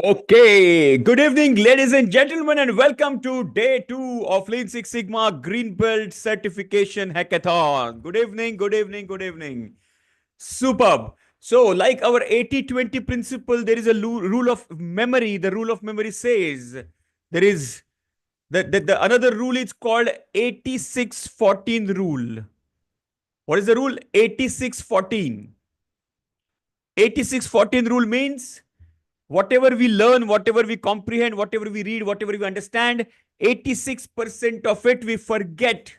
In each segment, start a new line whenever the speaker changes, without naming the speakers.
Okay, good evening, ladies and gentlemen, and welcome to day two of Lean Six Sigma Green Belt Certification Hackathon. Good evening, good evening, good evening. Superb. So, like our 80-20 principle, there is a rule of memory. The rule of memory says there is the another rule is called 86-14 rule. What is the rule? 86-14. 86-14 rule means whatever we learn, whatever we comprehend, whatever we read, whatever we understand, 86% of it we forget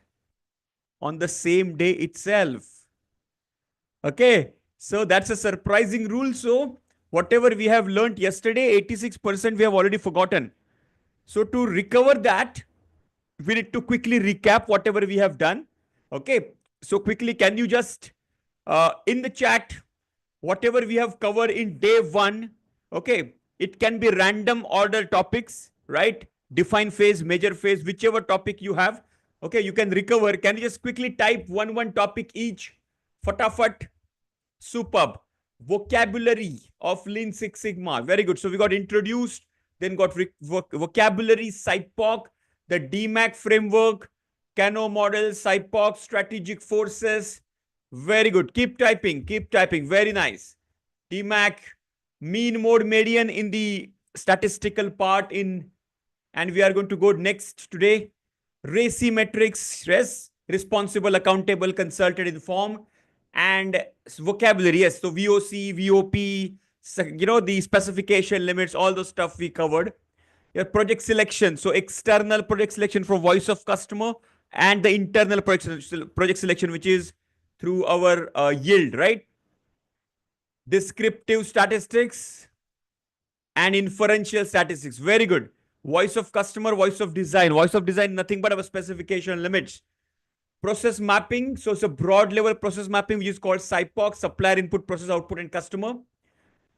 on the same day itself. Okay, so that's a surprising rule. So whatever we have learned yesterday, 86% we have already forgotten. So to recover that, we need to quickly recap whatever we have done. Okay, so quickly, can you just in the chat whatever we have covered in day one? Okay, it can be random order topics, right? Define phase, major phase, whichever topic you have. Okay, you can recover. Can you just quickly type one topic each? Fatafat. Superb. Vocabulary of Lean Six Sigma. Very good. So we got introduced, then got vocabulary, SIPOC, the DMAC framework, Kano model, SIPOC, strategic forces. Very good. Keep typing. Keep typing. Very nice. DMAC, mean, mode, median in the statistical part in, and we are going to go next today. RACI metrics, responsible, accountable, consulted, informed, and vocabulary. Yes, so VOC, VOP, the specification limits, all those stuff we covered. Your project selection, so external project selection from voice of customer, and the internal project selection, which is through our yield, right? Descriptive statistics and inferential statistics. Very good. Voice of customer, voice of design. Voice of design, nothing but our specification limits. Process mapping. So it's a broad level process mapping, which is called SIPOC, supplier input, process output, and customer.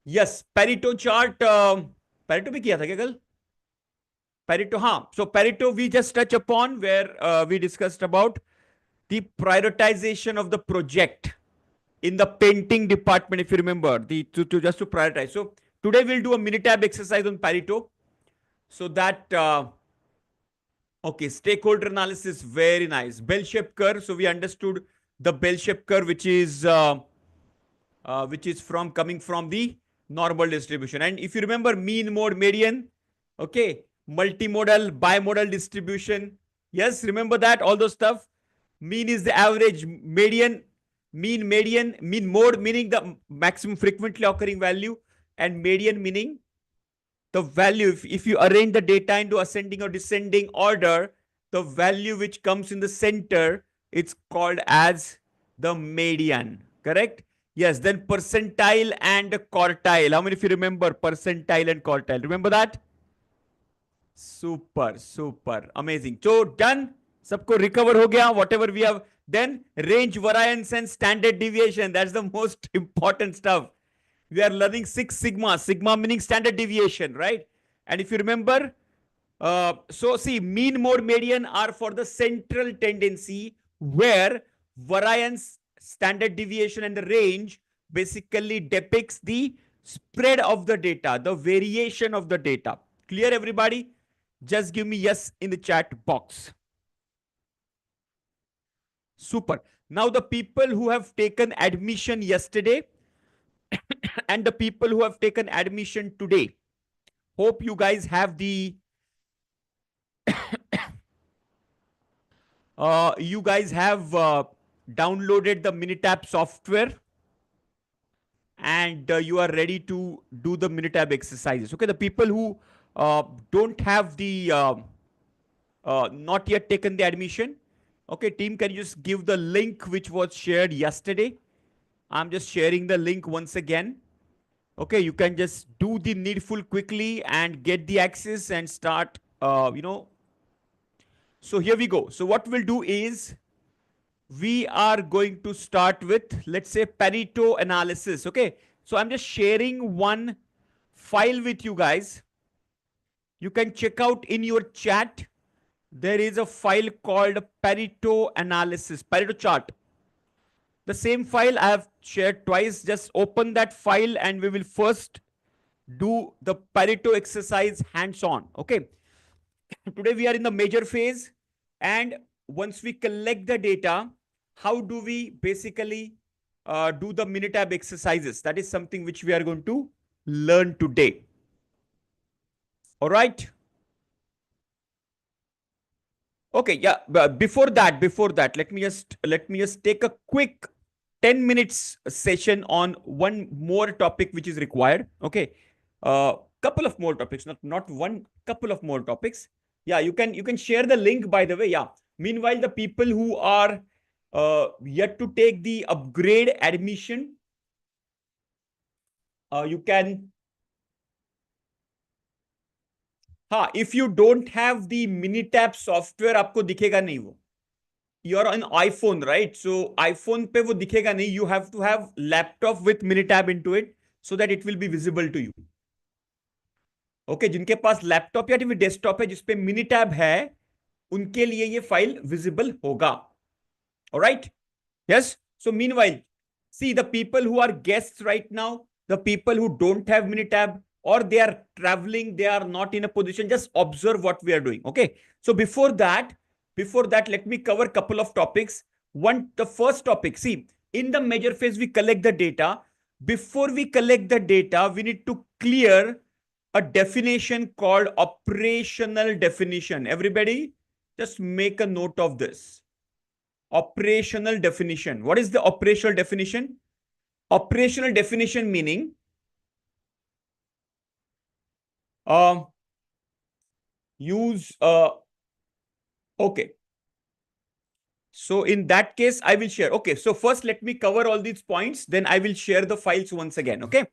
Yes, Pareto chart. Pareto bhi kiya tha kya kal? Pareto, हाँ. So Pareto we just touch upon where we discussed about the prioritization of the project in the painting department, if you remember, just to prioritize. So today we'll do a Minitab exercise on Pareto. So that, okay, stakeholder analysis, very nice. Bell-shaped curve. So we understood the bell-shaped curve, which is coming from the normal distribution. And if you remember mean, mode, median, okay, multimodal, bimodal distribution. Yes, remember that, all those stuff. Mean is the average, median, mean mode meaning the maximum frequently occurring value, and median meaning the value. If you arrange the data into ascending or descending order, the value which comes in the center, it's called as the median, correct? Yes, then percentile and quartile. How many of you remember percentile and quartile? Remember that? Super, super, amazing. So done. Sabko recover ho gaya, whatever we have. Then range, variance, and standard deviation. That's the most important stuff. We are learning Six Sigma. Sigma meaning standard deviation, right? And if you remember, so see, mean, mode, median are for the central tendency, where variance, standard deviation, and the range basically depicts the spread of the data, the variation of the data. Clear, everybody? Just give me yes in the chat box. Super. Now the people who have taken admission yesterday and the people who have taken admission today, hope you guys have the you guys have downloaded the Minitab software, and you are ready to do the Minitab exercises. Okay, the people who don't have the not yet taken the admission, okay, team, can you just give the link which was shared yesterday? I'm just sharing the link once again. Okay, you can just do the needful quickly and get the access and start, So here we go. So what we'll do is we are going to start with, let's say, Pareto analysis. Okay, so I'm just sharing one file with you guys. You can check out in your chat. There is a file called Pareto analysis, Pareto chart. The same file I have shared twice. Just open that file and we will first do the Pareto exercise hands-on. Okay. Today we are in the major phase. And once we collect the data, how do we basically do the Minitab exercises? That is something which we are going to learn today. All right. Okay, yeah. But before that, let me just take a quick 10 minutes session on one more topic which is required. Okay. Couple of more topics, not one, couple of more topics. Yeah, you can share the link, by the way. Yeah. Meanwhile, the people who are yet to take the upgrade admission, you can. हाँ, if you don't have the Minitab software, आपको दिखेगा नहीं वो. You're on iPhone, right? So iPhone पे वो दिखेगा नहीं. You have to have laptop with Minitab into it so that it will be visible to you. Okay, जिनके पास laptop या टीवी डेस्कटॉप है जिसपे Minitab है, उनके लिए ये फाइल विजिबल होगा. All right? Yes? So meanwhile, see the people who are guests right now, the people who don't have Minitab, or they are traveling, they are not in a position, just observe what we are doing. Okay. So before that, let me cover a couple of topics. The first topic, see, in the measure phase, we collect the data. Before we collect the data, we need to clear a definition called operational definition. Everybody, just make a note of this. Operational definition. What is the operational definition? Operational definition meaning okay. So in that case, I will share. Okay. So first, let me cover all these points. Then I will share the files once again. Okay.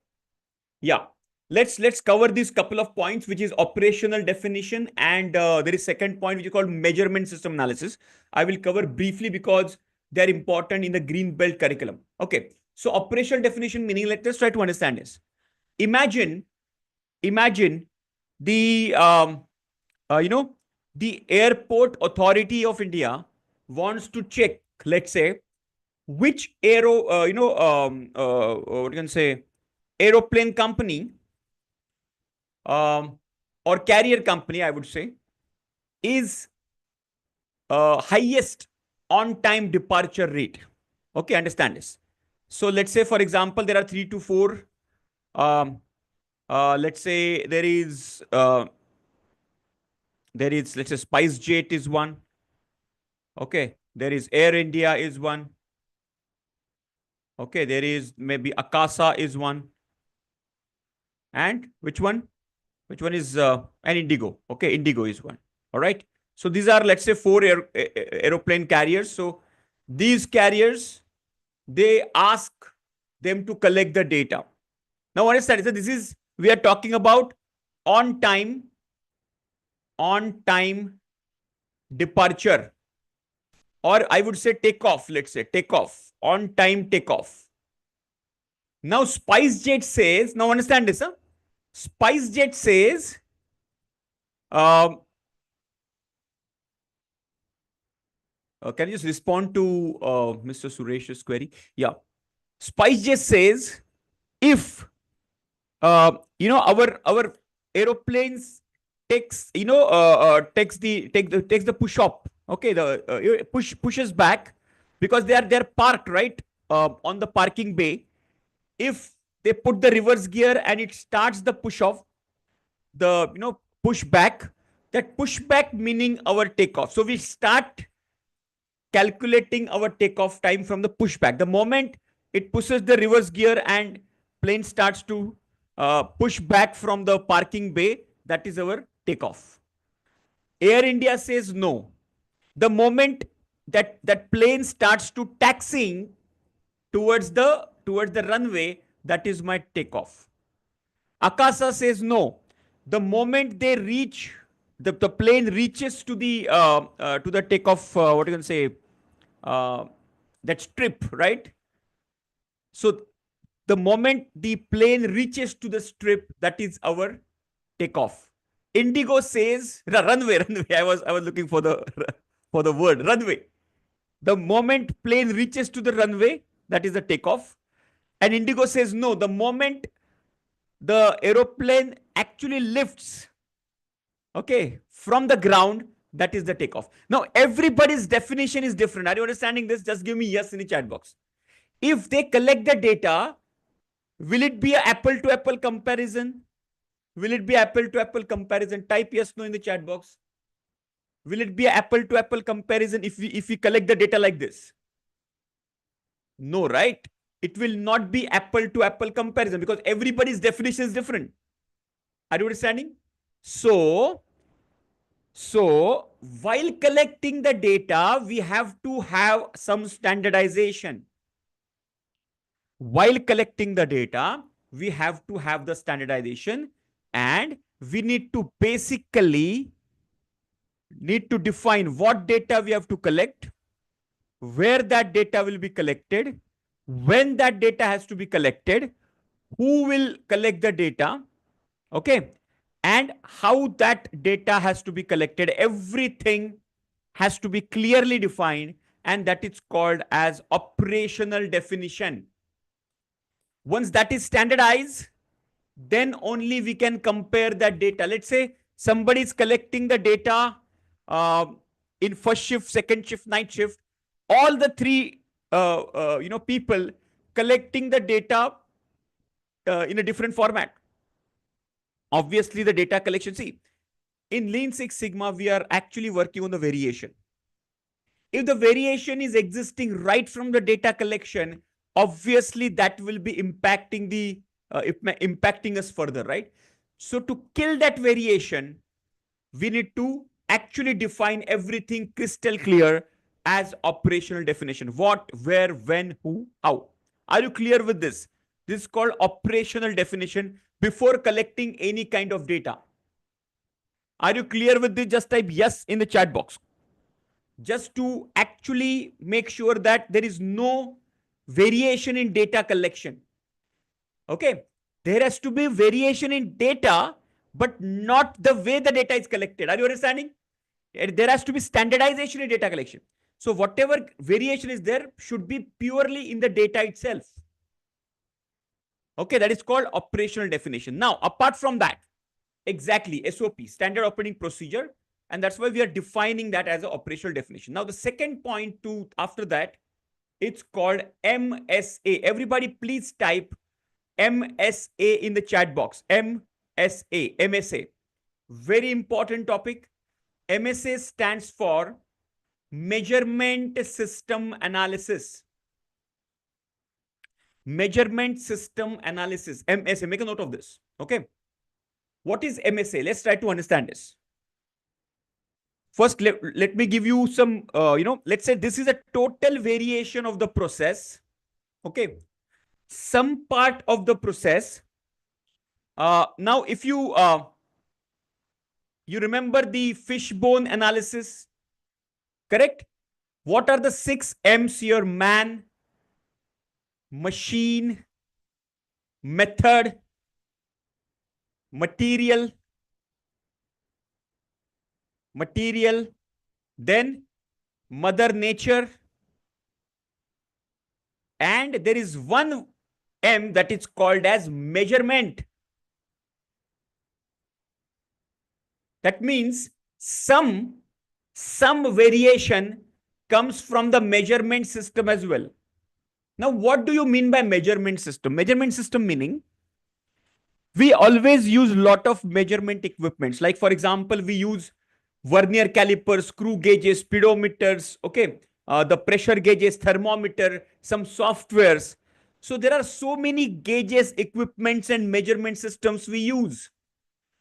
Yeah. Let's cover these couple of points, which is operational definition. And there is second point, which is called measurement system analysis. I will cover briefly because they're important in the green belt curriculum. Okay. So operational definition meaning, let's try to understand this. Imagine the, the Airport Authority of India wants to check, let's say, which what you can say, aeroplane company or carrier company, I would say, is highest on-time departure rate. Okay, understand this. So let's say, for example, there are 3 to 4. Let's say there is, let's say, SpiceJet is one. Okay, there is Air India is one. Okay, there is maybe Akasa is one. And which one? Which one is an Indigo? Okay, Indigo is one. All right. So these are, let's say, 4 aeroplane carriers. So these carriers, they ask them to collect the data. Now understand, so this is, we are talking about on-time departure, or I would say takeoff, let's say takeoff, on-time takeoff. Now SpiceJet says, now understand this, huh? SpiceJet says, can you just respond to Mr. Suresh's query? Yeah. SpiceJet says, if, our aeroplanes takes the push up. Okay. The pushes back because they're parked, right? On the parking bay. If they put the reverse gear and it starts the push off, the, push back, that pushback meaning our takeoff. So we start calculating our takeoff time from the pushback. The moment it pushes the reverse gear and plane starts to push back from the parking bay, that is our takeoff. Air India says no. The moment that plane starts to taxiing towards the runway, that is my takeoff. Akasa says no. The moment they reach, the plane reaches to the takeoff, what you can say, that strip, right? So the moment the plane reaches to the strip, that is our takeoff. Indigo says runway. I was looking for the word runway. The moment plane reaches to the runway, that is the takeoff. And Indigo says, no, the moment the aeroplane actually lifts, okay, from the ground, that is the takeoff. Now, everybody's definition is different. Are you understanding this? Just give me yes in the chat box. If they collect the data, will it be an apple to apple comparison? Will it be apple to apple comparison? Type yes, no in the chat box. Will it be an apple to apple comparison if we collect the data like this? No, right? It will not be apple to apple comparison because everybody's definition is different. Are you understanding? So while collecting the data, we have to have some standardization. While collecting the data, we have to have the standardization, and we need to basically define what data we have to collect, where that data will be collected, when that data has to be collected, who will collect the data, okay, and how that data has to be collected. Everything has to be clearly defined, and that is called as operational definition. Once that is standardized, then only we can compare that data. Let's say somebody is collecting the data in first shift, second shift, night shift. All the three, people collecting the data in a different format. Obviously, the data collection. See, in Lean Six Sigma, we are actually working on the variation. If the variation is existing right from the data collection, obviously that will be impacting the impacting us further, right? So to kill that variation, we need to actually define everything crystal clear as operational definition. What, where, when, who, how. Are you clear with this? This is called operational definition before collecting any kind of data. Are you clear with this? Just type yes in the chat box. Just to actually make sure that there is no variation in data collection. Okay. There has to be variation in data, but not the way the data is collected. Are you understanding? There has to be standardization in data collection. So whatever variation is there should be purely in the data itself. Okay, that is called operational definition. Now, apart from that, exactly, SOP, standard operating procedure, and that's why we are defining that as an operational definition. Now, the second point to after that, it's called MSA. Everybody please type MSA in the chat box. MSA. Very important topic. MSA stands for Measurement System Analysis. Measurement System Analysis. MSA. Make a note of this. Okay. What is MSA? Let's try to understand this. First, let me give you some, let's say this is a total variation of the process. Okay. Some part of the process. Now, if you remember the fishbone analysis, correct? What are the 6 M's here? Man, machine, method, material, then mother nature, and there is one M that is called as measurement. That means some variation comes from the measurement system as well. Now, what do you mean by measurement system? Measurement system meaning we always use a lot of measurement equipments. Like, for example, we use vernier calipers, screw gauges, speedometers, okay, the pressure gauges, thermometer, some softwares. So there are so many gauges, equipments, and measurement systems we use.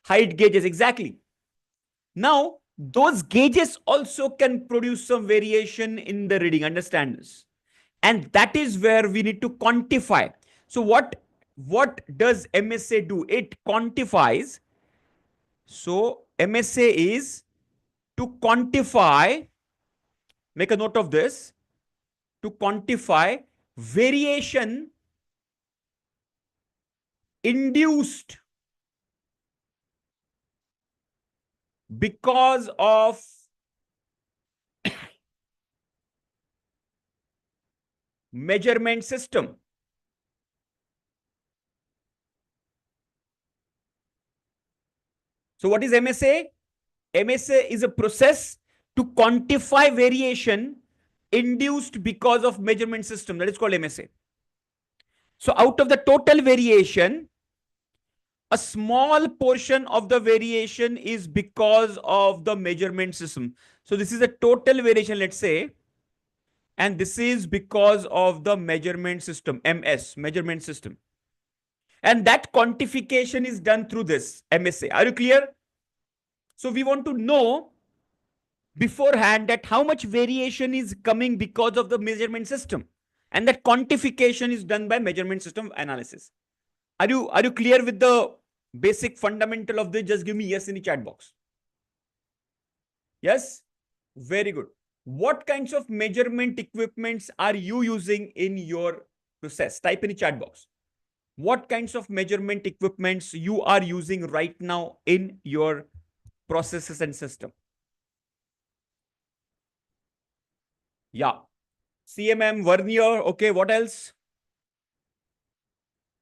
Height gauges, exactly. Now, those gauges also can produce some variation in the reading. Understand this? And that is where we need to quantify. So what does MSA do? It quantifies. So MSA is to quantify, make a note of this, to quantify variation induced because of measurement system. So what is MSA? MSA is a process to quantify variation induced because of measurement system. That is called MSA. So out of the total variation, a small portion of the variation is because of the measurement system. So this is a total variation, let's say, and this is because of the measurement system, MS, measurement system. And that quantification is done through this MSA. Are you clear? So we want to know beforehand that how much variation is coming because of the measurement system. And that quantification is done by measurement system analysis. Are you clear with the basic fundamental of this? Just give me yes in the chat box. Yes? Very good. What kinds of measurement equipments are you using in your process? Type in the chat box. What kinds of measurement equipments you are using right now in your processes and system? Yeah. CMM, vernier. Okay. What else?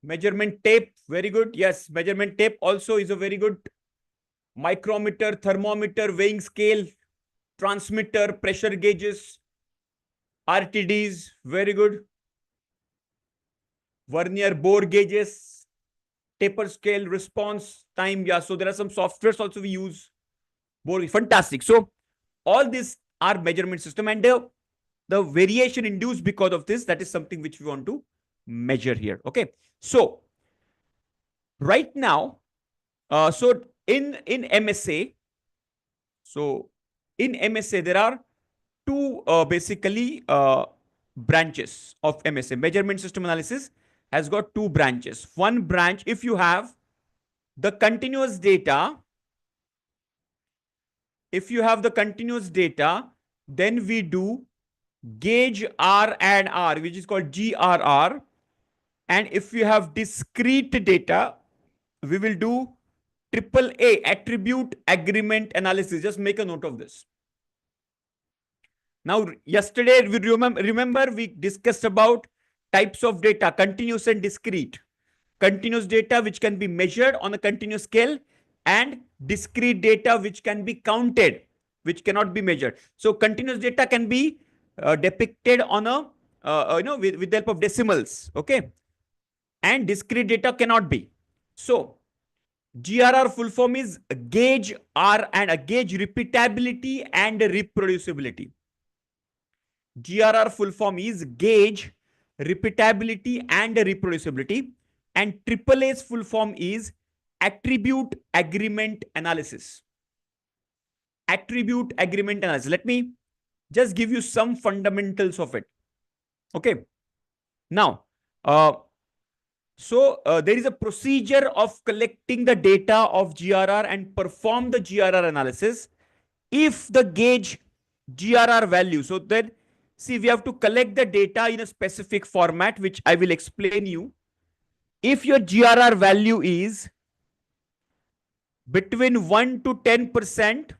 Measurement tape. Very good. Yes. Measurement tape also is a very good. Micrometer, thermometer, weighing scale, transmitter, pressure gauges, RTDs. Very good. Vernier, bore gauges, taper scale, response time. Yeah. So there are some softwares also we use. Bore. Fantastic. So all these are measurement system, and the variation induced because of this, that is something which we want to measure here. Okay. So right now, so in MSA, so in MSA, there are two basically branches of MSA. Measurement system analysis has got two branches. One branch, if you have the continuous data, then we do gauge R and R, which is called GRR. And if you have discrete data, we will do AAA, attribute agreement analysis. Just make a note of this. Now, yesterday, we remember we discussed about types of data, continuous and discrete. Continuous data which can be measured on a continuous scale, and discrete data which can be counted, which cannot be measured. So continuous data can be depicted on a, with the help of decimals. Okay. And discrete data cannot be. So GRR full form is gauge R and a gauge repeatability and reproducibility. GRR full form is gauge repeatability and reproducibility, and AAA's full form is attribute agreement analysis. Attribute agreement analysis. Let me just give you some fundamentals of it. Okay. Now, there is a procedure of collecting the data of GRR and perform the GRR analysis. If the gauge GRR value, so then see, we have to collect the data in a specific format, which I will explain you. If your GRR value is between 1 to 10%,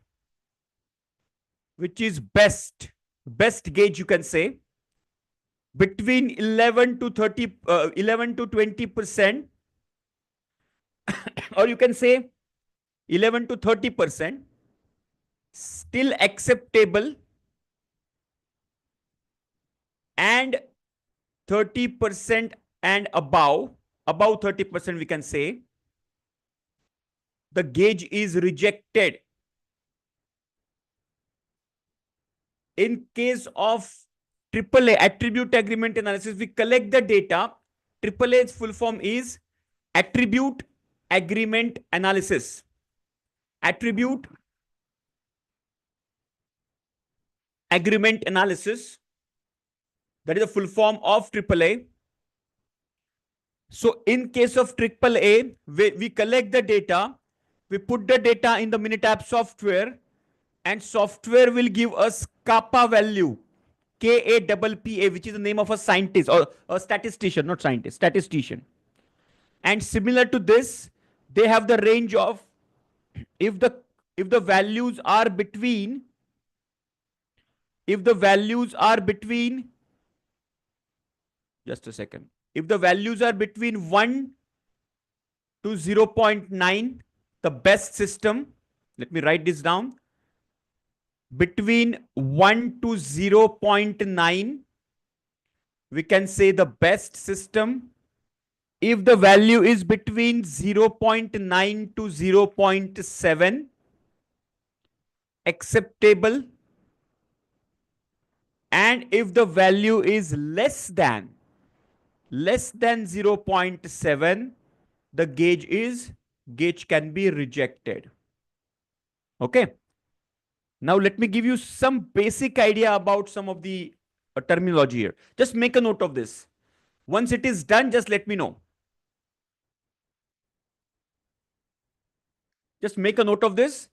which is best gauge, you can say, between 11 to 20%, or you can say 11 to 30%, still acceptable, and 30% and above 30%, we can say, the gauge is rejected. In case of AAA, attribute agreement analysis, we collect the data. AAA's full form is attribute agreement analysis. Attribute agreement analysis. That is the full form of AAA. So in case of AAA, we collect the data, we put the data in the Minitab software, and software will give us kappa value, KAPPA, which is the name of a scientist or a statistician, not scientist, statistician. And similar to this, they have the range of, if the values are between, Just a second. If the values are between 1 to 0.9, the best system, let me write this down. Between 1 to 0.9, we can say the best system. If the value is between 0.9 to 0.7, acceptable. And if the value is less than 0.7, the gauge can be rejected. Okay. Now let me give you some basic idea about some of the terminology here. Just make a note of this. Once it is done, just let me know. Just make a note of this.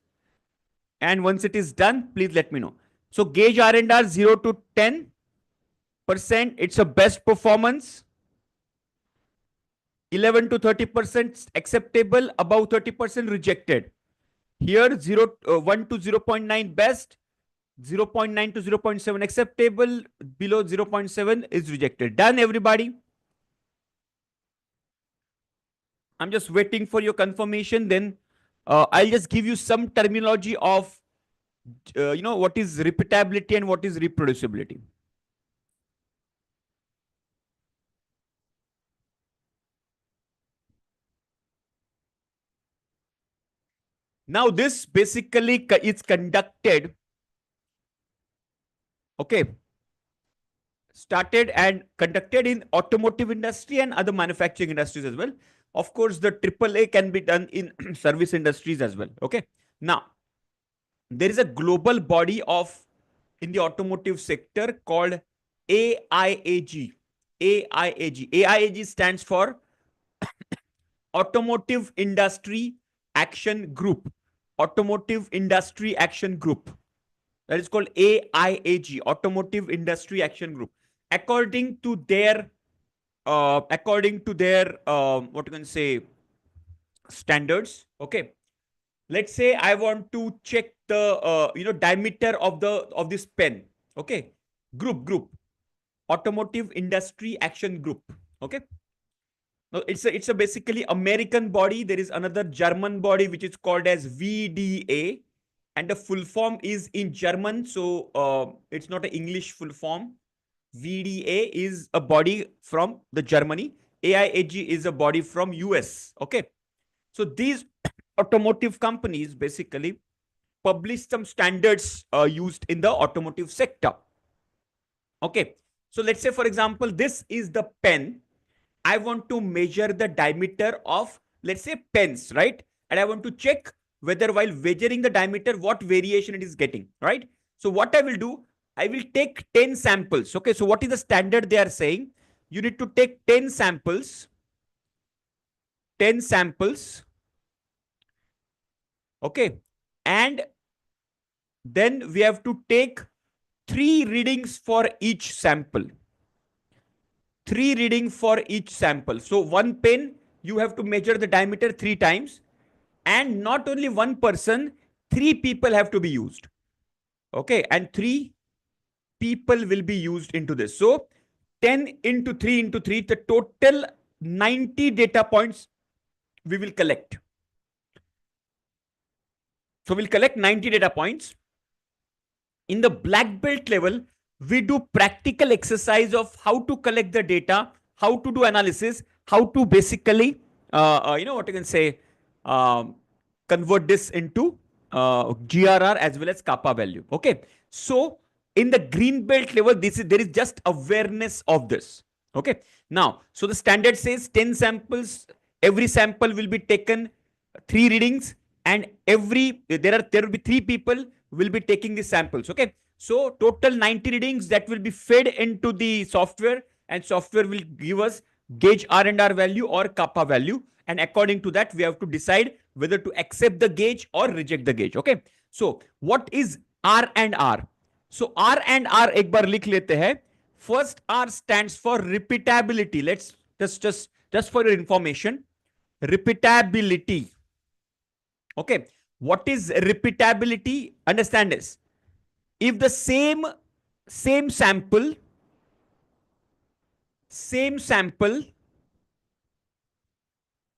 And once it is done, please let me know. So gauge R&R 0 to 10%, it's a best performance. 11 to 30% acceptable, above 30% rejected. Here 1 to 0.9 best, 0.9 to 0.7 acceptable, below 0.7 is rejected. Done, everybody? I'm just waiting for your confirmation. Then I'll just give you some terminology of what is repeatability and what is reproducibility. Now this basically is conducted, okay, started and conducted in automotive industry and other manufacturing industries as well. Of course, the AAA can be done in service industries as well. Okay. Now, there is a global body in the automotive sector called AIAG. AIAG. AIAG stands for Automotive Industry Action Group. Automotive Industry Action Group. That is called AIAG, Automotive Industry Action Group. According to their what you can say, standards. Okay. Let's say I want to check the diameter of this pen. Okay. Group. Automotive Industry Action Group. Okay. Now it's a basically American body. There is another German body which is called as VDA, and the full form is in German, so it's not an English full form. VDA is a body from the Germany. AIAG is a body from US. Okay. So these automotive companies basically publish some standards used in the automotive sector. Okay. So let's say, for example, this is the pen. I want to measure the diameter of, let's say, pens, right? And I want to check whether while measuring the diameter, what variation it is getting, right? So what I will do, I will take 10 samples. Okay. So what is the standard they are saying? You need to take 10 samples. 10 samples. Okay. And then we have to take 3 readings for each sample. 3 reading for each sample. So one pen, you have to measure the diameter 3 times. And not only one person, 3 people have to be used. Okay. And 3 people will be used into this. So 10 into 3 into 3, the total 90 data points we will collect. So we'll collect 90 data points. In the black belt level, we do practical exercise of how to collect the data, how to do analysis, how to basically, what you can say, convert this into GRR as well as kappa value. Okay. So in the green belt level, there is just awareness of this. Okay. Now, so the standard says 10 samples, every sample will be taken 3 readings, and there will be 3 people will be taking the samples. Okay. So total 90 readings that will be fed into the software, and software will give us gauge R&R value or kappa value. And according to that, we have to decide whether to accept the gauge or reject the gauge. Okay. So what is R&R? So R&R एक बार लिख लेते हैं. First R stands for repeatability. Let's just for your information, repeatability. Okay. What is repeatability? Understand this. If the same sample same sample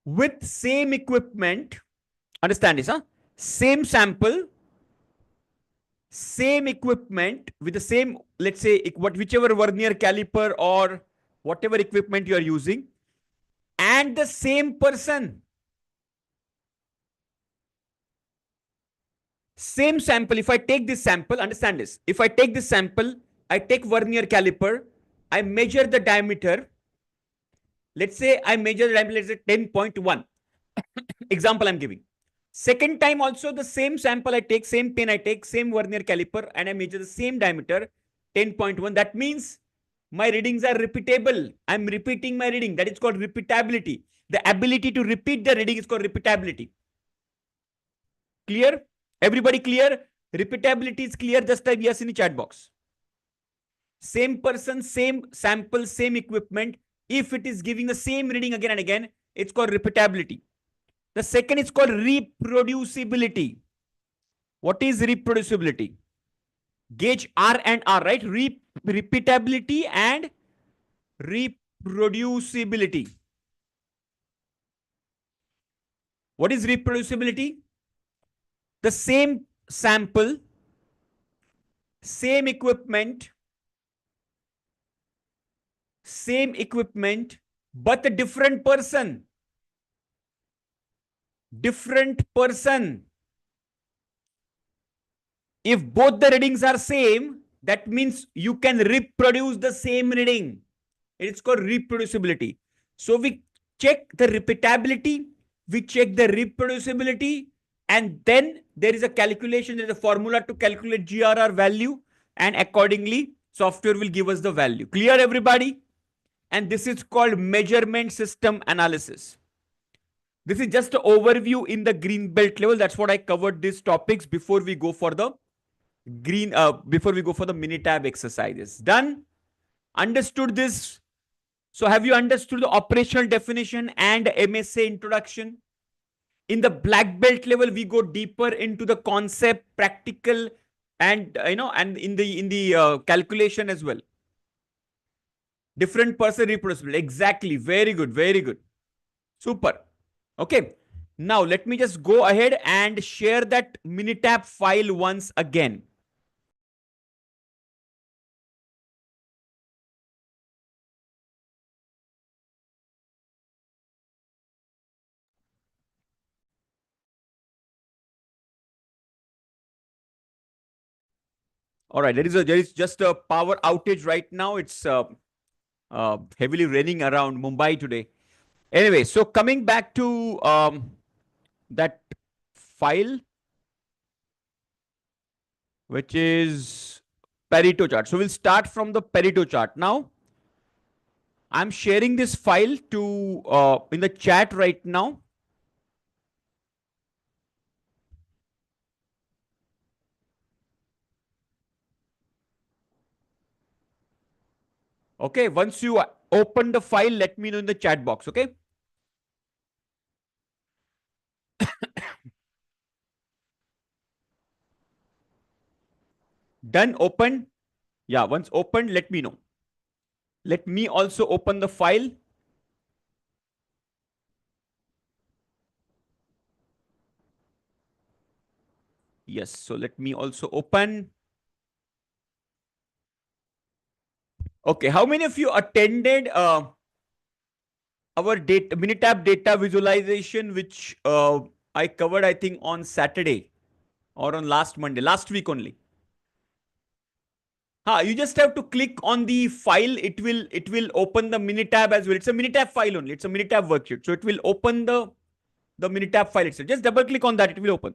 with same equipment. Understand this, huh? Same sample, same equipment with the same, let's say, whichever vernier caliper or whatever equipment you are using, and the same person. Same sample. If I take this sample, understand this. If I take this sample, I take vernier caliper, I measure the diameter. Let's say I measure the diameter, let's say 10.1. Example I'm giving. Second time also the same sample I take, same pen I take, same vernier caliper, and I measure the same diameter, 10.1. That means my readings are repeatable. I'm repeating my reading. That is called repeatability. The ability to repeat the reading is called repeatability. Clear? Everybody clear? Repeatability is clear. Just type yes in the chat box. Same person, same sample, same equipment. If it is giving the same reading again and again, it's called repeatability. The second is called reproducibility. What is reproducibility? Gauge R and R, right? Repeatability and reproducibility. What is reproducibility? The same sample, same equipment, but a different person. Different person. If both the readings are same, that means you can reproduce the same reading. It's called reproducibility. So we check the repeatability, we check the reproducibility, and then there is a calculation, there is a formula to calculate GRR value, and accordingly, software will give us the value. Clear, everybody? And this is called measurement system analysis. This is just an overview in the green belt level. That's what I covered these topics before we go for the Minitab exercises. Done? Understood this? So have you understood the operational definition and MSA introduction? In the black belt level, we go deeper into the concept, practical, and and in the calculation as well. Different person reproducible. Exactly. Very good. Very good. Super. Okay. Now let me just go ahead and share that Minitab file once again. All right. There is just a power outage right now. It's heavily raining around Mumbai today. Anyway, so coming back to that file, which is Pareto chart. So we'll start from the Pareto chart. Now, I'm sharing this file to in the chat right now. Okay, once you open the file, let me know in the chat box. Okay. Done, open. Yeah, once opened, let me know. Let me also open the file. Yes, so let me also open. Okay, how many of you attended our Minitab data visualization, which I covered, I think, on Saturday or on last Monday, last week only? You just have to click on the file. It will open the Minitab as well. It's a Minitab file only. It's a Minitab worksheet. So it will open the Minitab file itself. Just double click on that. It will open.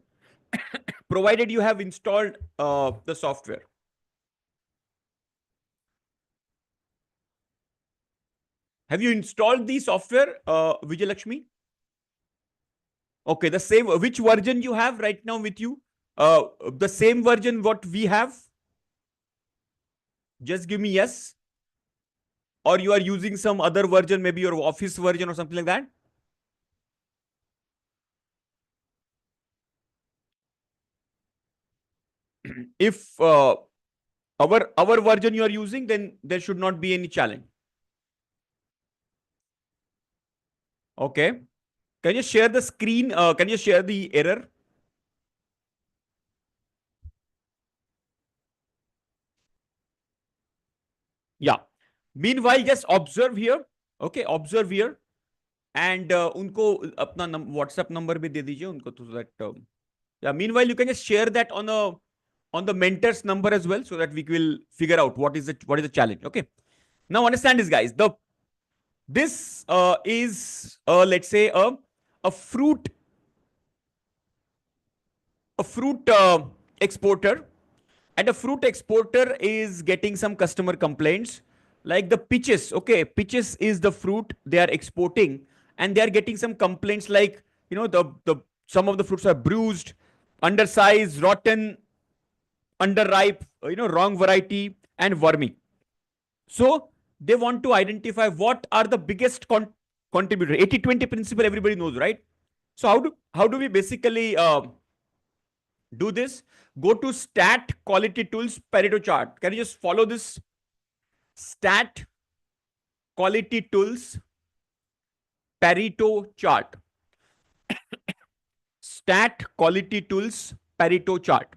Provided you have installed the software. Have you installed the software, Vijayalakshmi? Okay, the same. Which version you have right now with you? The same version what we have? Just give me yes. Or you are using some other version, maybe your Office version or something like that? If our version you are using, then there should not be any challenge. Okay. Can you share the screen? Can you share the error? Yeah. Meanwhile, just observe here. Okay, observe here. And उनको अपना WhatsApp number भी दे दीजिए उनको, so that yeah. Meanwhile, you can just share that on the mentor's number as well, so that we will figure out what is the challenge. Okay. Now understand this, guys. This is let's say a fruit exporter, and a fruit exporter is getting some customer complaints like the peaches. Okay, peaches is the fruit they are exporting, and they are getting some complaints like, the some of the fruits are bruised, undersized, rotten, underripe, wrong variety, and wormy. So they want to identify what are the biggest contributor. 80-20 principle everybody knows, right? So how do we basically do this? Go to stat quality tools Pareto chart. Can you just follow this? Stat quality tools Pareto chart. Stat quality tools Pareto chart.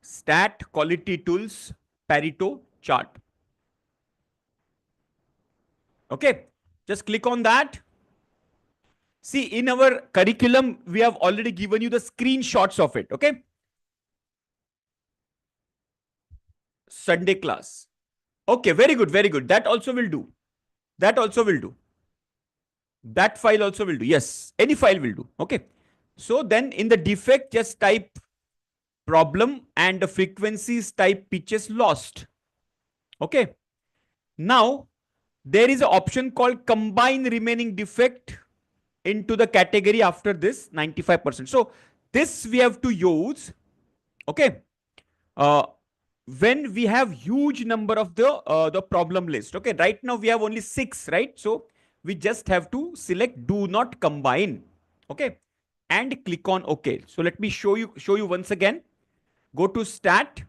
Stat quality tools Pareto chart. Okay. Just click on that. See, in our curriculum, we have already given you the screenshots of it. Okay. Sunday class. Okay. Very good. Very good. That also will do. That also will do. That file also will do. Yes. Any file will do. Okay. So then in the defect, just type problem and the frequencies type pitches lost. Okay. Now there is an option called combine remaining defect into the category after this 95%. So this we have to use. Okay. Uh, when we have huge number of the problem list. Okay. Right now we have only 6, right? So we just have to select do not combine. Okay. And click on OK. So let me show you once again. Go to stat,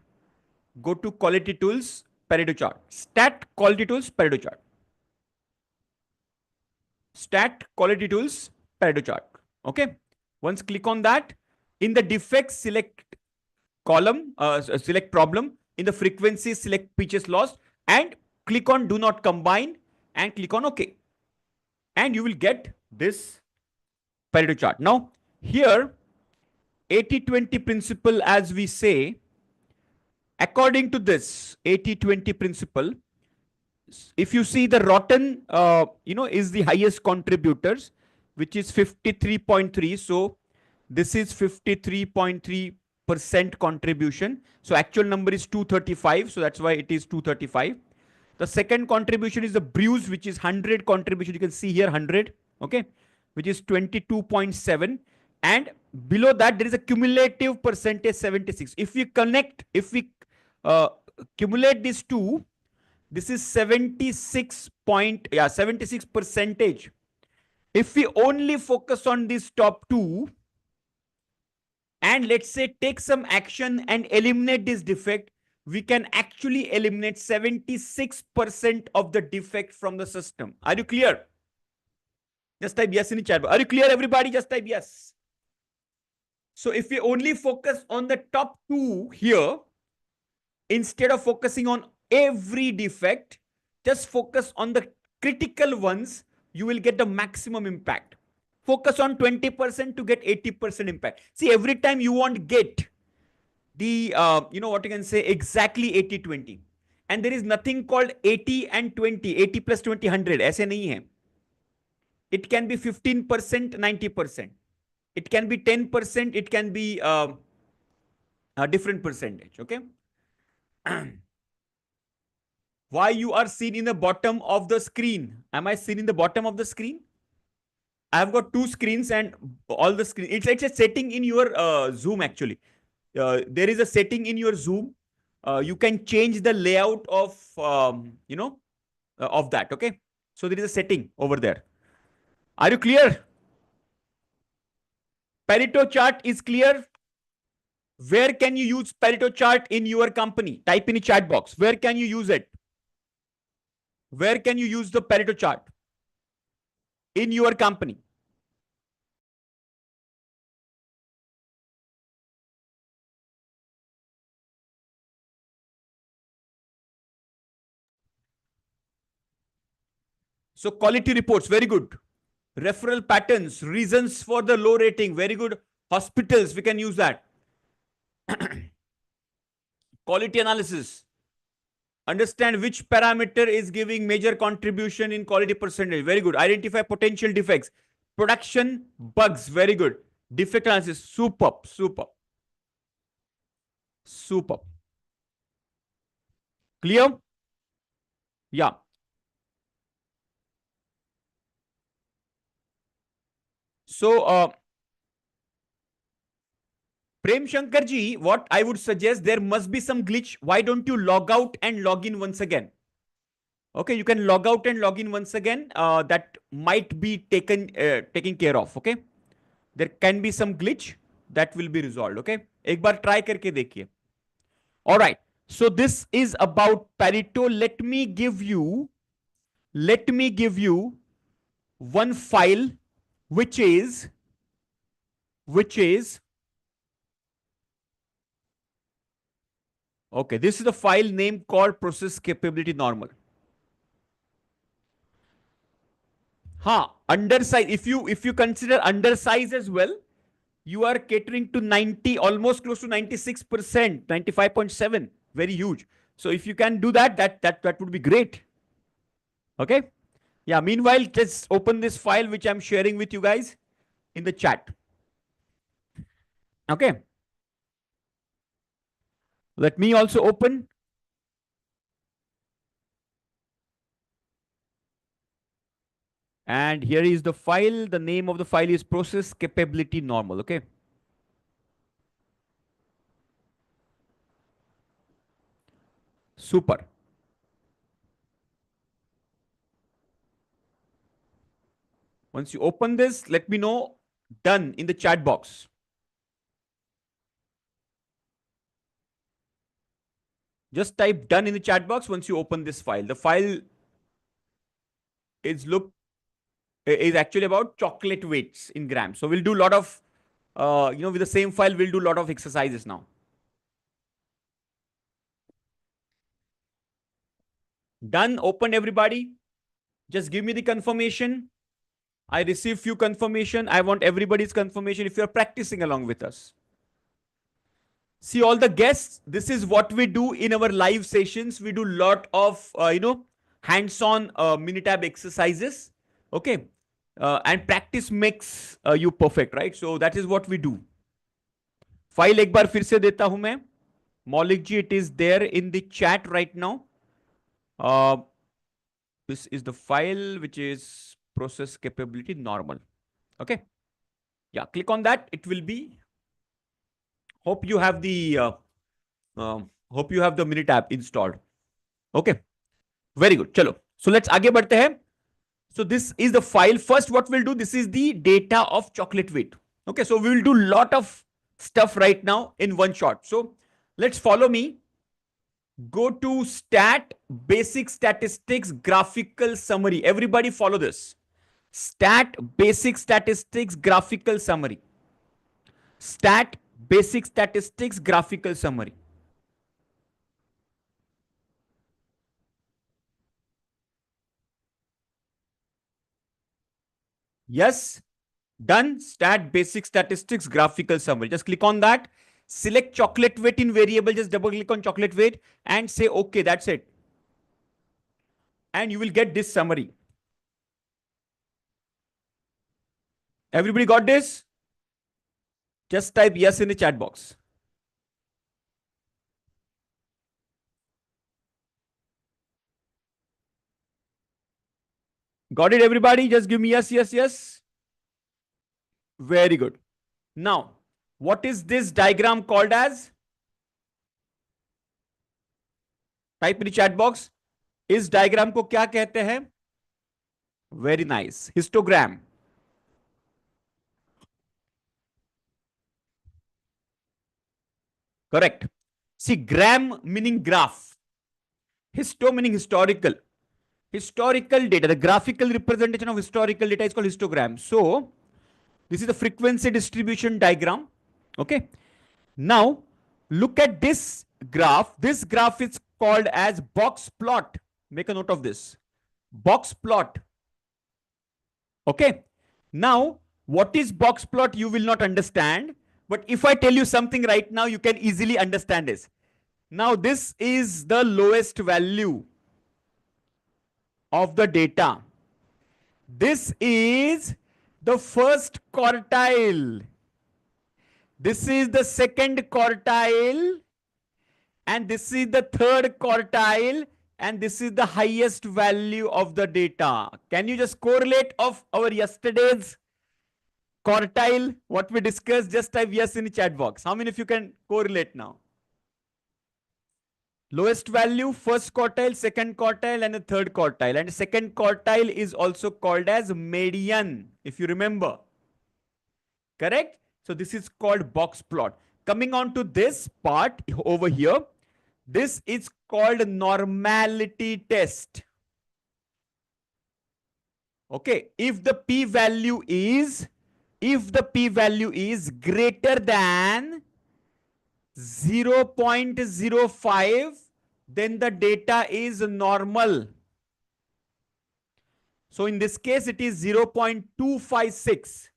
go to quality tools, Pareto chart. Stat quality tools, Pareto chart. Stat quality tools, Pareto chart. Okay. Once click on that, in the defects, select column, select problem. In the frequency, select pitches lost, and click on do not combine and click on OK. And you will get this Pareto chart. Now, here, 80-20 principle, as we say, according to this 80-20 principle, if you see the rotten, is the highest contributors, which is 53.3. So this is 53.3% contribution. So actual number is 235. So that's why it is 235. The second contribution is the bruise, which is 100 contribution. You can see here 100. Okay. Which is 22.7. And below that, there is a cumulative percentage 76. If we uh, cumulate these two, this is 76 point, yeah, 76 percentage. If we only focus on these top two and let's say take some action and eliminate this defect, we can actually eliminate 76% of the defect from the system. Are you clear? Just type yes in the chat. Are you clear, everybody? Just type yes. So if we only focus on the top two here, instead of focusing on every defect, just focus on the critical ones, you will get the maximum impact. Focus on 20% to get 80% impact. See, every time you won't get the, what you can say, exactly 80-20. And there is nothing called 80 and 20, 80 plus 20, 100. ऐसे नहीं है. It can be 15%, 90%. It can be 10%. It can be a different percentage. Okay. Why you are seen in the bottom of the screen? Am I seen in the bottom of the screen? I've got two screens and all the screen. It's a setting in your Zoom actually. There is a setting in your Zoom. You can change the layout of, of that. Okay. So there is a setting over there. Are you clear? Pareto chart is clear. Where can you use Pareto chart in your company? Type in the chat box. Where can you use it? Where can you use the Pareto chart in your company? So quality reports, very good. Referral patterns, reasons for the low rating, very good. Hospitals, we can use that. Quality analysis. Understand which parameter is giving major contribution in quality percentage. Very good. Identify potential defects. Production bugs. Very good. Defect analysis. Superb. Superb. Superb. Clear? Yeah. So, Prem Shankar ji, what I would suggest, there must be some glitch. Why don't you log out and log in once again? Okay, you can log out and log in once again. That might be taken care of. Okay, there can be some glitch that will be resolved. Okay, एक बार try करके देखिए. All right. So this is about Pareto. Let me give you one file, which is okay. This is the file name called process capability normal. Undersize. If you consider undersize as well, you are catering to 90, almost close to 96%, 95.7, very huge. So if you can do that would be great. Okay. Yeah. Meanwhile, just open this file which I'm sharing with you guys in the chat. Okay. Let me also open. And here is the file. The name of the file is process capability normal. Okay. Super. Once you open this, let me know done in the chat box. Just type done in the chat box once you open this file. The file is actually about chocolate weights in grams. So we'll do a lot of, with the same file, we'll do a lot of exercises now. Done. Open, everybody. Just give me the confirmation. I received few confirmation. I want everybody's confirmation if you're practicing along with us. See, all the guests, this is what we do in our live sessions. We do a lot of, hands-on Minitab exercises. Okay. And practice makes you perfect, right? So that is what we do. File एक बार फिर से देता हूं मैं. Maulik ji, it is there in the chat right now. This is the file which is process capability normal. Okay. Yeah, click on that. It will be. Hope you have the Minitab installed. Okay. Very good. Chalo. So let's आगे बढ़ते हैं. So this is the file. First, what we'll do, this is the data of chocolate weight. Okay. So we will do a lot of stuff right now in one shot. So let's follow me. Go to stat, basic statistics, graphical summary. Everybody follow this. Stat, basic statistics, graphical summary. Stat, basic statistics, graphical summary. Yes. Done. Stat, basic statistics, graphical summary. Just click on that. Select chocolate weight in variable. Just double click on chocolate weight and say, okay, that's it. And you will get this summary. Everybody got this? Just type yes in the chat box. Got it, everybody? Just give me yes, yes, yes. Very good. Now, what is this diagram called as? Type in the chat box. इस diagram को क्या कहते हैं? Very nice. Histogram. Correct. See, gram meaning graph. Histo meaning historical. Historical data, the graphical representation of historical data is called histogram. So, this is the frequency distribution diagram. Okay. Now, look at this graph. This graph is called as box plot. Make a note of this. Box plot. Okay. Now, what is box plot? You will not understand. But if I tell you something right now, you can easily understand this. Now, this is the lowest value of the data. This is the first quartile. This is the second quartile. And this is the third quartile. And this is the highest value of the data. Can you just correlate of our yesterday's quartile, what we discussed? Just type yes in the chat box. How many of you can correlate now? Lowest value, first quartile, second quartile, and the third quartile. And the second quartile is also called as median, if you remember. Correct? So this is called box plot. Coming on to this part over here, this is called normality test. Okay, if the p-value is greater than 0.05, then the data is normal. So in this case, it is 0.256.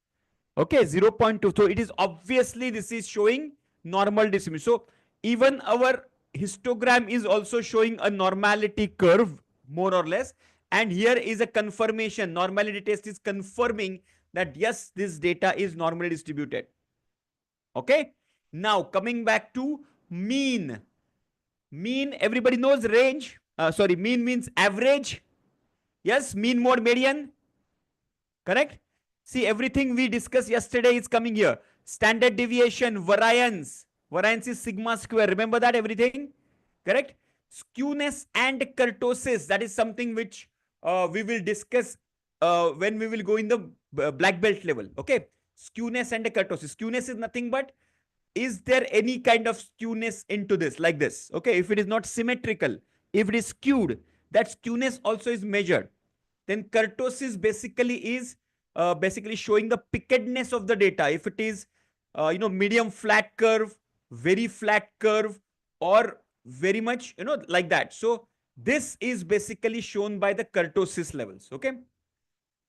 Okay, 0.2. So it is obviously this is showing normal distribution. So even our histogram is also showing a normality curve, more or less. And here is a confirmation. Normality test is confirming that yes, this data is normally distributed. Okay. Now coming back to mean. Mean, everybody knows range. Mean means average. Yes, mean, mode, median. Correct? See, everything we discussed yesterday is coming here. Standard deviation, variance. Variance is sigma square. Remember that, everything? Correct? Skewness and kurtosis. That is something which we will discuss when we will go in the black belt level. Okay? Skewness and kurtosis. Skewness is nothing but, is there any kind of skewness into this, like this? Okay? If it is not symmetrical, if it is skewed, that skewness also is measured. Then kurtosis basically is basically showing the pickedness of the data. If it is, medium flat curve, very flat curve, or very much, like that. So this is basically shown by the kurtosis levels. Okay.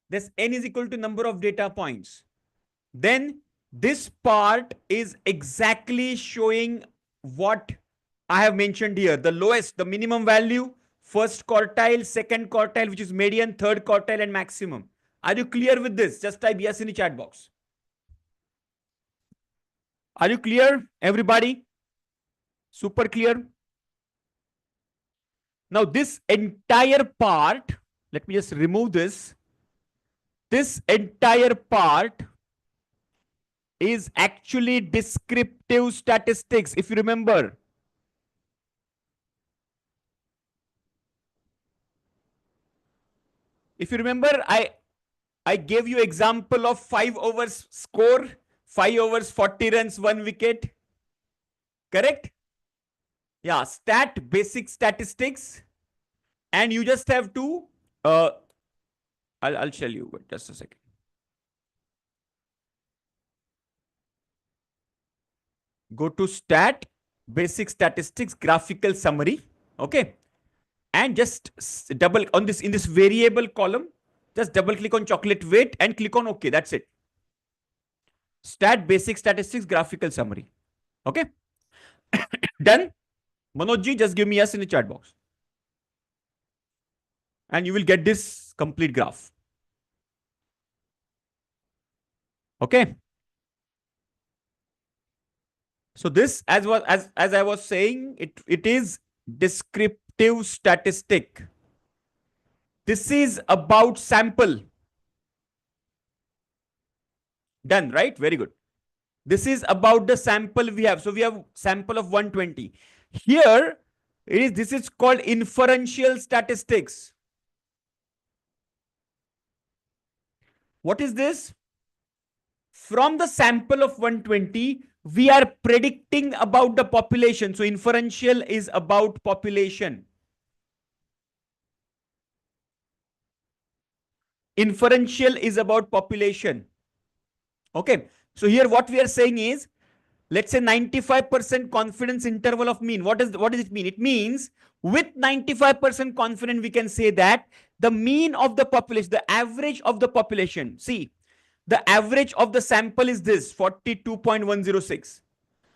This n is equal to number of data points. Then this part is exactly showing what I have mentioned here. The lowest, the minimum value, first quartile, second quartile, which is median, third quartile, and maximum. Are you clear with this? Just type yes in the chat box. Are you clear, everybody? Super clear? Now, this entire part, let me just remove this. This entire part is actually descriptive statistics, if you remember. If you remember, I gave you example of 5 overs score, 5 overs, 40 runs, 1 wicket. Correct? Yeah, basic statistics. And you just have to, I'll tell you, but just a second. Go to stat, basic statistics, graphical summary. Okay. And just double on this, in this variable column, just double click on chocolate weight and click on OK. That's it. Stat, basic statistics, graphical summary. Okay. Done. Manojji, just give me yes in the chat box. And you will get this complete graph. Okay. So this, as I was saying, it is descriptive statistic. This is about sample. Done, right? Very good. This is about the sample we have. So we have sample of 120. Here, this is called inferential statistics. What is this? from the sample of 120, we are predicting about the population. So inferential is about population. Inferential is about population. Okay. So here what we are saying is, let's say 95% confidence interval of mean. What does it mean? It means with 95% confidence, we can say that the mean of the population, the average of the population, see, the average of the sample is this 42.106.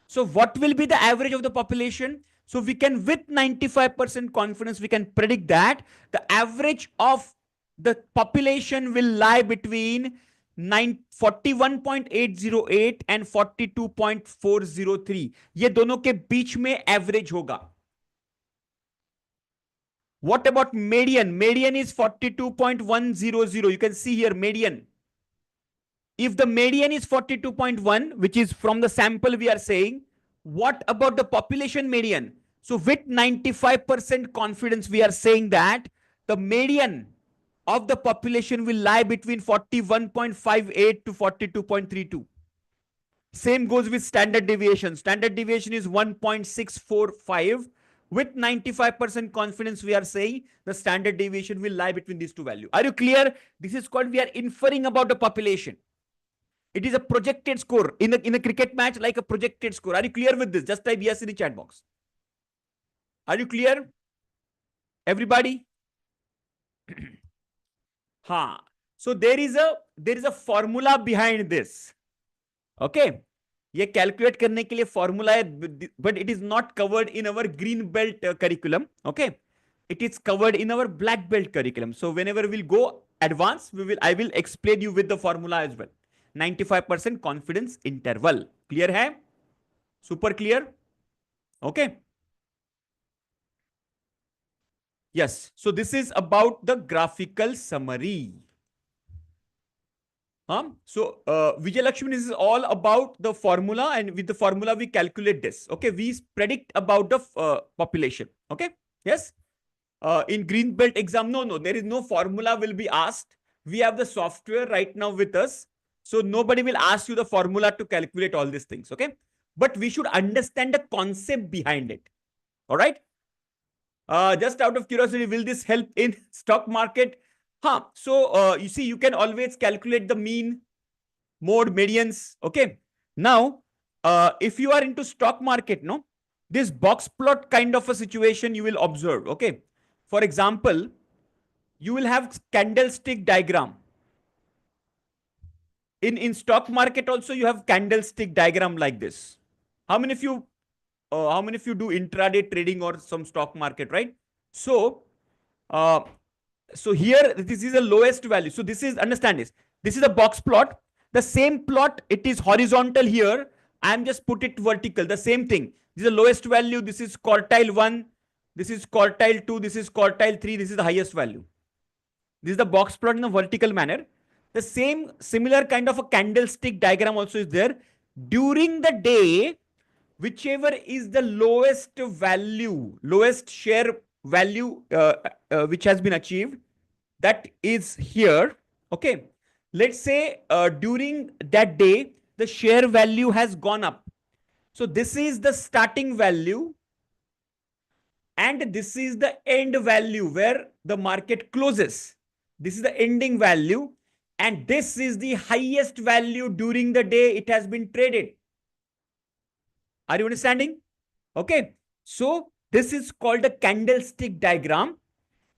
So what will be the average of the population? So we can, with 95% confidence, we can predict that the average of the population will lie between 41.808 and 42.403. ये दोनों के बीच में average होगा. What about median? Median is 42.100. You can see here median. If the median is 42.1, which is from the sample we are saying, what about the population median? So with 95% confidence, we are saying that the median of the population will lie between 41.58 to 42.32. Same goes with standard deviation. Standard deviation is 1.645. With 95% confidence, we are saying the standard deviation will lie between these two values. Are you clear? This is called, we are inferring about the population. It is a projected score in a cricket match, like a projected score. Are you clear with this? Just type yes in the chat box. Are you clear? Everybody? Ha. So there is a formula behind this. Okay. ये calculate करने के लिए formula है, but it is not covered in our green belt curriculum. Okay, it is covered in our black belt curriculum. So whenever we'll go advanced, I will explain you with the formula as well. 95% confidence interval. Clear hai? Super clear? Okay. Yes. So this is about the graphical summary. So Vijay Lakshmi, this is all about the formula, and with the formula we calculate this. Okay. We predict about the population. Okay. Yes. In green belt exam, no, there is no formula will be asked. We have the software right now with us. So nobody will ask you the formula to calculate all these things. Okay. But we should understand the concept behind it. All right. Just out of curiosity, will this help in stock market? So you see, you can always calculate the mean, mode, medians. Okay. Now, if you are into stock market, no, this box plot kind of a situation you will observe. Okay. For example, you will have candlestick diagram. In stock market also you have candlestick diagram like this. How many of you do intraday trading or some stock market, right? So, so here this is the lowest value. So this is, understand this. This is a box plot. The same plot, it is horizontal here. I am just put it vertical. The same thing. This is the lowest value. This is quartile 1. This is quartile 2. This is quartile 3. This is the highest value. This is the box plot in a vertical manner. The same similar kind of a candlestick diagram also is there. During the day, whichever is the lowest value, lowest share value which has been achieved, that is here. Okay. Let's say during that day, the share value has gone up. So this is the starting value. And this is the end value where the market closes. This is the ending value. And this is the highest value during the day it has been traded. Are you understanding? Okay. So this is called a candlestick diagram.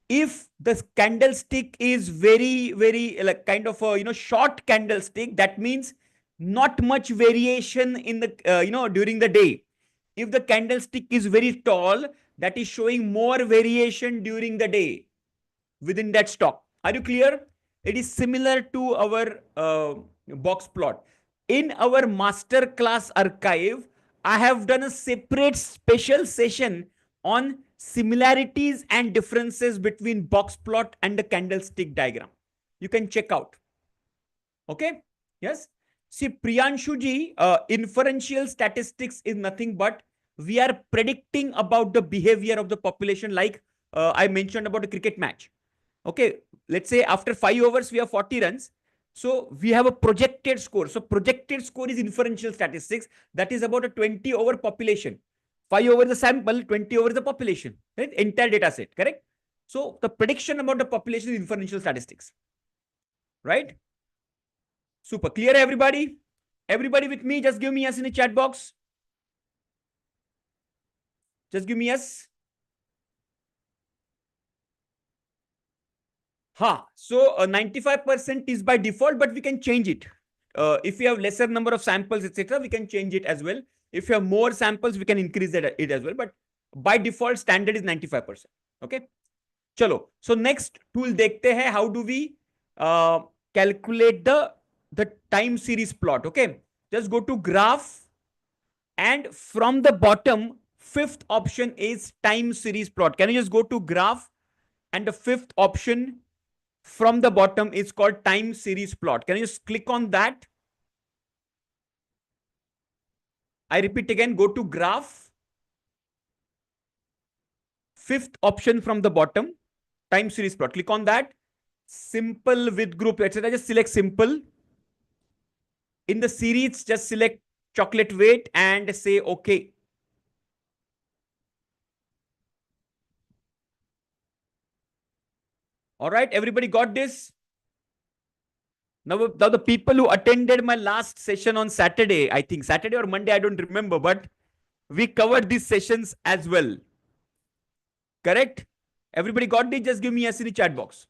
If the candlestick is very, very like kind of a, short candlestick, that means not much variation in the, during the day. If the candlestick is very tall, that is showing more variation during the day within that stock. Are you clear? It is similar to our box plot. In our master class archive, I have done a separate special session on similarities and differences between box plot and the candlestick diagram. You can check out. Okay. Yes. See, Priyanshu ji, inferential statistics is nothing but we are predicting about the behavior of the population, like I mentioned about a cricket match. Okay, let's say after 5 overs, we have 40 runs. So we have a projected score. So projected score is inferential statistics. That is about a 20 over population. 5 over the sample, 20 over the population. Right? Entire data set, correct? So the prediction about the population is inferential statistics. Right? Super. Clear, everybody? Everybody with me? Just give me yes in the chat box. Just give me yes. So 95% is by default, but we can change it. If you have lesser number of samples, etc., we can change it as well. If you have more samples, we can increase it as well. But by default, standard is 95%. Okay. Chalo. So next tool dekhte hai. How do we calculate the time series plot? Okay. Just go to graph, and from the bottom, fifth option is time series plot. Can you just go to graph, and the fifth option from the bottom is called time series plot. Can you just click on that? I repeat again, go to graph. Fifth option from the bottom, time series plot. Click on that. Simple with group, etc. Just select simple. In the series, just select chocolate weight and say okay. All right, everybody got this? Now the people who attended my last session on Saturday, I think Saturday or Monday, I don't remember, but we covered these sessions as well. Correct? Everybody got this? Just give me yes in the chat box.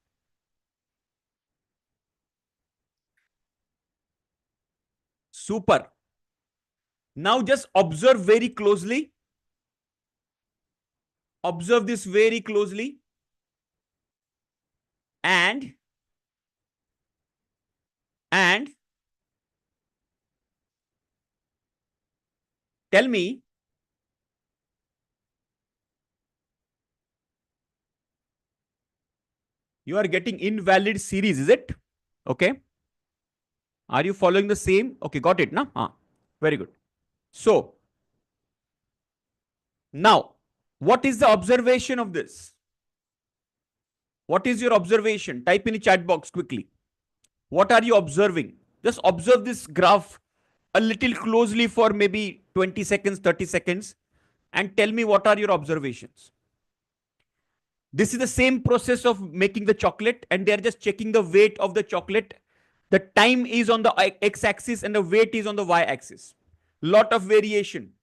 Super. Now just observe very closely. Observe this very closely. And tell me you are getting invalid series, is it? Okay. Are you following the same? Okay, got it, na? Very good. So, now, what is the observation of this? What is your observation? Type in the chat box quickly. What are you observing? Just observe this graph a little closely for maybe 20 seconds, 30 seconds, and tell me what are your observations. This is the same process of making the chocolate, and they're just checking the weight of the chocolate. The time is on the x-axis and the weight is on the y-axis. Lot of variation.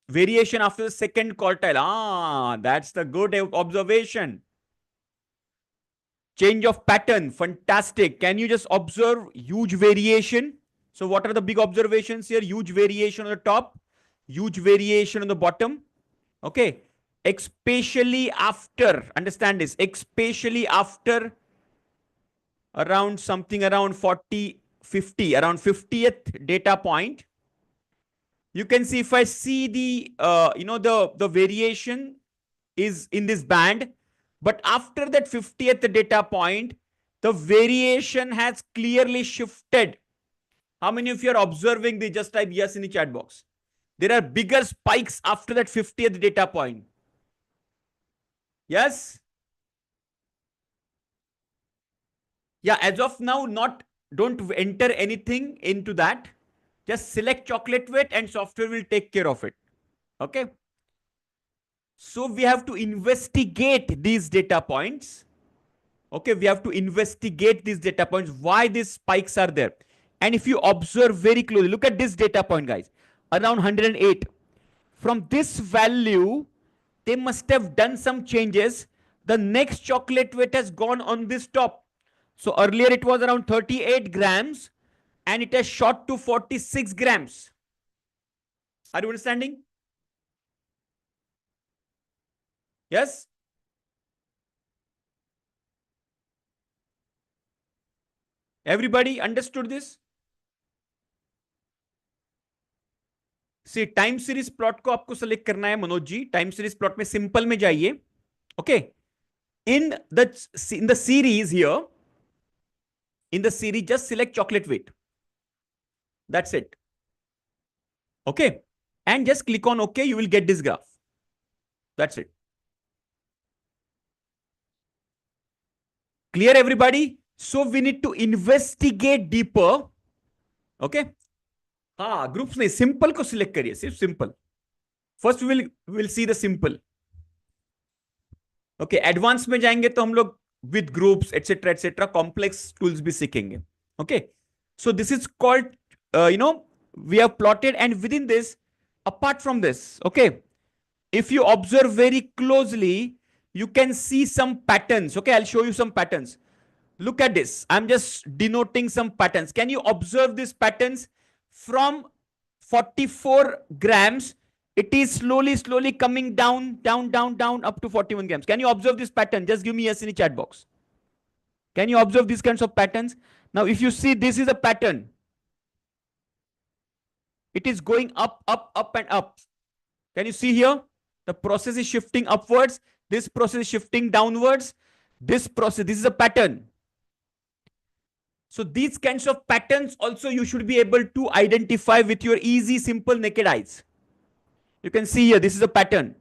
Variation after the second quartile. That's the good observation. Change of pattern. Fantastic. Can you just observe huge variation? So what are the big observations here? Huge variation on the top, huge variation on the bottom. Okay. Especially after, understand this, especially after around something around 40, 50, around 50th data point. You can see if I see the, the variation is in this band, but after that 50th data point, the variation has clearly shifted. How many of you are observing the, just type yes in the chat box. There are bigger spikes after that 50th data point. Yes? Yeah, as of now, don't enter anything into that. Just select chocolate weight and software will take care of it. Okay. So we have to investigate these data points. Okay, we have to investigate these data points, why these spikes are there. And if you observe very closely, look at this data point, guys, around 108. From this value, they must have done some changes. The next chocolate weight has gone on this top. So earlier it was around 38 grams and it has shot to 46 grams. Are you understanding? Yes? Everybody understood this? See, time series plot को आपको select करना है Manoj ji. Time series plot में simple में जाइए. Okay. In the series here, just select chocolate weight. That's it. Okay. And just click on OK. You will get this graph. That's it. Clear, everybody? So we need to investigate deeper. Okay. हाँ, groups नहीं, simple को select करिए, सिर्फ simple. First will see the simple. Okay, advance में जाएंगे तो हम लोग with groups etcetera complex tools भी सीखेंगे. Okay, so this is called we have plotted, and within this, apart from this, okay, if you observe very closely, you can see some patterns. Okay, I'll show you some patterns. Look at this. I'm just denoting some patterns. Can you observe these patterns? From 44 grams, it is slowly coming down up to 41 grams. Can you observe this pattern? Just give me yes in the chat box. Can you observe these kinds of patterns? Now, if you see, this is a pattern. It is going up and up. Can you see here? The process is shifting upwards. This process is shifting downwards. This is a pattern. So these kinds of patterns also you should be able to identify with your easy, simple, naked eyes. You can see here, this is a pattern.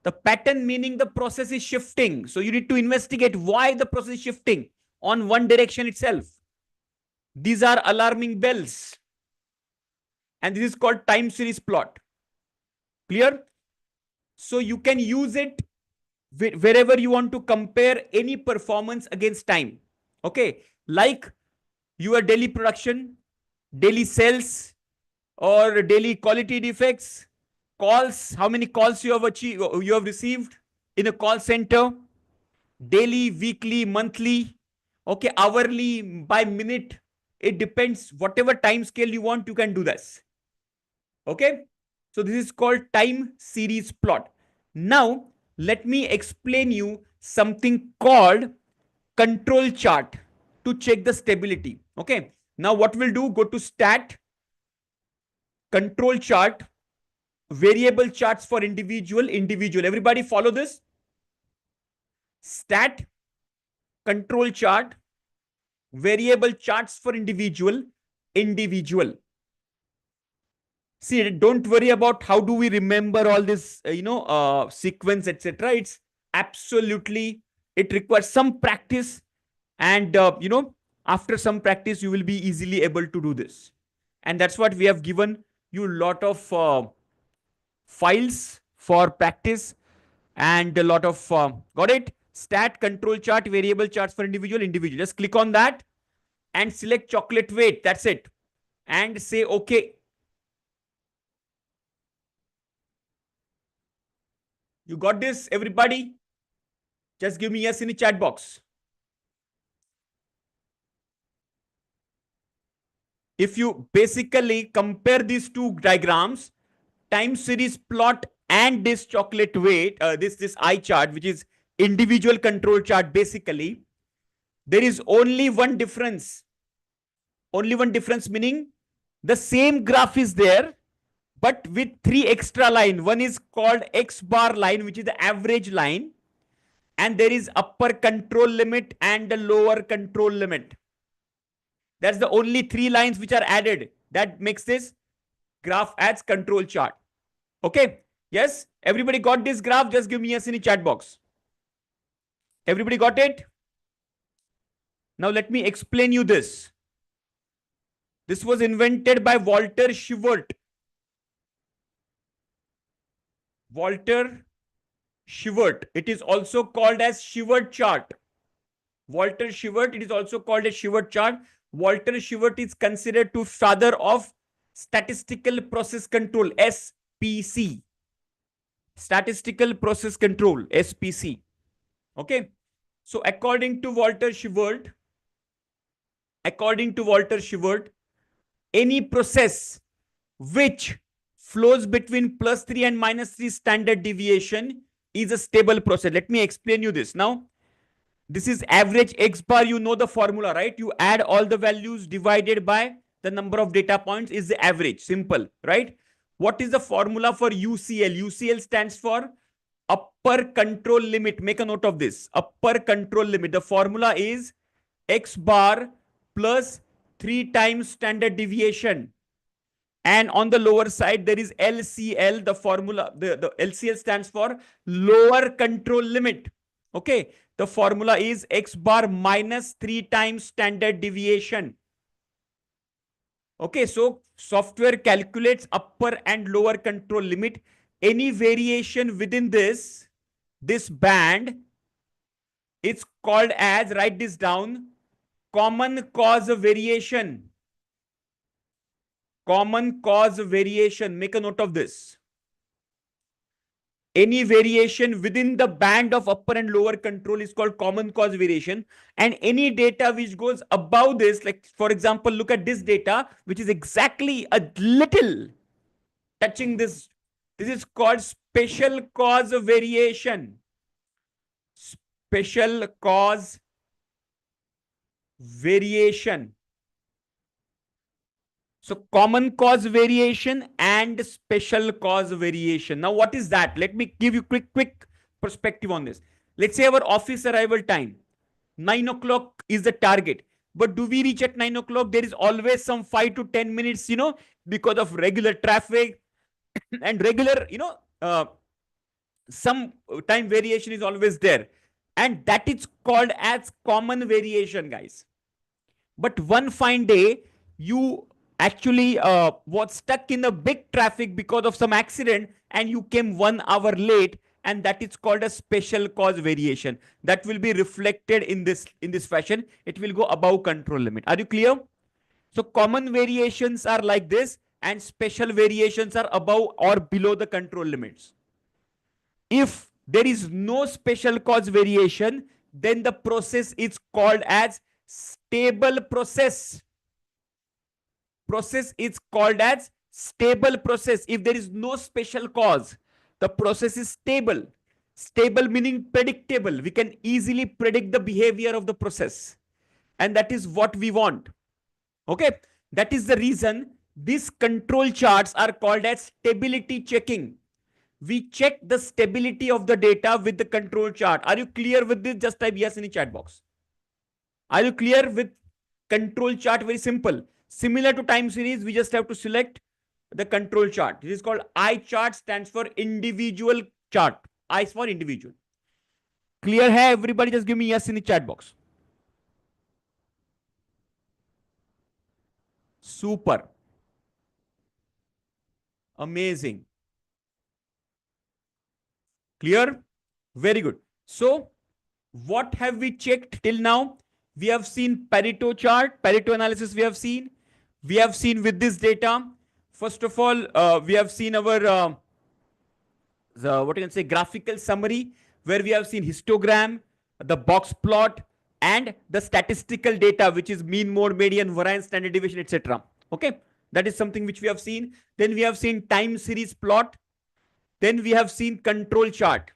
The pattern meaning the process is shifting. So you need to investigate why the process is shifting on one direction itself. These are alarming bells. And this is called time series plot. Clear? So you can use it wherever you want to compare any performance against time. Okay, like your daily production, daily sales, or daily quality defects, calls, how many calls you have received in a call center, daily, weekly, monthly, okay, hourly, by minute. It depends. Whatever time scale you want, you can do this. Okay, so this is called time series plot. Now, let me explain you something called control chart to check the stability. Okay, now what we'll do, go to stat, control chart, variable charts for individual. Everybody follow this. Stat, control chart, variable charts for individual. See, don't worry about how do we remember all this, sequence, etc. It's absolutely, it requires some practice. And, after some practice, you will be easily able to do this. And that's what we have given you a lot of files for practice and a lot of, got it? Stat, control chart, variable charts for individual. Just click on that and select chocolate weight. That's it. And say, okay. You got this, everybody? Just give me yes in the chat box. If you basically compare these two diagrams, time series plot and this chocolate weight, this eye chart, which is individual control chart, basically, there is only one difference. Only one difference, meaning the same graph is there, but with 3 extra lines. One is called X bar line, which is the average line. And there is upper control limit and the lower control limit. That's the only 3 lines which are added. That makes this graph as control chart. Okay. Yes. Everybody got this graph? Just give me yes in the chat box. Everybody got it? Now let me explain you this. This was invented by Walter Shewhart. Walter Shewhart. It is also called as Shewhart chart. Walter Shewhart. It is also called as Shewhart chart. Walter Shewhart is considered to father of statistical process control, SPC. Statistical process control, SPC. Okay. So according to Walter Shewhart, any process which flows between +3 and -3 standard deviation is a stable process. Let me explain you this. Now, this is average X bar. You know the formula, right? You add all the values divided by the number of data points is the average. Simple, right? What is the formula for UCL? UCL stands for upper control limit. Make a note of this. Upper control limit. The formula is X bar plus 3 times standard deviation. And on the lower side, there is LCL. The formula, the LCL stands for lower control limit. Okay. The formula is x bar minus 3 times standard deviation. Okay, so software calculates upper and lower control limit. Any variation within this band, it's called as, write this down, common cause variation. Common cause variation. Make a note of this. Any variation within the band of upper and lower control is called common cause variation. And any data which goes above this, like for example, look at this data, which is exactly a little touching this. This is called special cause variation. Special cause variation. So common cause variation and special cause variation. Now, what is that? Let me give you quick perspective on this. Let's say our office arrival time, 9 o'clock is the target. But do we reach at 9 o'clock? There is always some 5 to 10 minutes, because of regular traffic and regular, some time variation is always there. And that is called as common variation, guys. But one fine day, you actually was stuck in a big traffic because of some accident and you came 1 hour late, and that is called a special cause variation. That will be reflected in this fashion. It will go above control limit. Are you clear? So common variations are like this and special variations are above or below the control limits. If there is no special cause variation, then the process is called as stable process. Process is called as stable process. If there is no special cause, the process is stable. Stable meaning predictable. We can easily predict the behavior of the process. And that is what we want. Okay. That is the reason these control charts are called as stability checking. We check the stability of the data with the control chart. Are you clear with this? Just type yes in the chat box. Are you clear with control chart? Very simple. Similar to time series, we just have to select the control chart. This is called I chart, stands for individual chart. I is for individual. Clear hai? Everybody just give me yes in the chat box. Super. Amazing. Clear? Very good. So what have we checked till now? We have seen Pareto chart, Pareto analysis we have seen. We have seen with this data. First of all, we have seen our, what you can say, graphical summary, where we have seen histogram, the box plot, and the statistical data, which is mean, mode, median, variance, standard deviation, etc. Okay, that is something which we have seen. Then we have seen time series plot. Then we have seen control chart.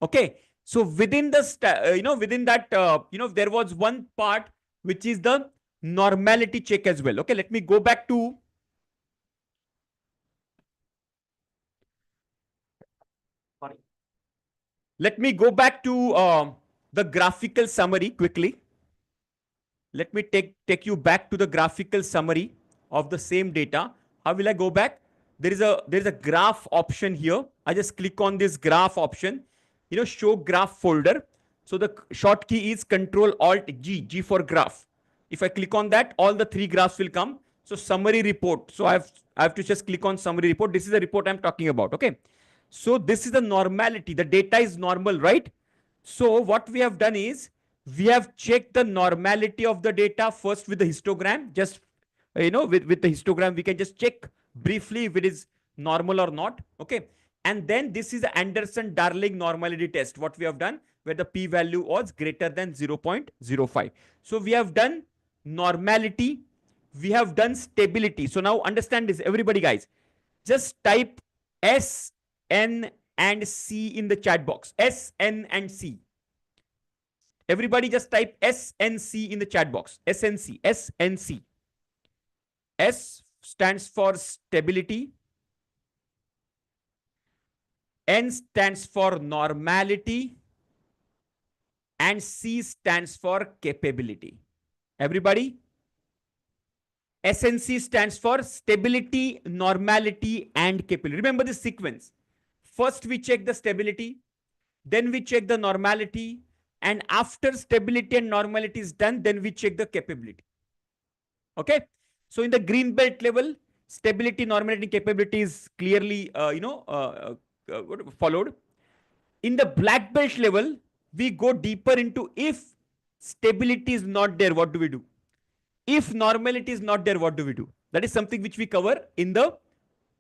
Okay, so within the within that there was one part which is the normality check as well. Okay, let me go back to the graphical summary quickly. Let me take you back to the graphical summary of the same data. How will I go back? There is a graph option here. I just click on this graph option. Show graph folder. So the short key is Control Alt G for graph. If I click on that, all the 3 graphs will come. So summary report. So I have to just click on summary report. This is the report I'm talking about. Okay. So this is the normality. The data is normal, right? So what we have done is we have checked the normality of the data first with the histogram. Just, with the histogram, we can just check briefly if it is normal or not. Okay. And then this is the Anderson-Darling normality test. What we have done, where the p-value was greater than 0.05. So we have done normality. We have done stability. So now understand this, everybody, guys. Just type S, N, and C in the chat box. S, N, and C. Everybody just type S, N, C in the chat box. S, N, C. S, N, C. S stands for stability. N stands for normality. And C stands for capability. Everybody? SNC stands for stability, normality, and capability. Remember this sequence. First, we check the stability. Then we check the normality. And after stability and normality is done, then we check the capability. Okay. So in the green belt level, stability, normality, capability is clearly, followed. In the black belt level, we go deeper into if stability is not there, what do we do? If normality is not there, what do we do? That is something which we cover in the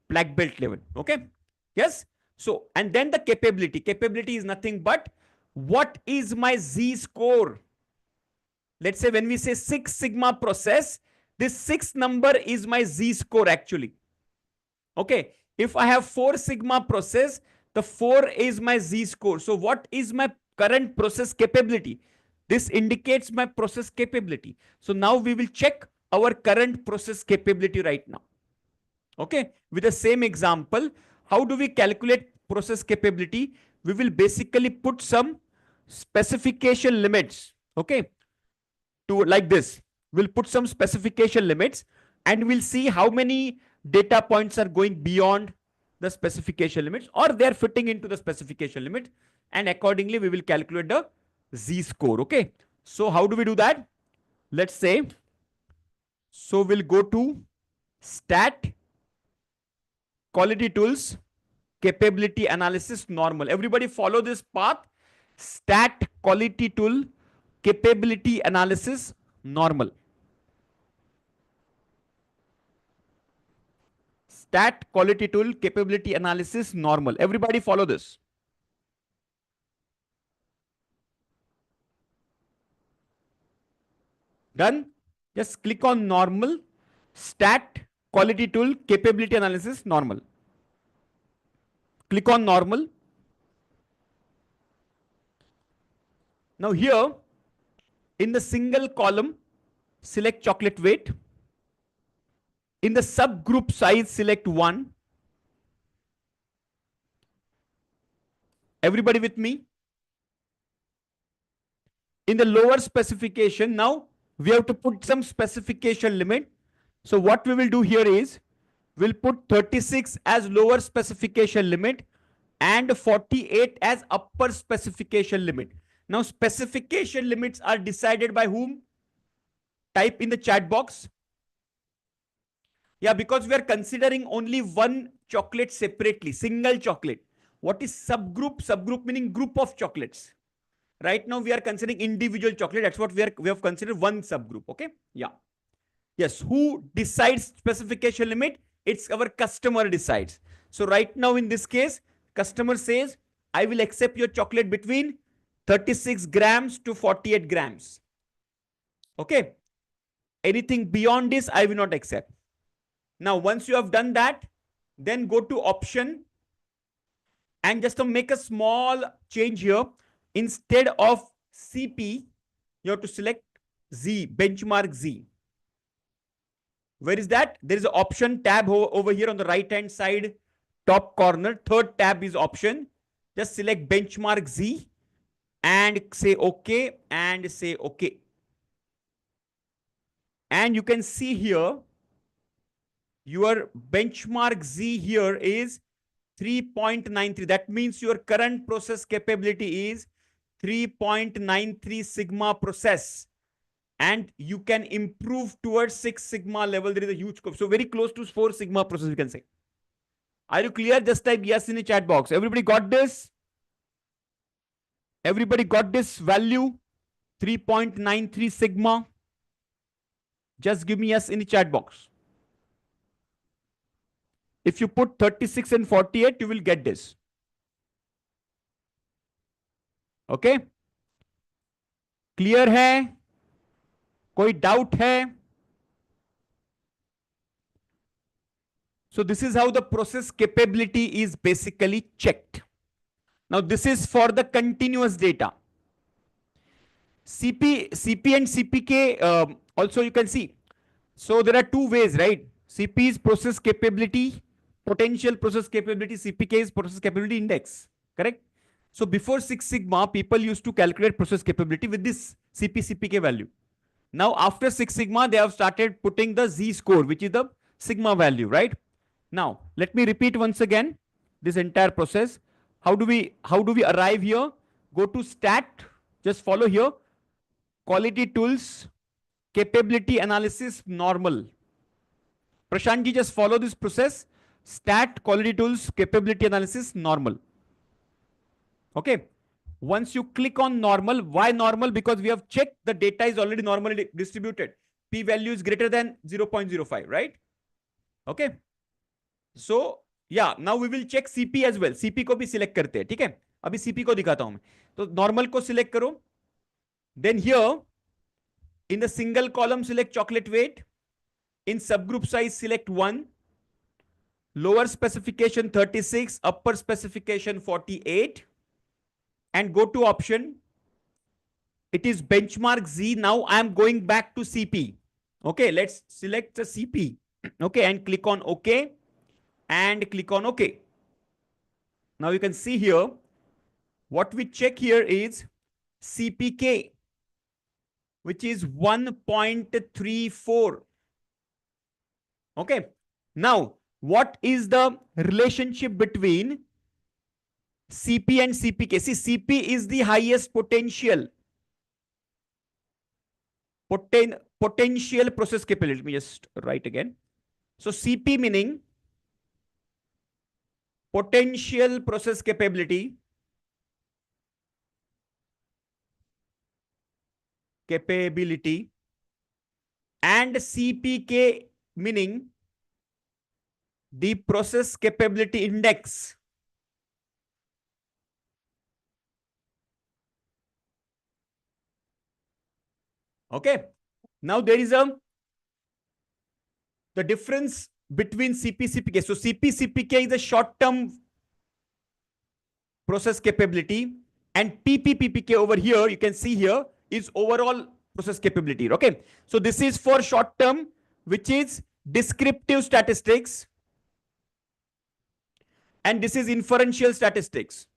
black belt level. Okay. Yes. So, and then the capability. Capability is nothing but what is my Z score? Let's say when we say 6 sigma process, this 6 number is my Z score actually. Okay. If I have 4 sigma process, the 4 is my Z score. So what is my current process capability? This indicates my process capability. So now we will check our current process capability right now. Okay. With the same example, how do we calculate process capability? We will basically put some specification limits. Okay. To like this, we'll put some specification limits and we'll see how many data points are going beyond the specification limits or they're fitting into the specification limit. And accordingly, we will calculate the Z score. Okay. So how do we do that? Let's say, so we'll go to stat, quality tools, capability analysis, normal. Everybody follow this path. Stat, quality tool, capability analysis, normal. Stat, quality tool, capability analysis, normal. Everybody follow this. Done? Just click on normal, stat, quality tool, capability analysis, normal. Click on normal. Now here, in the single column, select chocolate weight. In the subgroup size, select 1. Everybody with me? In the lower specification, now we have to put some specification limit. So what we will do here is, we'll put 36 as lower specification limit and 48 as upper specification limit. Now specification limits are decided by whom? Type in the chat box. Yeah, because we are considering only one chocolate separately, single chocolate. What is subgroup? Subgroup meaning group of chocolates. Right now we are considering individual chocolate. That's what we have considered one subgroup. Okay. Yeah. Yes. Who decides specification limit? It's our customer decides. So right now in this case, customer says, I will accept your chocolate between 36 grams to 48 grams. Okay. Anything beyond this, I will not accept. Now, once you have done that, then go to option and just to make a small change here. Instead of CP, you have to select Z, benchmark Z. Where is that? There is an option tab over here on the right hand side, top corner. Third tab is option. Just select benchmark Z and say OK and say OK. And you can see here, your benchmark Z here is 3.93. That means your current process capability is 3.93 sigma process. And you can improve towards 6 sigma level. There is a huge scope. So very close to 4 sigma process, you can say. Are you clear? Just type yes in the chat box. Everybody got this? Everybody got this value? 3.93 sigma. Just give me yes in the chat box. If you put 36 and 48, you will get this. Okay? Clear है? कोई doubt है? So this is how the process capability is basically checked. Now this is for the continuous data. CP and CPK also you can see. So there are two ways, right? CP is process capability, potential process capability. CPK is process capability index, correct? So before 6 sigma, people used to calculate process capability with this CP CPK value. Now after 6 sigma, they have started putting the Z score, which is the sigma value, right? Now let me repeat once again this entire process. How do we arrive here? Go to stat, Just follow here. Quality tools, capability analysis, normal. Prashant ji, just follow this process. Stat, quality tools, capability analysis, normal. Okay. Once you click on normal, why normal? Because we have checked the data is already normally distributed. P value is greater than 0.05, right? Okay. So, yeah, now we will check CP as well. CP को भी select करते हैं, ठीक है? अभी CP को दिखाता हूं मैं. तो normal को select करो. Then here, in the single column, select chocolate weight. In subgroup size, select 1. Lower specification 36, upper specification 48. And go to option. It is benchmark Z. Now I am going back to CP. Okay, let's select the CP. Okay, and click on OK. And click on OK. Now you can see here, what we check here is CPK, which is 1.34. Okay. Now, what is the relationship between CP and CPK? See, CP is the highest potential. Potential process capability. Let me just write again. So CP meaning potential process capability. And CPK meaning the process capability index. Okay. Now there is the difference between CP, CPK. So CP, CPK is a short-term process capability, and PP, PPK over here, you can see here, is overall process capability. Okay. So this is for short-term, which is descriptive statistics, and this is inferential statistics.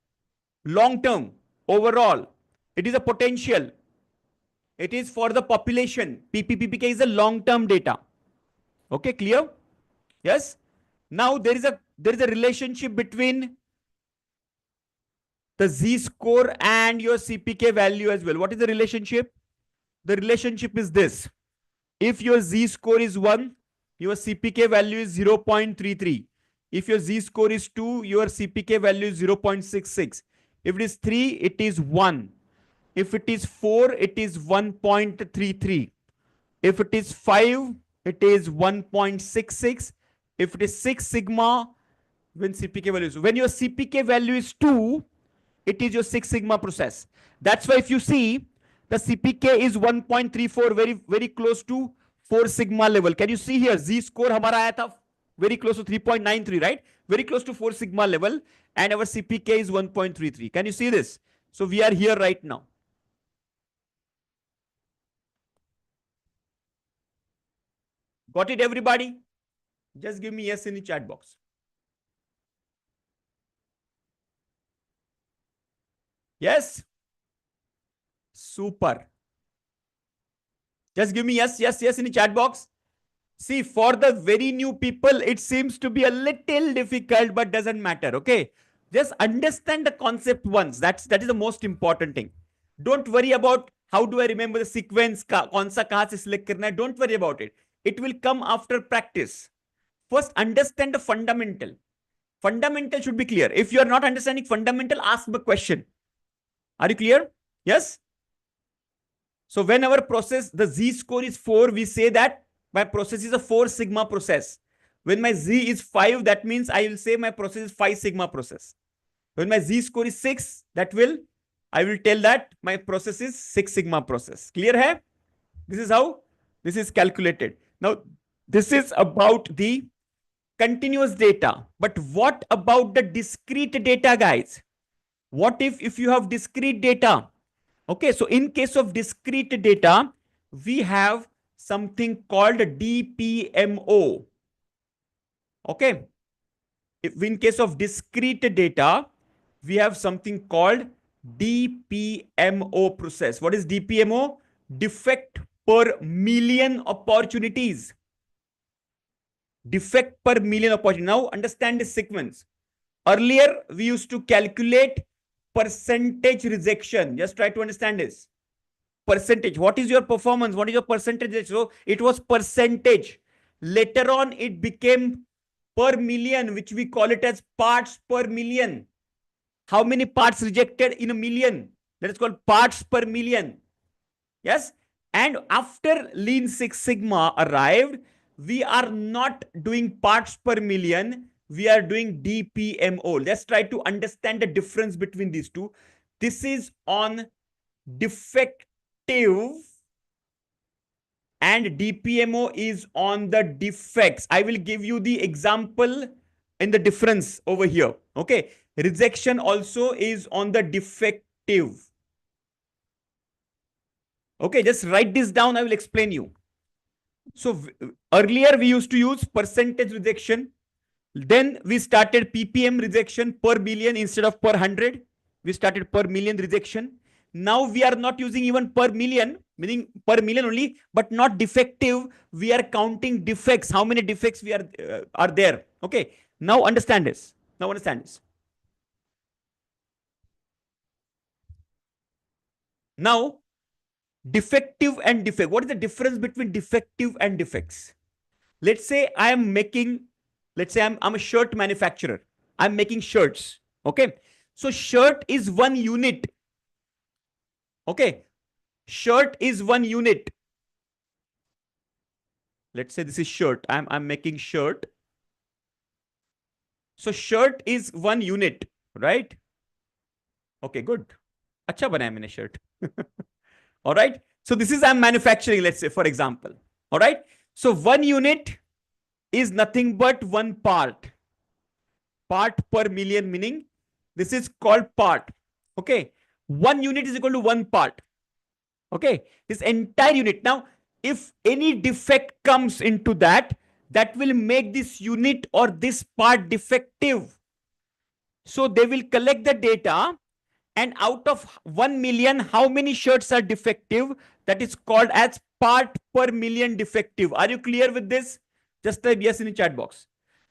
Long-term, overall, it is a potential. It is for the population. PP, PPK is the long-term data. Okay, clear? Yes. Now there is a relationship between the Z-score and your CPK value as well. What is the relationship? The relationship is this. If your Z-score is 1, your CPK value is 0.33. If your Z-score is 2, your CPK value is 0.66. If it is 3, it is 1. If it is 4, it is 1.33. If it is 5, it is 1.66. If it is 6 sigma, when CPK value is, when your CPK value is 2, it is your 6 sigma process. That's why if you see, the CPK is 1.34, very close to 4 sigma level. Can you see here? Z score हमारा आया था very close to 3.93, right? Very close to 4 sigma level, and our CPK is 1.33. Can you see this? So we are here right now. Got it, everybody? Just give me yes in the chat box. Yes? Super. Just give me yes in the chat box. See, for the very new people, it seems to be a little difficult, but doesn't matter. Okay. Just understand the concept once. That is the most important thing. Don't worry about how do I remember the sequence, kaun sa kahan se select karna hai. Don't worry about it. It will come after practice. First, understand the fundamental. Fundamental should be clear. If you are not understanding fundamental, ask the question. Are you clear? Yes? So when our process, the Z score is 4, we say that my process is a 4 sigma process. When my Z is 5, that means I will say my process is 5 sigma process. When my Z score is 6, I will tell that my process is 6 sigma process. Clear hai? This is how this is calculated. Now, this is about the continuous data. But what about the discrete data, guys? What if you have discrete data? Okay, so in case of discrete data, we have something called DPMO. Okay, if in case of discrete data, we have something called DPMO process. What is DPMO? Defect per million opportunities. Defect per million opportunity. Now understand the sequence. Earlier, we used to calculate percentage rejection. Just try to understand this. Percentage. What is your performance? What is your percentage? So it was percentage. Later on, it became per million, which we call it as parts per million. How many parts rejected in a million? That is called parts per million. Yes. And after Lean Six Sigma arrived, we are not doing parts per million. We are doing DPMO. Let's try to understand the difference between these two. This is on defective and DPMO is on the defects. I will give you the example and the difference over here. Okay. Rejection also is on the defective. Okay, just write this down. I will explain you. So earlier we used to use percentage rejection. Then we started PPM rejection per billion instead of per 100. We started per million rejection. Now we are not using even per million, meaning per million only, but not defective. We are counting defects. How many defects we are there? Okay. Now understand this. Now understand this. Now, defective and defect. What is the difference between defective and defects? Let's say I am making, let's say I'm a shirt manufacturer. I'm making shirts. Okay. So shirt is one unit. Okay. Shirt is one unit. Let's say this is shirt. I'm making shirt. So shirt is one unit, right? Okay, good. Acha banaya maine shirt. All right. So this is I'm manufacturing, let's say, for example. All right. So one unit is nothing but one part. Part per million, meaning this is called part. Okay. One unit is equal to one part. Okay. This entire unit. Now, if any defect comes into that, that will make this unit or this part defective. So they will collect the data, and out of 1 million, how many shirts are defective? That is called as part per million defective. Are you clear with this? Just type yes in the chat box.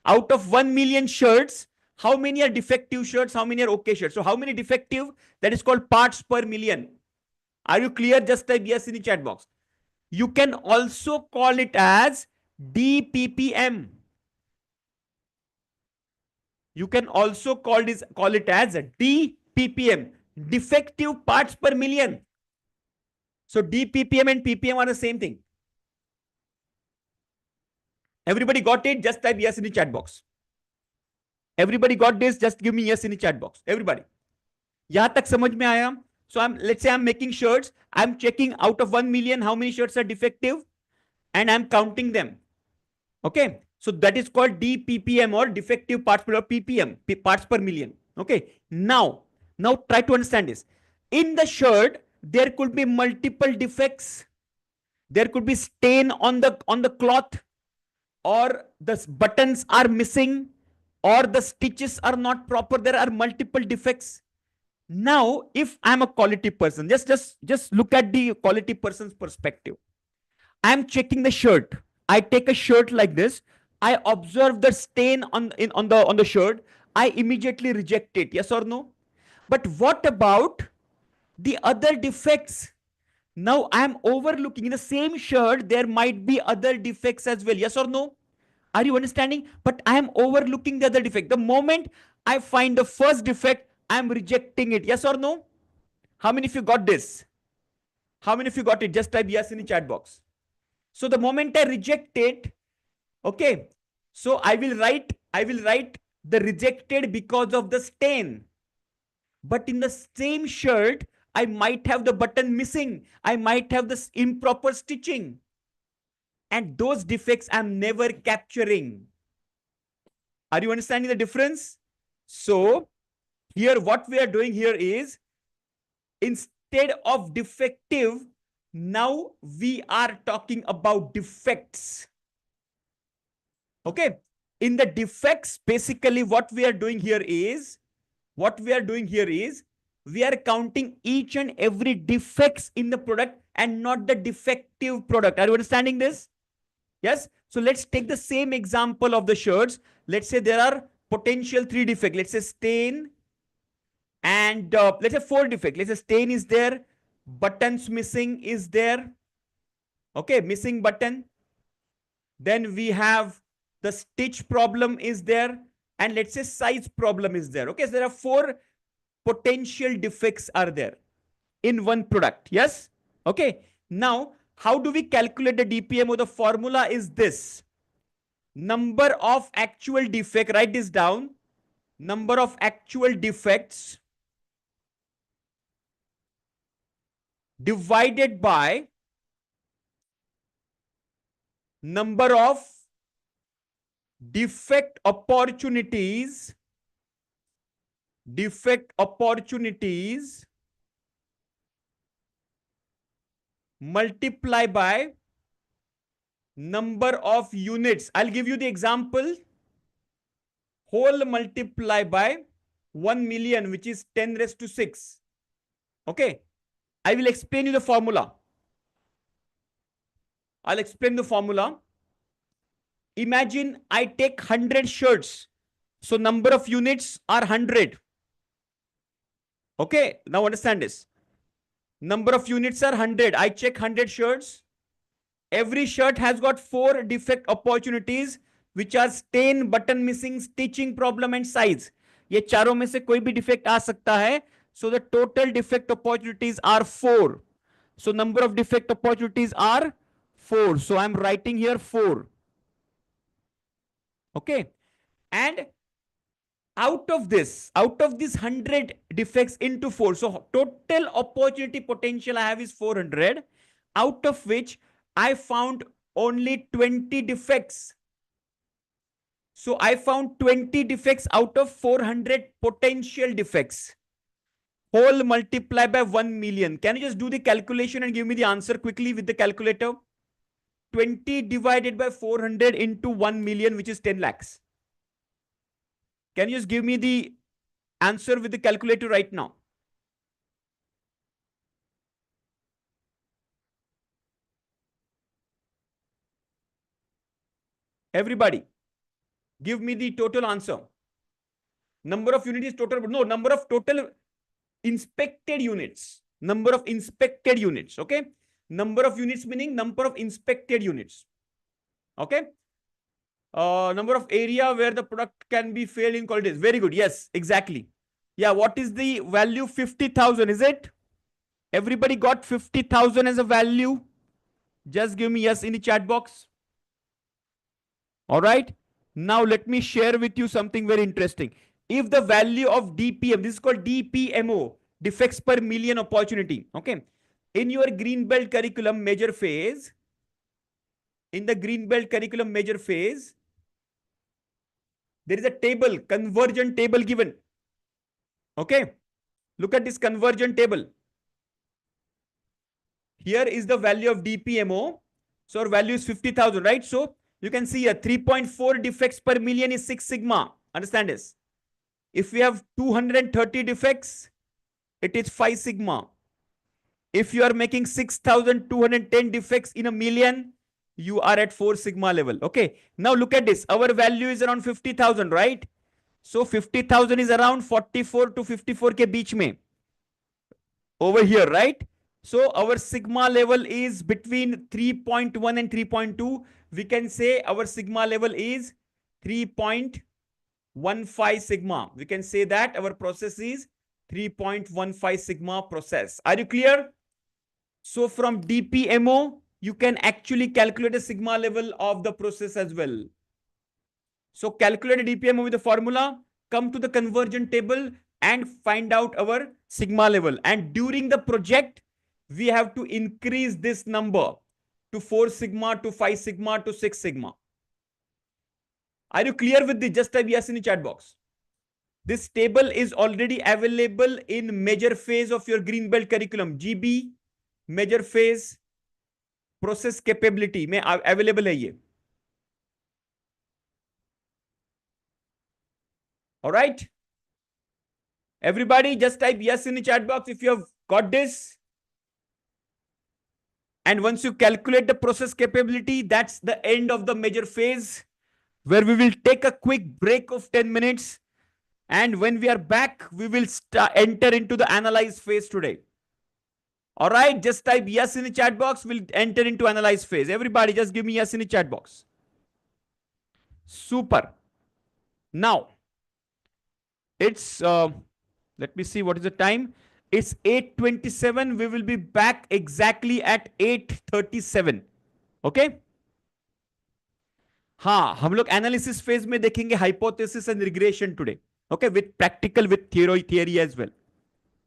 Out of 1 million shirts, how many are defective shirts? How many are okay shirts? So how many defective? That is called parts per million. Are you clear? Just type yes in the chat box. You can also call it as DPPM. You can also call it as DPPM, defective parts per million. So DPPM and PPM are the same thing. Everybody got it? Just type yes in the chat box. Everybody got this? Just give me yes in the chat box. Everybody. Yahan tak samajh mein aaya? So let's say I'm making shirts. I'm checking out of 1 million, how many shirts are defective, and I'm counting them. Okay. So that is called DPPM or defective parts per PPM, parts per million. Okay. Now try to understand this. In the shirt, there could be multiple defects. There could be stain on the cloth, or the buttons are missing, or the stitches are not proper. There are multiple defects. Now, if I'm a quality person, just look at the quality person's perspective. I'm checking the shirt. I take a shirt like this. I observe the stain on the shirt. I immediately reject it. Yes or no? But what about the other defects? Now I'm overlooking in the same shirt. There might be other defects as well. Yes or no? Are you understanding? But I am overlooking the other defect. The moment I find the first defect, I'm rejecting it. Yes or no? How many of you got this? How many of you got it? Just type yes in the chat box. So the moment I reject it, okay, so I will write the rejected because of the stain. But in the same shirt, I might have the button missing. I might have this improper stitching. And those defects I'm never capturing. Are you understanding the difference? So here, what we are doing here is, instead of defective, now we are talking about defects. Okay. In the defects, basically what we are doing here is, we are counting each and every defects in the product and not the defective product. Are you understanding this? Yes. So let's take the same example of the shirts. Let's say there are potential 3 defects. Let's say stain And let's say 4 defects. Let's say stain is there, buttons missing is there. Okay, missing button. Then we have the stitch problem is there. And let's say size problem is there. Okay, so there are 4 potential defects are there in one product. Yes. Okay. Now, how do we calculate the DPMO? The formula is this. Number of actual defect, write this down. Number of actual defects divided by number of defect opportunities multiply by number of units. I'll give you the example. Whole multiply by 1 million, which is 10 raised to 6. Okay. I will explain you the formula. I'll explain the formula. Imagine I take 100 shirts. So number of units are 100. Okay. Now understand this. Number of units are 100. I check 100 shirts. Every shirt has got 4 defect opportunities, which are stain, button missing, stitching problem and size. ये चारों में से कोई भी defect आ सकता है. So the total defect opportunities are 4. So number of defect opportunities are 4. So I'm writing here 4. Okay. And out of this 100 defects into 4. So total opportunity potential I have is 400, out of which I found only 20 defects. So I found 20 defects out of 400 potential defects. Whole multiply by 1 million. Can you just do the calculation and give me the answer quickly with the calculator? 20 divided by 400 into 1 million, which is 10 lakhs. Can you just give me the answer with the calculator right now? Everybody, give me the total answer. Number of units is total, no, number of total inspected units. Number of inspected units, okay? Number of units meaning number of inspected units, okay? Number of area where the product can be failed in qualities. Very good, yes, exactly. Yeah, what is the value? 50,000, is it? Everybody got 50,000 as a value? Just give me yes in the chat box. All right. Now let me share with you something very interesting. If the value of DPM, this is called DPMO, defects per million opportunity. Okay. In your green belt curriculum measure phase, there is a table, conversion table given. Okay. Look at this conversion table. Here is the value of DPMO. So our value is 50,000, right? So you can see here 3.4 defects per million is 6 sigma. Understand this? If we have 230 defects, it is 5 sigma. If you are making 6,210 defects in a million, you are at 4 sigma level. Okay. Now look at this. Our value is around 50,000, right? So 50,000 is around 44 to 54 ke beech mein. Over here, right? So our sigma level is between 3.1 and 3.2. We can say our sigma level is 3.15 sigma. We can say that our process is 3.15 sigma process. Are you clear? So from DPMO, you can actually calculate the sigma level of the process as well. So calculate the DPMO with the formula, come to the conversion table and find out our sigma level. And during the project, we have to increase this number to 4 sigma, to 5 sigma, to 6 sigma. Are you clear with this? Just type yes in the chat box. This table is already available in measure phase of your green belt curriculum. GB, measure phase, process capability में available है ये. All right. Everybody just type yes in the chat box if you have got this. And once you calculate the process capability, that's the end of the measure phase, where we will take a quick break of 10 minutes. And when we are back, we will enter into the analyze phase today. All right, just type yes in the chat box. We'll enter into analyze phase. Everybody, just give me yes in the chat box. Super. Now, it's, let me see, what is the time? It's 8:27. We will be back exactly at 8:37. Okay? हाँ, हम लोग analysis phase में देखेंगे hypothesis and regression today. Okay, with practical, with theory as well.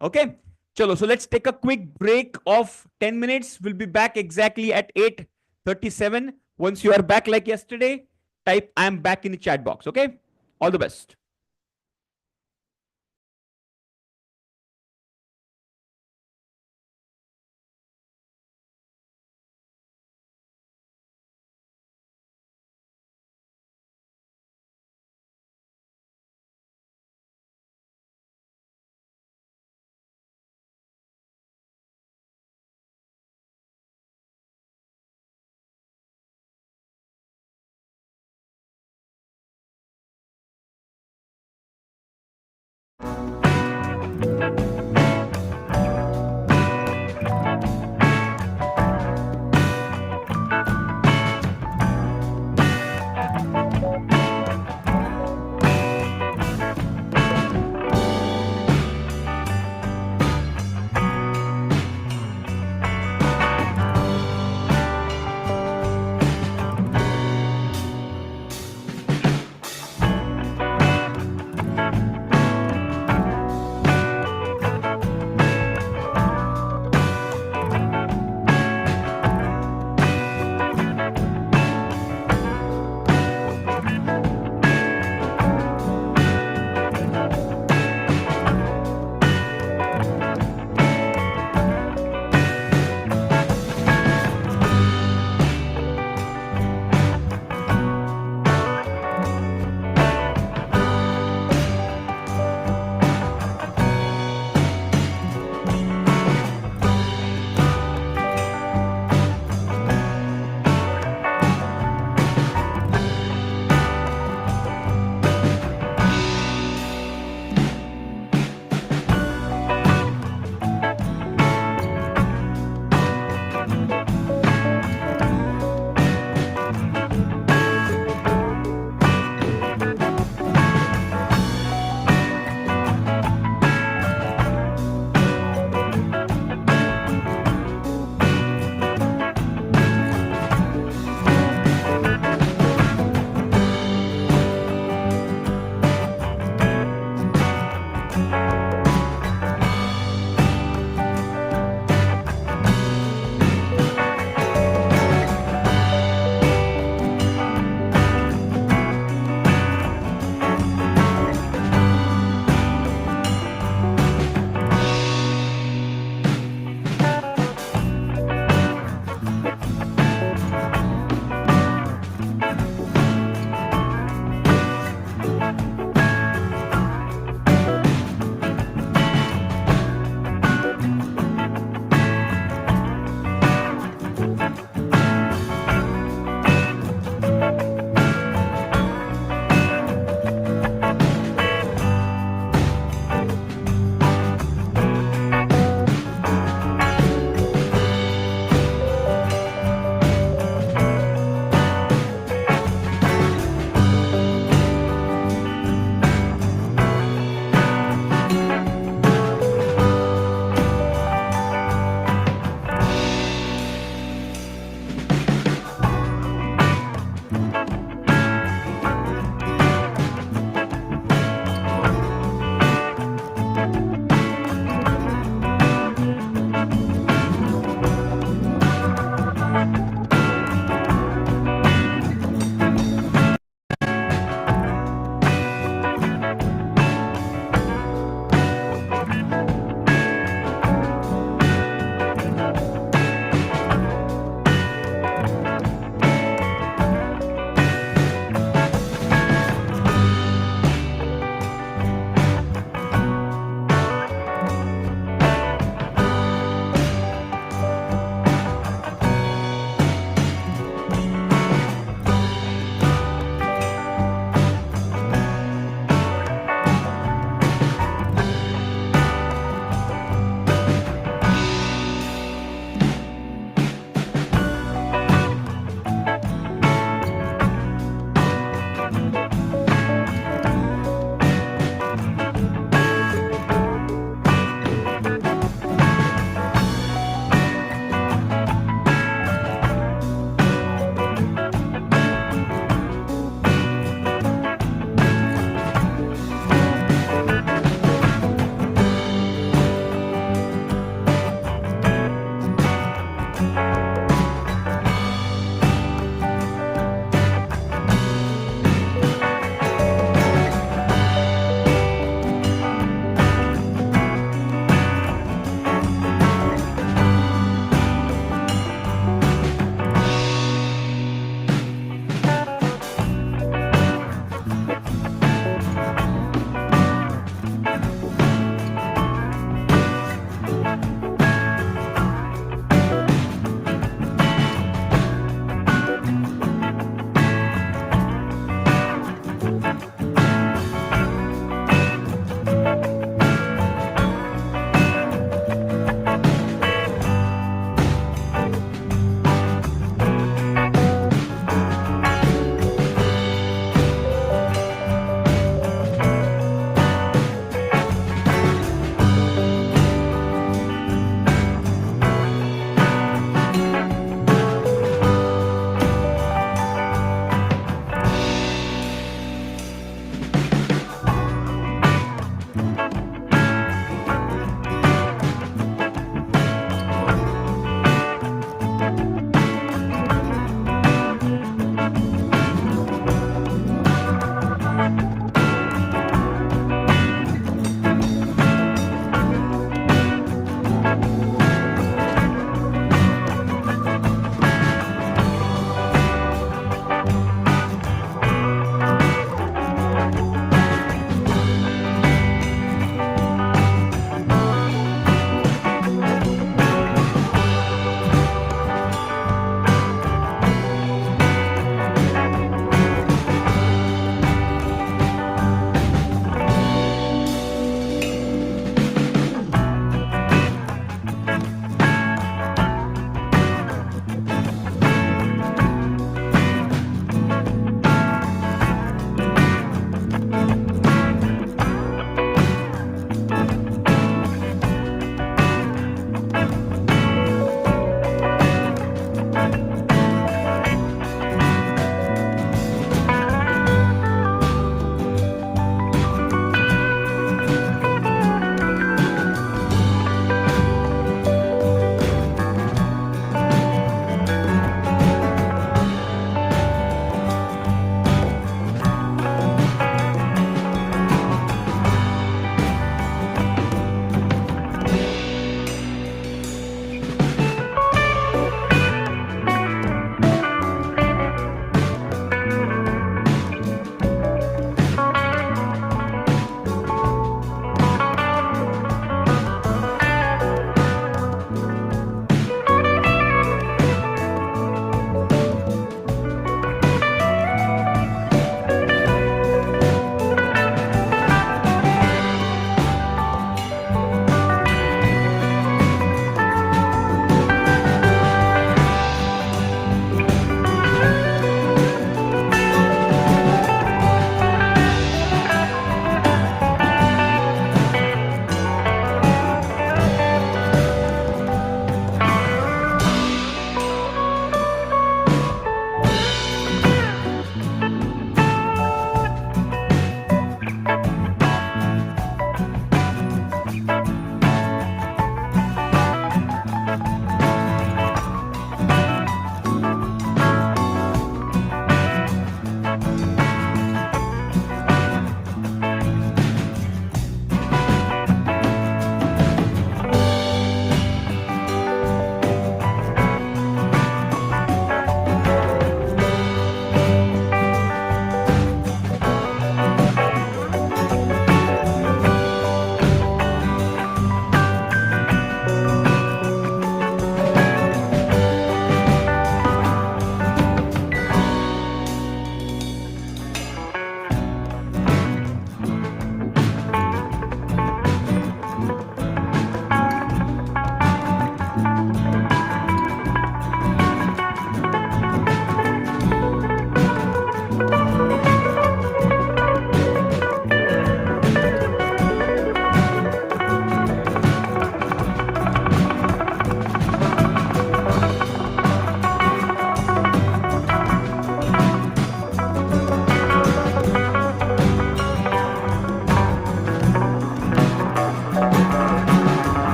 Okay? Chalo, so let's take a quick break of 10 minutes. We'll be back exactly at 8:37. Once you are back like yesterday, type I am back in the chat box. Okay? All the best.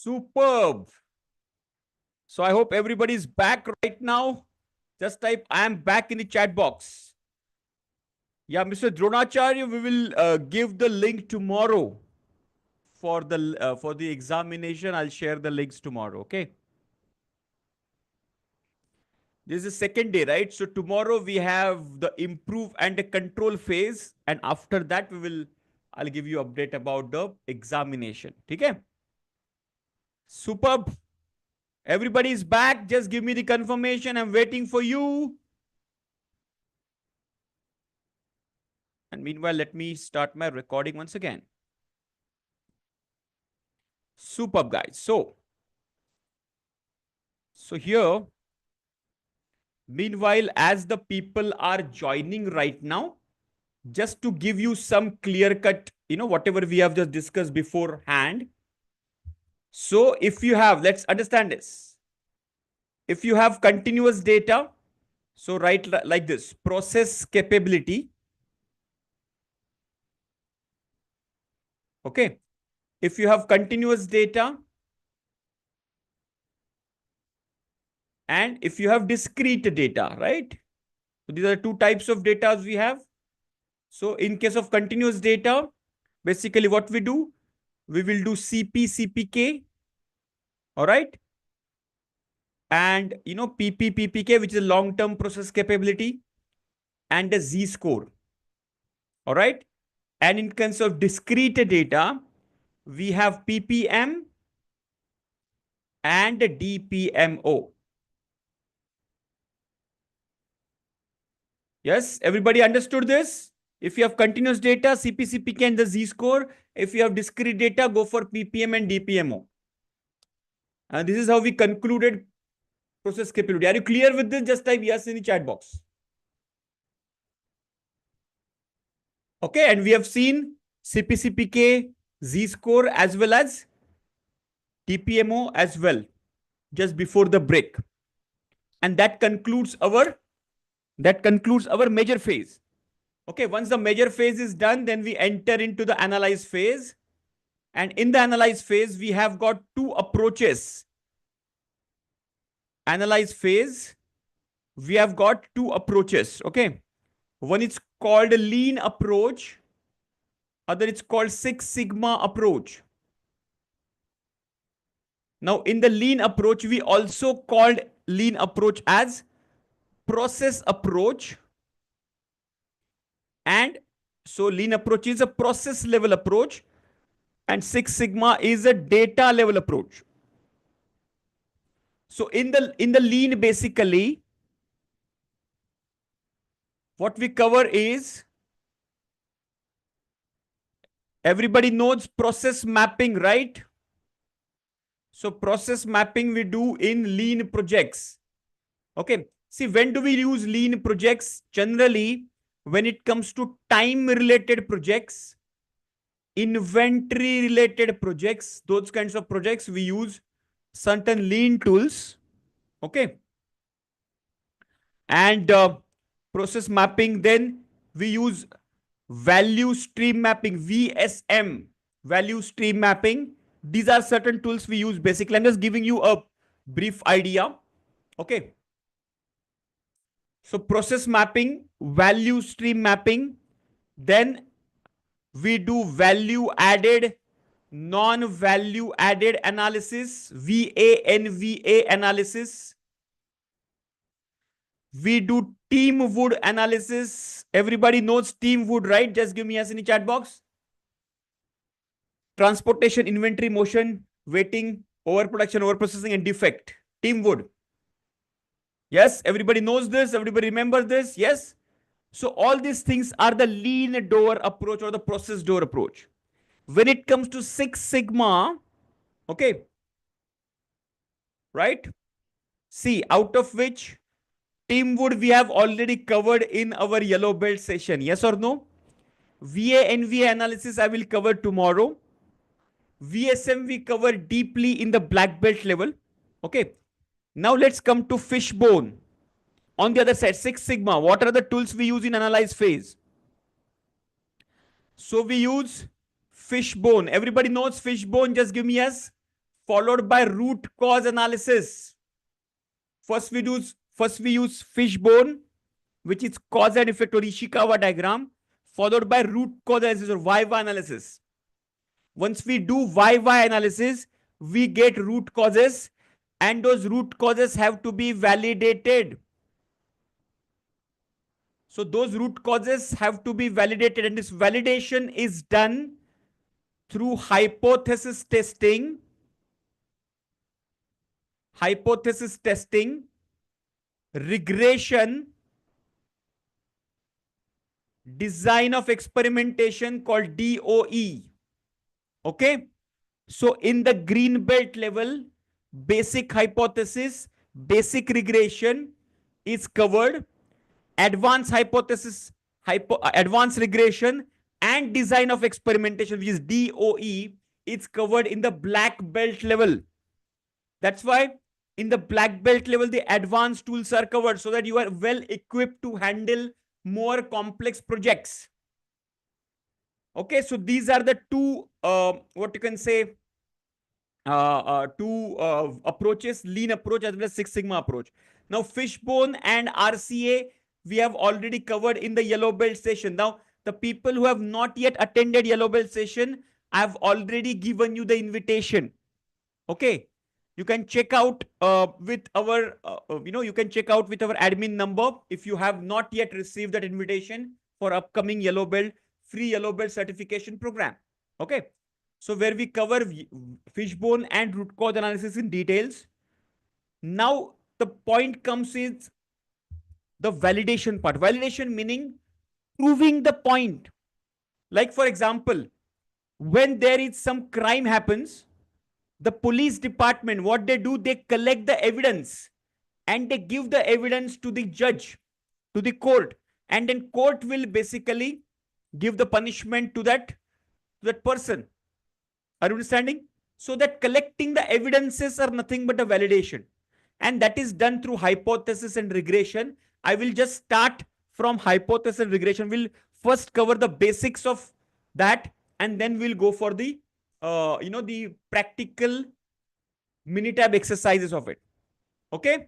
Superb. So I hope everybody is back right now. Just type I am back in the chat box. Yeah, Mr. Dronacharya, we will give the link tomorrow for the examination. I'll share the links tomorrow. Okay. This is the second day, right? So tomorrow we have the improve and the control phase, and after that I'll give you update about the examination. Okay. Superb. Everybody is back. Just give me the confirmation. I'm waiting for you. And meanwhile, let me start my recording once again. Superb, guys. So here, meanwhile, as the people are joining right now, just to give you some clear cut, whatever we have just discussed beforehand. So if you have, let's understand this. If you have continuous data, so write like this, process capability. Okay. If you have continuous data, and if you have discrete data, right? So these are two types of data we have. So in case of continuous data, basically what we do, we will do CP, CPK, all right? And, PP, PPK, which is long-term process capability, and the Z-score, all right? And in case of discrete data, we have PPM and DPMO. Yes, everybody understood this? If you have continuous data, CP, CPK and the Z-score. If you have discrete data, go for PPM and DPMO. And this is how we concluded process capability. Are you clear with this? Just type yes in the chat box. Okay, and we have seen CP, CPK, Z-score as well as DPMO as well, just before the break. And that concludes our measure phase. Okay, once the measure phase is done, then we enter into the analyze phase. And in the analyze phase, we have got two approaches. Analyze phase, we have got two approaches. Okay, one is called a lean approach, other it's called Six Sigma approach. Now, in the lean approach, we also called lean approach as process approach. And so lean approach is a process level approach, and Six Sigma is a data level approach. So in the lean, basically, what we cover is, everybody knows process mapping, right? So process mapping we do in lean projects. Okay. See, when do we use lean projects? Generally, when it comes to time related projects, inventory related projects, those kinds of projects, we use certain lean tools. Okay. And process mapping, then we use value stream mapping, VSM, value stream mapping. These are certain tools we use basically. I'm just giving you a brief idea. Okay. So process mapping, value stream mapping, then we do value added, non-value added analysis, VANVA analysis. We do team wood analysis. Everybody knows team wood, right? Just give me yes in the chat box. Transportation, inventory, motion, waiting, overproduction, overprocessing, and defect. Team wood. Yes, everybody knows this. Everybody remembers this. Yes. So all these things are the lean door approach or the process door approach. When it comes to Six Sigma, okay, right? See, out of which teamwood we have already covered in our yellow belt session. Yes or no? VA analysis I will cover tomorrow. VSM we cover deeply in the black belt level. Okay. Now let's come to fishbone. On the other side, Six Sigma, what are the tools we use in analyze phase? So we use fishbone. Everybody knows fishbone. Just give me yes. followed by root cause analysis. First we use fishbone, which is cause and effect or Ishikawa diagram, followed by root cause analysis or YY analysis. Once we do YY analysis, we get root causes, and those root causes have to be validated. So those root causes have to be validated, and this validation is done through hypothesis testing, regression, design of experimentation called DOE. Okay. So in the green belt level, basic hypothesis, basic regression is covered. Advanced hypothesis, advanced regression, and design of experimentation, which is DOE, it's covered in the black belt level. That's why in the black belt level, the advanced tools are covered so that you are well equipped to handle more complex projects. Okay, so these are the two, what you can say, two approaches, lean approach as well as Six Sigma approach. Now, fishbone and RCA, we have already covered in the yellow belt session. Now, the people who have not yet attended yellow belt session, I have already given you the invitation. Okay. You can check out with our, you can check out with our admin number if you have not yet received that invitation for upcoming yellow belt, free yellow belt certification program. Okay. So where we cover fishbone and root cause analysis in details. Now the point comes is the validation part. Validation meaning proving the point. Like for example, when there is some crime happens, the police department, what they do, they collect the evidence and they give the evidence to the judge, to the court, and then court will basically give the punishment to that person. Are you understanding? So that collecting the evidences are nothing but a validation. And that is done through hypothesis and regression. I will just start from hypothesis and regression. We'll first cover the basics of that, and then we'll go for the, the practical Minitab exercises of it. Okay.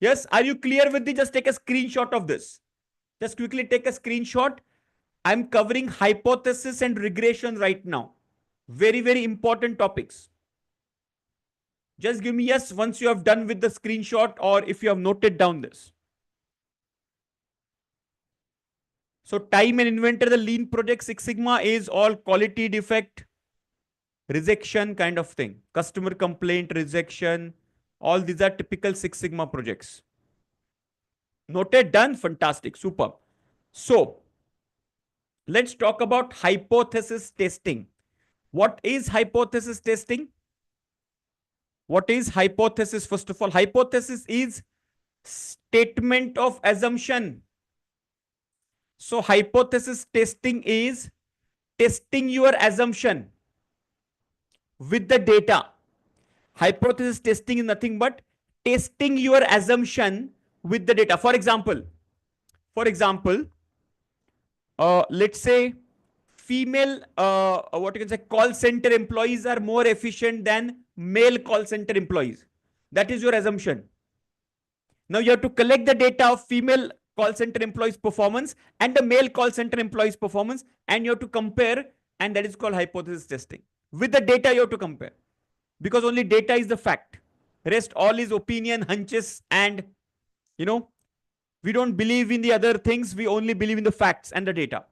Yes. Are you clear with the, just take a screenshot of this. Just quickly take a screenshot. I'm covering hypothesis and regression right now. Very, very important topics. Just give me yes once you have done with the screenshot or if you have noted down this. So time and inventory, the lean project Six Sigma is all quality defect, rejection kind of thing. Customer complaint, rejection. All these are typical Six Sigma projects. Noted, done, fantastic, super. So let's talk about hypothesis testing. What is hypothesis testing? What is hypothesis? First of all, hypothesis is statement of assumption. So hypothesis testing is testing your assumption with the data. Hypothesis testing is nothing but testing your assumption with the data. For example, let's say female, what you can say, call center employees are more efficient than male call center employees. That is your assumption. Now you have to collect the data of female call center employees' performance and the male call center employees' performance, and you have to compare, and that is called hypothesis testing. With the data you have to compare, because only data is the fact. Rest all is opinion, hunches, and we don't believe in the other things. We only believe in the facts and the data.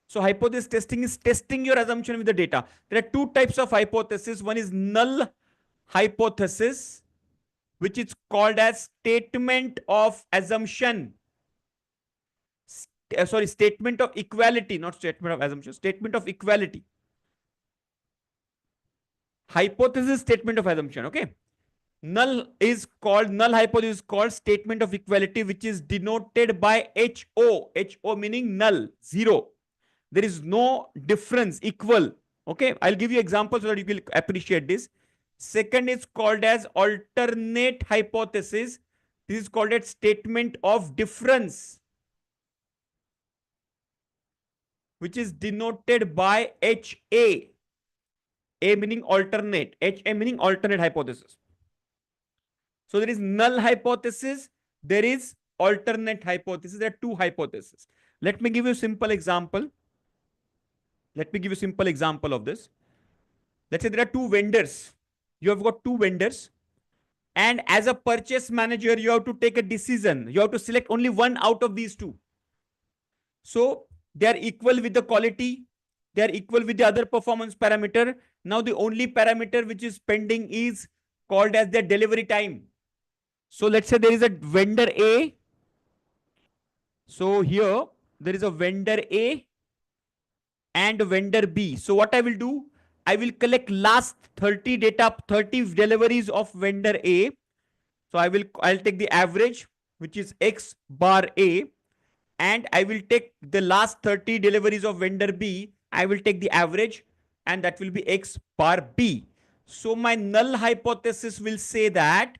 So hypothesis testing is testing your assumption with the data. There are two types of hypothesis. One is null hypothesis, which is called as statement of assumption. Statement of equality, not statement of assumption, statement of equality. Hypothesis, statement of assumption, okay? Null hypothesis is called statement of equality, which is denoted by HO. HO meaning null, zero. There is no difference, equal. Okay, I'll give you examples so that you will appreciate this. Second is called as alternate hypothesis. This is called as statement of difference, which is denoted by HA. A meaning alternate, HA meaning alternate hypothesis. So there is null hypothesis, there is alternate hypothesis. There are two hypotheses. Let me give you a simple example. Let me give you a simple example of this. Let's say there are two vendors. You have got two vendors. And as a purchase manager, you have to take a decision. You have to select only one out of these two. So they are equal with the quality. They are equal with the other performance parameter. Now the only parameter which is pending is called as their delivery time. So let's say there is a vendor A. So here there is a vendor A and vendor B. So what I will do, I will collect last 30 deliveries of vendor A. So I'll take the average, which is X bar A, and I will take the last 30 deliveries of vendor B. I will take the average, and that will be X bar B. So my null hypothesis will say that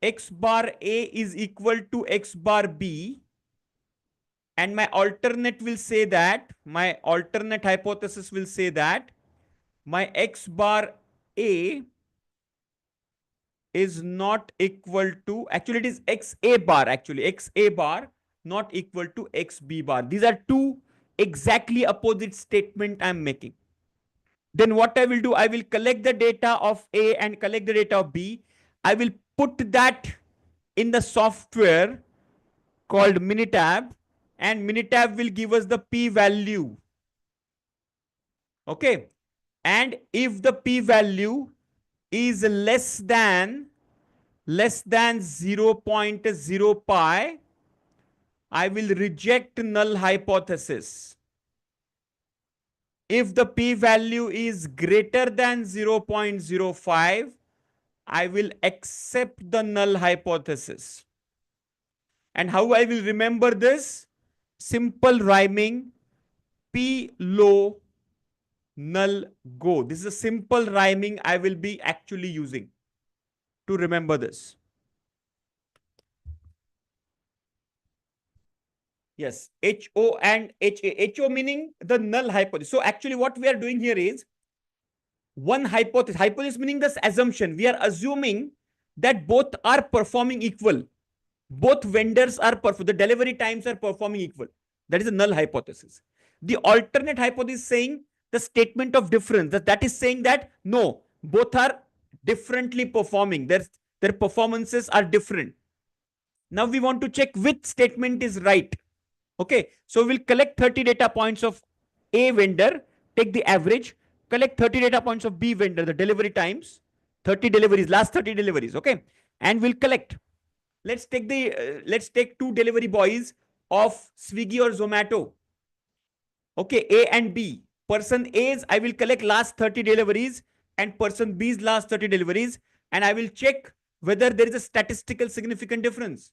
X bar A is equal to X bar B. And my alternate hypothesis will say that my X bar A is not equal to, actually it is XA bar not equal to XB bar. These are two exactly opposite statement I'm making. Then what I will do, I will collect the data of A and collect the data of B. I will put that in the software called Minitab, and Minitab will give us the P value. Okay. And if the P value is less than 0.0 pi, I will reject null hypothesis. If the P value is greater than 0.05, I will accept the null hypothesis. And how I will remember this? Simple rhyming, P low, null go. This is a simple rhyming I will be actually using to remember this. Yes, HO and HA. HO meaning the null hypothesis. So actually what we are doing here is one hypothesis. Hypothesis meaning this assumption. We are assuming that both are performing equal. Both vendors are the delivery times are performing equal. That is a null hypothesis. The alternate hypothesis saying the statement of difference. That is saying that no, both are differently performing. Their performances are different. Now we want to check which statement is right. Okay, so we'll collect 30 data points of A vendor, take the average, collect 30 data points of B vendor, the delivery times, 30 deliveries, last 30 deliveries. Okay, and we'll collect. Let's take two delivery boys of Swiggy or Zomato. Okay, A and B. Person A's, I will collect last 30 deliveries and person B's last 30 deliveries, and I will check whether there is a statistical significant difference.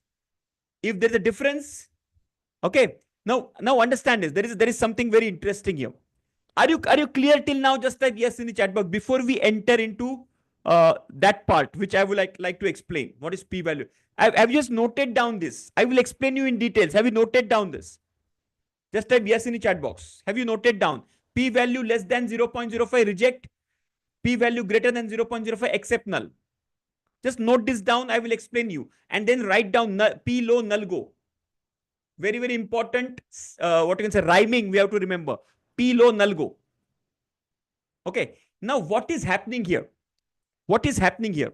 If there is a difference, okay. Now understand this. There is something very interesting here. Are you clear till now? Just type yes in the chat box before we enter into that part, which I would like to explain. What is P value? I've just noted down this. I will explain you in details. Have you noted down this? Just type yes in the chat box. Have you noted down? P value less than 0.05 reject. P value greater than 0.05 accept null. Just note this down. I will explain you. And then write down null, P low, null go. Very, very important. What you can say, rhyming, we have to remember. P low, null go. Okay. Now, what is happening here? What is happening here?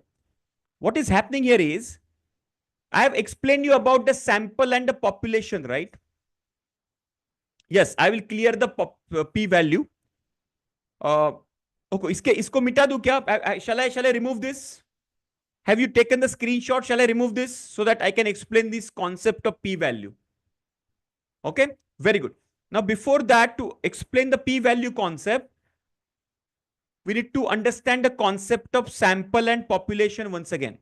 What is happening here is, I have explained you about the sample and the population, right? Yes, I will clear the P value. Okay, isko mita do kya? Shall I remove this? Have you taken the screenshot? Shall I remove this so that I can explain this concept of P value? Okay, very good. Now, before that, to explain the P value concept, we need to understand the concept of sample and population once again.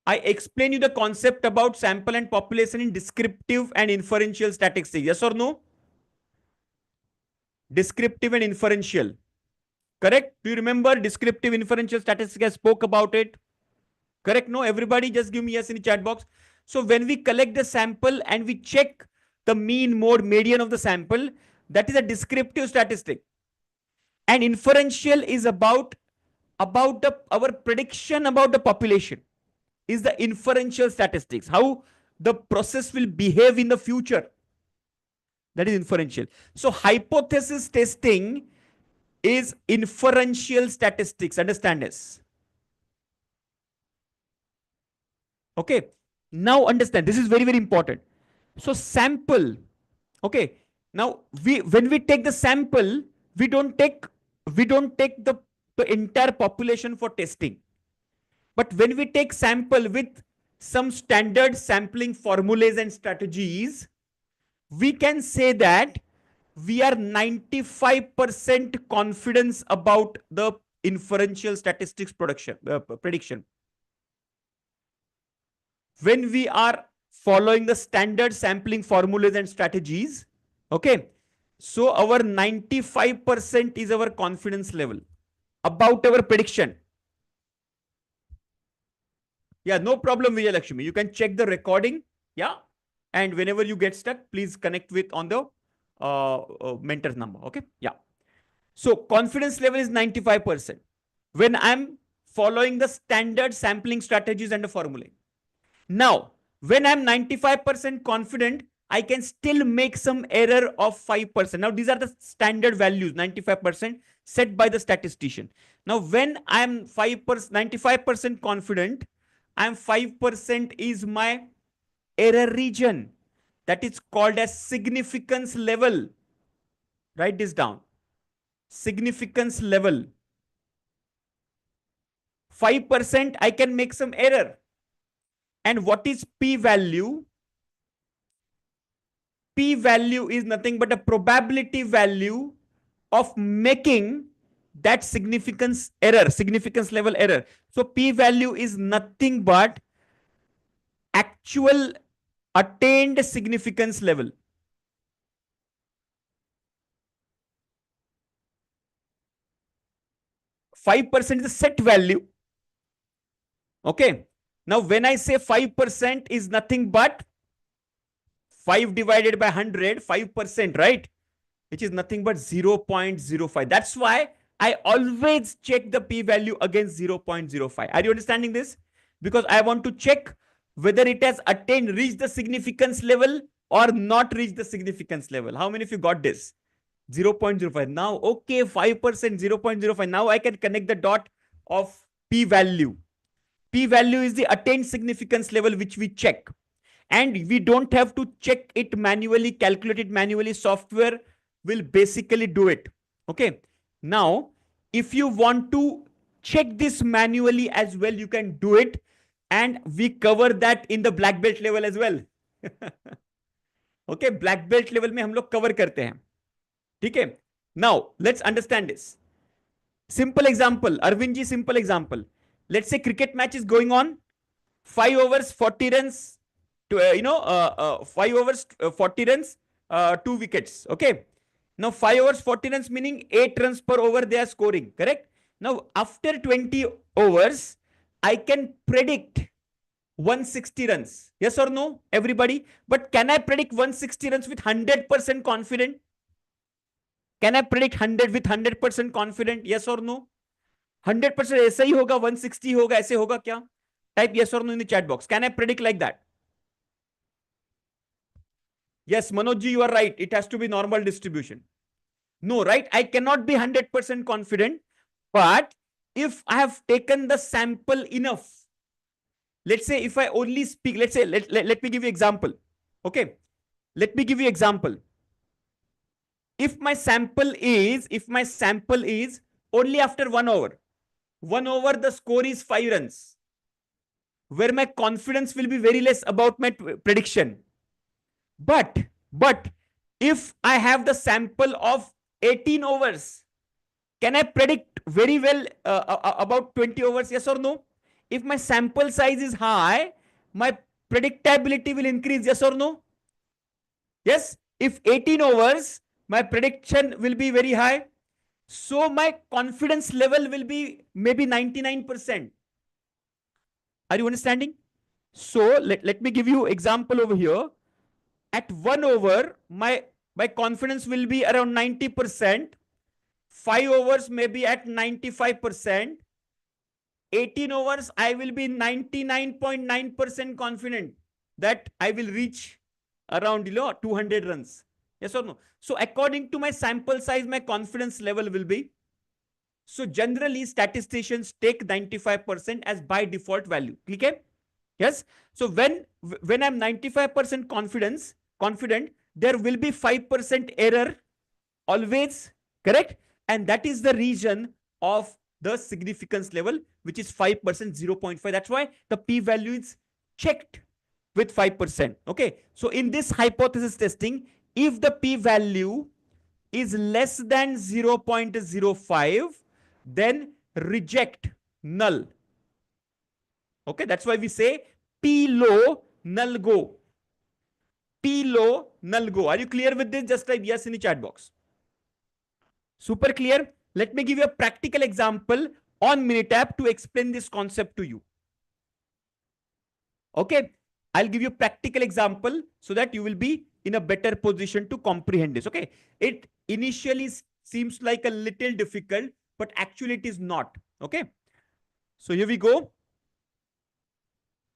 I explain you the concept about sample and population in descriptive and inferential statistics. Yes or no? Descriptive and inferential. Correct? Do you remember descriptive inferential statistics? I spoke about it. Correct? No? Everybody just give me yes in the chat box. So when we collect the sample and we check the mean, mode, median of the sample, That is a descriptive statistic. And inferential is about our prediction about the population. Is the inferential statistics, how the process will behave in the future. That is inferential. So hypothesis testing is inferential statistics. Understand this? Okay. Now understand. This is very, very important. So sample. Okay. Now when we take the sample, we don't take the entire population for testing. But when we take sample with some standard sampling formulas and strategies, we can say that we are 95% confidence about the inferential statistics prediction. When we are following the standard sampling formulas and strategies, okay, so our 95% is our confidence level about our prediction. Yeah, no problem, Vijay Lakshmi. You can check the recording. Yeah. And whenever you get stuck, please connect with on the mentor's number. Okay. Yeah. So confidence level is 95% when I'm following the standard sampling strategies and the formula. Now, when I'm 95% confident, I can still make some error of 5%. Now, these are the standard values, 95% set by the statistician. Now, when I'm 5%, 95% confident, I'm 5% is my error region. That is called as significance level. Write this down. Significance level. 5% I can make some error. And what is p-value? P-value is nothing but a probability value of making that significance level error. So p-value is nothing but actual attained significance level. 5% is a set value. Okay. Now, when I say 5% is nothing but 5 divided by 100, 5%, right? Which is nothing but 0.05. That's why I always check the p-value against 0.05. Are you understanding this? Because I want to check whether it has reached the significance level or not reached the significance level. How many of you got this? 0.05. Now, okay, 5%, 0.05. Now I can connect the dot of p-value. P-value is the attained significance level which we check. And we don't have to check it manually, calculate it manually. Software will basically do it. Okay. Now, if you want to check this manually as well, you can do it. And we cover that in the black belt level as well. Okay. Black belt level में हम लोग cover करते हैं. ठीक है. Now, let's understand this. Simple example. Arvind ji, simple example. Let's say cricket match is going on. 5 overs, 40 runs. 5 overs, 40 runs, 2 wickets. Okay. Now 5 overs, 40 runs meaning 8 runs per over they are scoring. Correct? Now after 20 overs, I can predict 160 runs. Yes or no, everybody? But can I predict 160 runs with 100% confident? Can I predict 100 with 100% confident? Yes or no? 100% ऐसा ही होगा, 160 होगा, ऐसे होगा क्या? Type yes or no in the chat box. Can I predict like that? Yes, Manojji, you are right. It has to be normal distribution. No, right? I cannot be 100% confident. But if I have taken the sample enough, let's say if I only speak, let's say, let me give you example. Okay. Let me give you example. If my sample is only after 1 over, 1 over the score is 5 runs, where my confidence will be very less about my prediction. But if I have the sample of 18 overs, can I predict very well about 20 overs? Yes or no? If my sample size is high, my predictability will increase. Yes or no? Yes. If 18 overs, my prediction will be very high. So my confidence level will be maybe 99%. Are you understanding? So let me give you example over here. At 1 over, my My confidence will be around 90%. 5 overs may be at 95%. 18 overs, I will be 99.9% confident that I will reach around 200 runs. Yes or no? So according to my sample size, my confidence level will be. So generally, statisticians take 95% as by default value. Okay? Yes. So when I'm 95% confident, there will be 5% error always, correct? And that is the reason of the significance level, which is 5%, 0.5. That's why the p-value is checked with 5%. Okay. So in this hypothesis testing, if the p-value is less than 0.05, then reject, null. Okay. That's why we say p low, null go. P low, null go. Are you clear with this? Just type yes in the chat box. Super clear? Let me give you a practical example on Minitab to explain this concept to you. Okay. I'll give you a practical example so that you will be in a better position to comprehend this. Okay. It initially seems like a little difficult, but actually it is not. Okay. So here we go.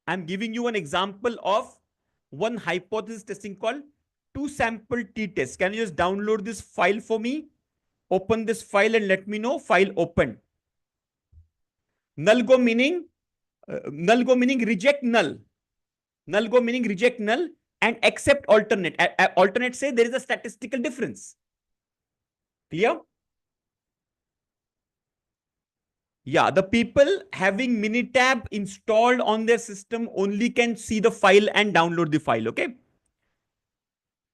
I'm giving you an example of one hypothesis testing called two sample t-test. Can you just download this file for me? Open this file and let me know. File open. Null go meaning reject null. Null go meaning reject null and accept alternate. Alternate say there is a statistical difference. Clear? Yeah, the people having Minitab installed on their system only can see the file and download the file. Okay.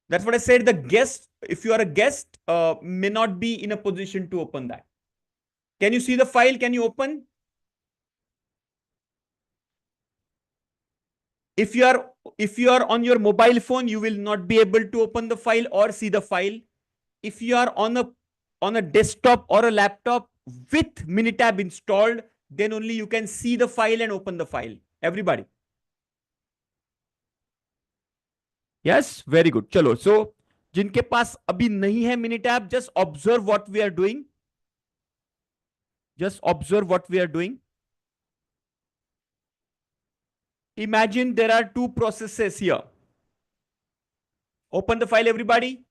That's what I said. The guest, if you are a guest, may not be in a position to open that. Can you see the file? Can you open? If you are on your mobile phone, you will not be able to open the file or see the file. If you are on a desktop or a laptop with Minitab installed, then only you can see the file and open the file. Everybody. Yes, very good. Chalo. So, जिनके पास अभी नहीं है Minitab, just observe what we are doing. Just observe what we are doing. Imagine there are two processes here. Open the file, everybody.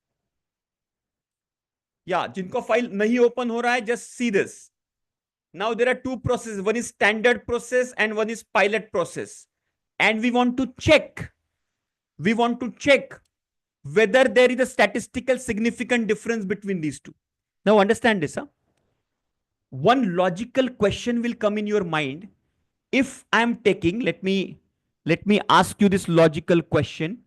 Yeah, जिनको file नहीं open हो रहा है, just see this. Now there are two processes. One is standard process and one is pilot process. And we want to check whether there is a statistical significant difference between these two. Now understand this. Huh? One logical question will come in your mind. If I'm taking, let me ask you this logical question.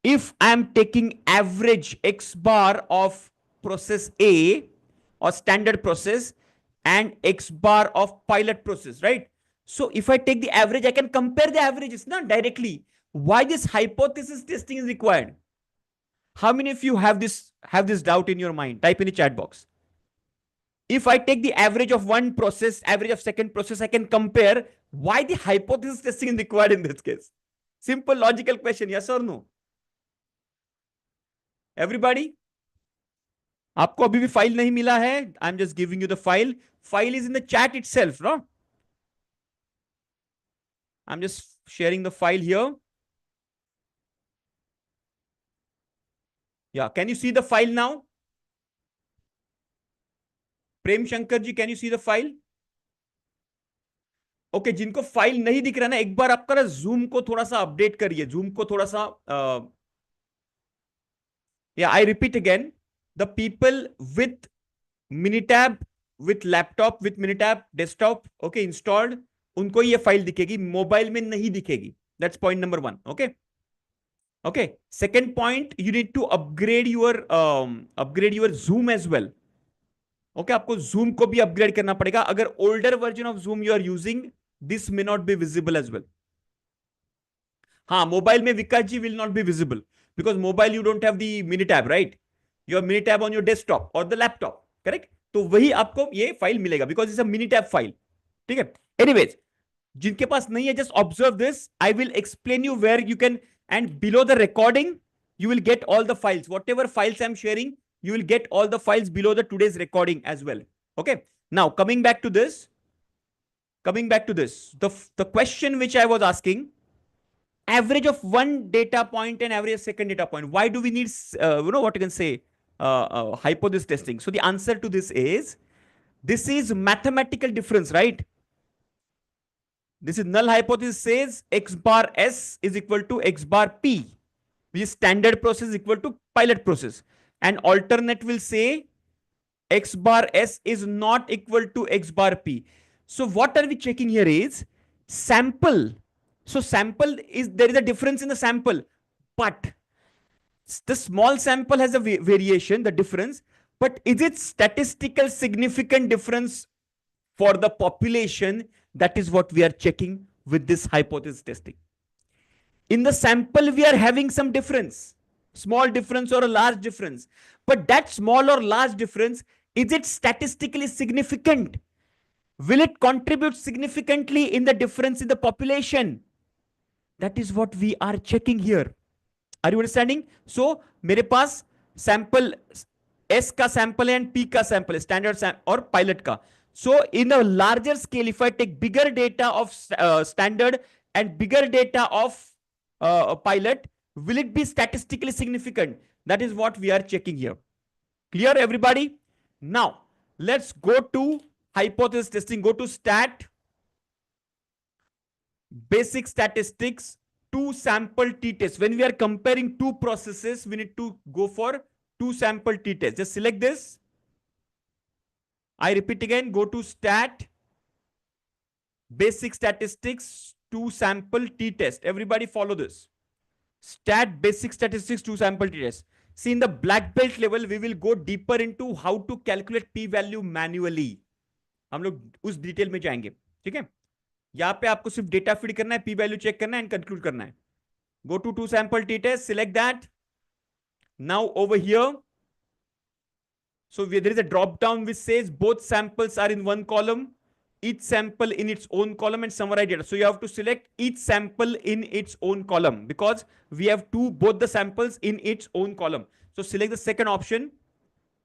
If I'm taking average X bar of process A or standard process and X bar of pilot process, right? So if I take the average, I can compare the averages, not directly. Why this hypothesis testing is required? How many of you have this doubt in your mind? Type in the chat box. If I take the average of one process, average of second process, I can compare. Why the hypothesis testing is required in this case? Simple logical question, yes or no? Everybody? आपको अभी भी file नहीं मिला है? I'm just giving you the file. File is in the chat itself, no? I'm just sharing the file here. Yeah, can you see the file now? Prem Shankar ji, can you see the file? Okay, जिनको file नहीं दिख रहा ना, एक बार आपका ना zoom को थोड़ा सा अपडेट करिए, जूम को थोड़ा सा I repeat again, the people with Minitab, with laptop, with Minitab desktop, okay, installed, उनको ये फाइल दिखेगी, मोबाइल में नहीं दिखेगी. That's point number 1. Okay. Second point, you need to upgrade your Zoom as well. Okay, आपको Zoom को भी upgrade करना पड़ेगा. अगर older version of Zoom you are using, this may not be visible as well. हाँ, mobile में विकास जी will not be visible because mobile you don't have the Minitab, right? You have Minitab on your desktop or the laptop, correct? तो वही आपको ये file मिलेगा because it's a Minitab file. ठीक है? Anyways, जिनके पास नहीं है, just observe this. I will explain you where you can, and below the recording, you will get all the files. Whatever files I'm sharing, you will get all the files below the today's recording as well. Okay. Now, coming back to this, the question which I was asking, average of one data point and average second data point. Why do we need, what you can say, hypothesis testing? So the answer to this is mathematical difference, right? This is null hypothesis says x bar s is equal to x bar p, which is standard process is equal to pilot process. And alternate will say x bar s is not equal to x bar p. So what are we checking here is sample. So sample is, there is a difference in the sample, but the small sample has a variation, the difference, but is it statistical significant difference for the population? That is what we are checking with this hypothesis testing. In the sample, we are having some difference, small difference or a large difference. But that small or large difference, is it statistically significant? Will it contribute significantly in the difference in the population? That is what we are checking here. Are you understanding? So, मेरे पास sample S का sample and P का sample, standard or pilot का. So, in a larger scale, if I take bigger data of standard and bigger data of pilot, will it be statistically significant? That is what we are checking here. Clear, everybody? Now, let's go to hypothesis testing. Go to stat, basic statistics, two sample t-test. When we are comparing two processes, we need to go for two sample t-test. Just select this. I repeat again, go to stat, basic statistics, two sample t-test. Everybody follow this. Stat, basic statistics, two sample t-test. See, in the black belt level, we will go deeper into how to calculate p-value manually. हम लोग उस detail में जाएंगे, ठीक है? यहाँ पे आपको सिर्फ डेटा फीड करना है, पी वैल्यू चेक करना है एंड कंक्लूड करना है. Go to two sample t-test, select that. Now over here, so there is a drop down which says both samples are in one column, each sample in its own column and summarize data. So you have to select each sample in its own column because we have both the samples in its own column. So select the second option,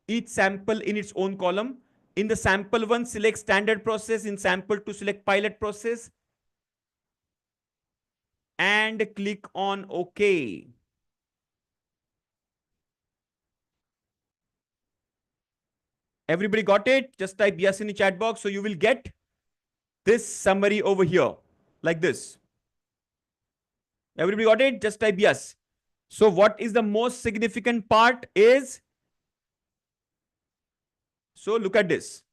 each sample in its own column. In the sample one, select standard process. In sample two, select pilot process. And click on OK. Everybody got it? Just type yes in the chat box. So you will get this summary over here, like this. Everybody got it? Just type yes. So what is the most significant part is, so look at this.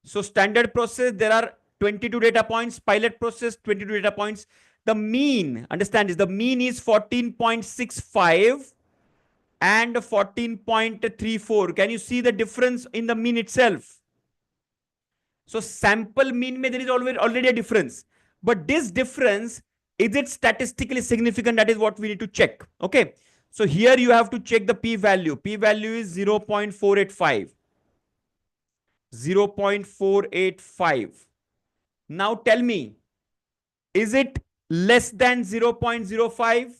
So standard process, there are 22 data points. Pilot process, 22 data points. The mean, understand this, the mean is 14.65 and 14.34. Can you see the difference in the mean itself? So sample mean mein there is already a difference. But this difference, is it statistically significant? That is what we need to check. Okay. So here you have to check the p-value. P-value is 0.485. 0.485. Now tell me, is it less than 0.05?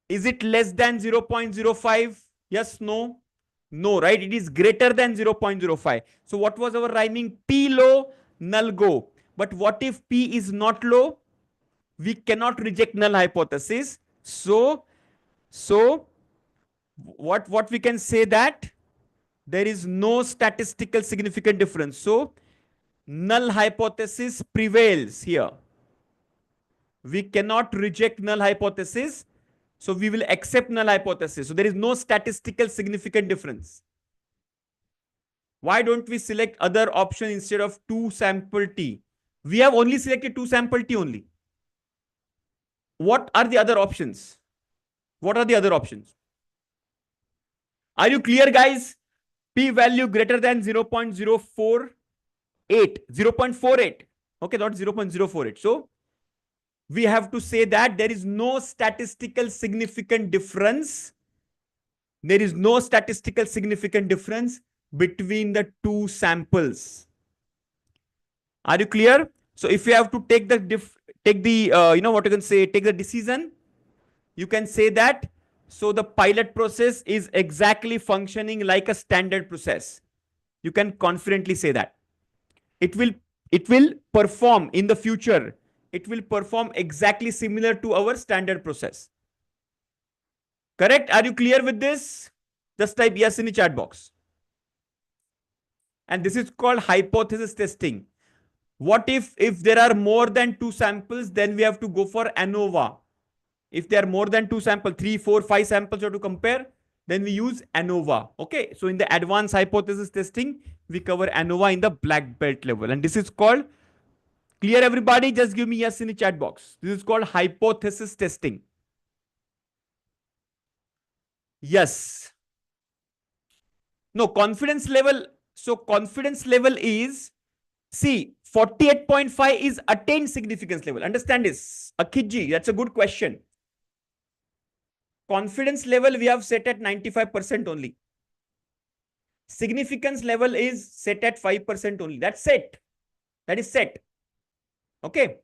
Is it less than 0.05? Yes, no? No, right? It is greater than 0.05. So what was our rhyming? P low, null go. But what if P is not low? We cannot reject null hypothesis. So what we can say that there is no statistical significant difference. So null hypothesis prevails here. We cannot reject null hypothesis. So we will accept null hypothesis. So there is no statistical significant difference. Why don't we select other option instead of two sample T? We have only selected two sample T only. What are the other options? What are the other options? Are you clear, guys? P value greater than 0.048. 0.48. Okay, not 0.048. So we have to say that there is no statistical significant difference. There is no statistical significant difference between the two samples. Are you clear? So if you have to take the take the decision, You can say that. So the pilot process is exactly functioning like a standard process. You can confidently say that. It will perform in the future. It will perform exactly similar to our standard process. Correct? Are you clear with this? Just type yes in the chat box. And this is called hypothesis testing. What if there are more than 2 samples, then we have to go for ANOVA. If there are more than 2 samples, 3, 4, 5 samples to compare, then we use ANOVA. Okay. So in the advanced hypothesis testing, we cover ANOVA in the black belt level. And this is called, clear everybody? Just give me yes in the chat box. This is called hypothesis testing. Yes. No, confidence level. So confidence level is, see, 48.5 is attained significance level. Understand this? Akhiji, that's a good question. Confidence level we have set at 95% only. Significance level is set at 5% only. That's set. That is set. Okay.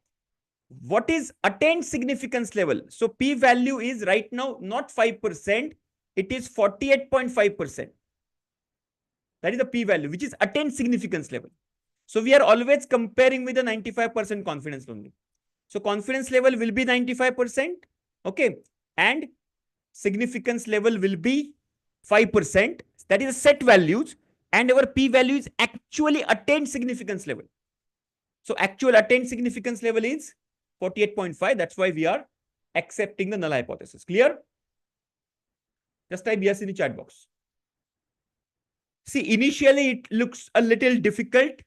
What is attained significance level? So P value is right now not 5%. It is 48.5%. That is the P value, which is attained significance level. So we are always comparing with the 95% confidence only. So confidence level will be 95%. Okay. And significance level will be 5%. That is set values. And our P value is actually attained significance level. So actual attained significance level is 48.5. That's why we are accepting the null hypothesis. Clear? Just type yes in the chat box. See, initially it looks a little difficult.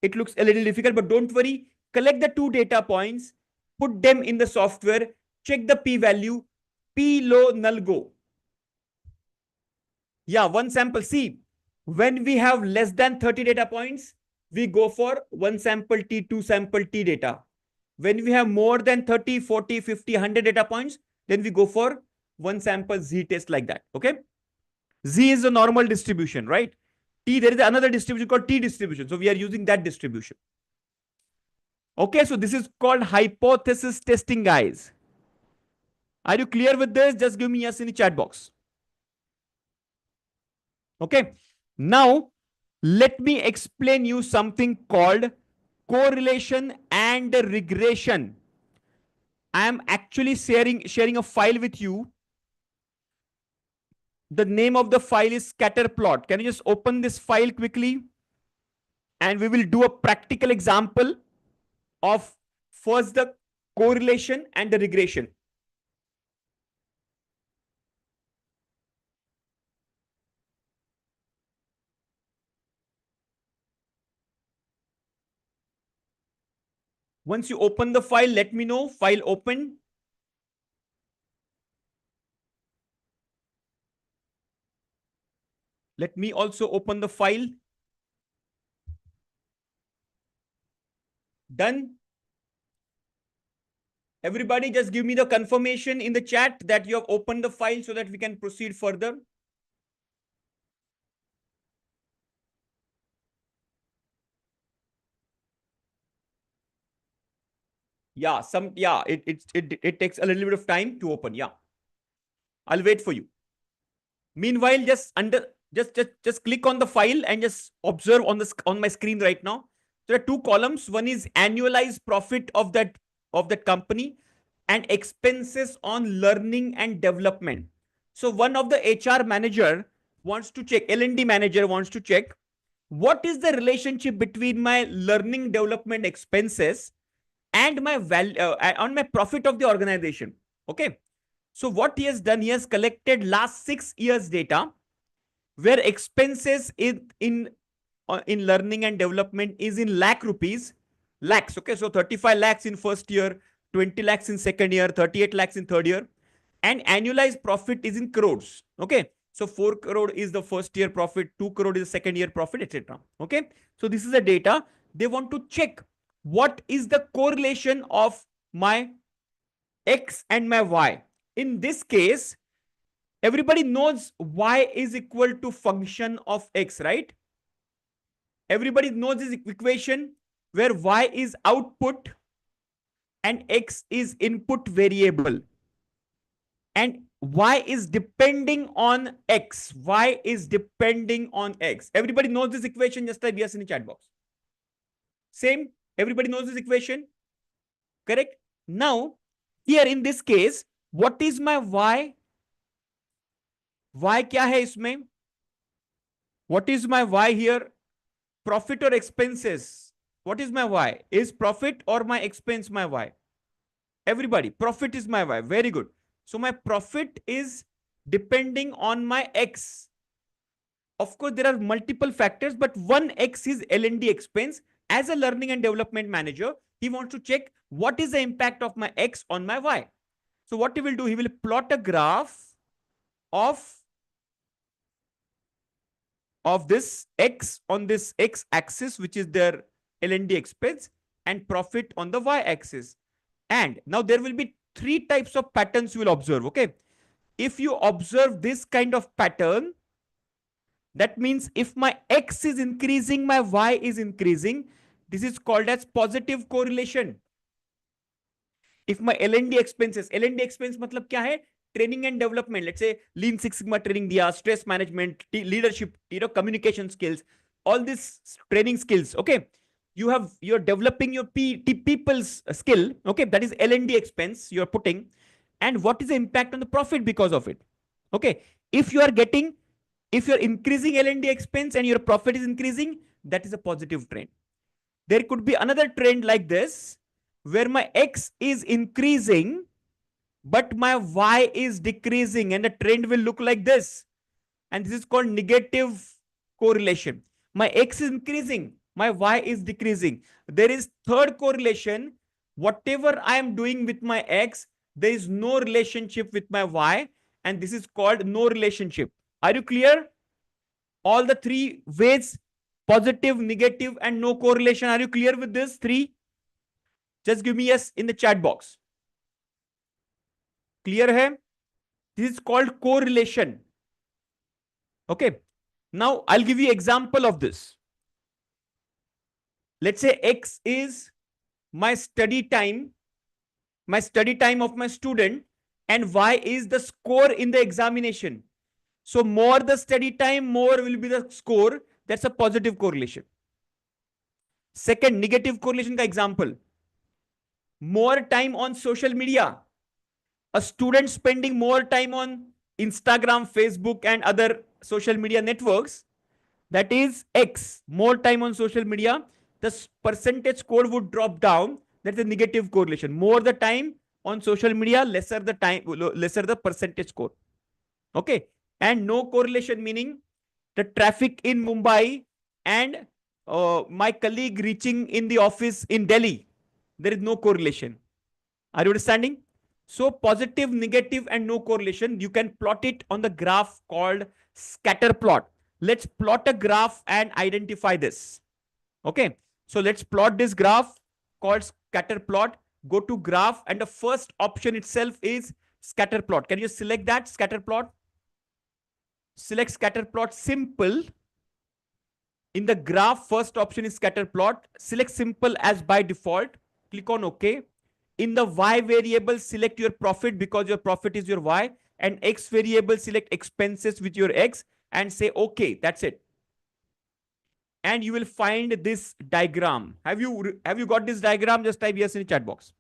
But don't worry. Collect the 2 data points, put them in the software, check the P value, P low, null go. Yeah, one sample. See, when we have less than 30 data points, we go for 1 sample T, 2 sample T data. When we have more than 30, 40, 50, 100 data points, then we go for 1 sample Z test like that. Okay. Z is a normal distribution, right? T, there is another distribution called T distribution. So we are using that distribution. Okay. So this is called hypothesis testing, guys. Are you clear with this? Just give me yes in the chat box. Okay. Now, let me explain you something called correlation and regression. I am actually sharing a file with you. The name of the file is scatter plot. Can you just open this file quickly? And we will do a practical example of first the correlation and the regression. Once you open the file, let me know. File open. Let me also open the file. Done. Everybody just give me the confirmation in the chat that you have opened the file so that we can proceed further. Yeah, it takes a little bit of time to open. Yeah. I'll wait for you. Meanwhile, just click on the file and just observe on my screen right now. There are 2 columns. One is annualized profit of that company and expenses on learning and development. So one of the HR manager wants to check, L&D manager wants to check what is the relationship between my learning development expenses and my value on my profit of the organization. Okay. So what he has done, he has collected last 6 years data where expenses in learning and development is in lakh rupees, lakhs. Okay. So 35 lakhs in first year, 20 lakhs in second year, 38 lakhs in third year, and annualized profit is in crores. Okay. So 4 crore is the first year profit, 2 crore is the second year profit, etc. Okay. So this is the data. They want to check what is the correlation of my X and my Y. In this case, everybody knows Y is equal to function of X, right? Everybody knows this equation where Y is output and X is input variable. and y is depending on x. Y is depending on x. Everybody knows this equation? Just type yes in the chat box. Same. Everybody knows this equation? Correct? Now, here in this case, what is my y? Y क्या है इसमें? What is my y here? Profit or expenses? What is my y? Is profit or my expense my y? Everybody, profit is my y. Very good. So my profit is depending on my x. Of course, there are multiple factors, but one x is L&D expense. As a learning and development manager, he wants to check what is the impact of my x on my y. So what he will do, he will plot a graph of this x on this x axis, which is their L&D expense, and profit on the y axis. And now there will be three types of patterns you will observe. Okay. If you observe this kind of pattern, that means if my x is increasing, my y is increasing. This is called as positive correlation. If my L&D expenses, L&D expense मतलब क्या है? Training and development. Let's say Lean Six Sigma training दिया, stress management, leadership, communication skills, all these training skills. Okay, you're developing your people's skill. Okay, that is L&D expense you're putting, and what is the impact on the profit because of it? Okay, if you're increasing L&D expense and your profit is increasing, that is a positive trend. There could be another trend like this, where my x is increasing, but my y is decreasing, and the trend will look like this. And this is called negative correlation. My x is increasing, my y is decreasing. There is third correlation. Whatever I am doing with my x, there is no relationship with my y, and this is called no relationship. Are you clear? All the three ways, positive, negative, and no correlation. Are you clear with this three? Just give me yes in the chat box. Clear hai? This is called correlation. Okay. Now I'll give you example of this. Let's say X is my study time of my student, and Y is the score in the examination. So more the study time, more will be the score. That's a positive correlation. Second, negative correlation का example. More time on social media. A student spending more time on Instagram, Facebook, and other social media networks, that is X, more time on social media, the percentage score would drop down. That's a negative correlation. More the time on social media, lesser the percentage score. Okay. And no correlation meaning the traffic in Mumbai and my colleague reaching in the office in Delhi. There is no correlation. Are you understanding? So positive, negative, and no correlation, you can plot it on the graph called scatter plot. Let's plot a graph and identify this. Okay. So let's plot this graph called scatter plot. Go to graph, and the first option itself is scatter plot. Can you select that scatter plot? Select scatter plot, simple. In the graph, first option is scatter plot. Select simple as by default. Click on OK. In the y variable, select your profit because your profit is your y, and x variable, select expenses with your x and say OK. That's it. And you will find this diagram. Have you got this diagram? Just type yes in the chat box.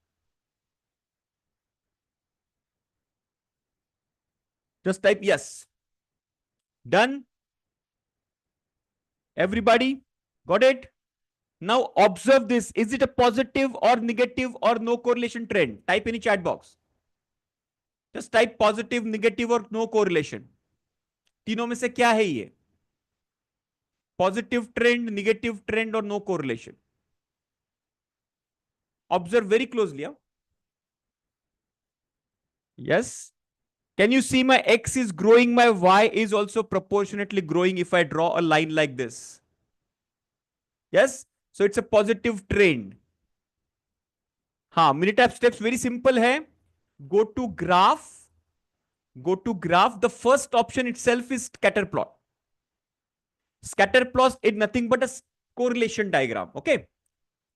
Just type yes. Done. Everybody got it? Now observe this. Is it a positive or negative or no correlation trend? Type in the chat box. Just type positive, negative or no correlation. तीनों में से क्या है ये? Positive trend, negative trend or no correlation? Observe very closely. Huh? Yes. Can you see my x is growing, my y is also proportionately growing if I draw a line like this? Yes. So it's a positive trend. हाँ, Minitab steps very simple है. Go to graph. The first option itself is scatter plot. Scatter plot is nothing but a correlation diagram. Okay.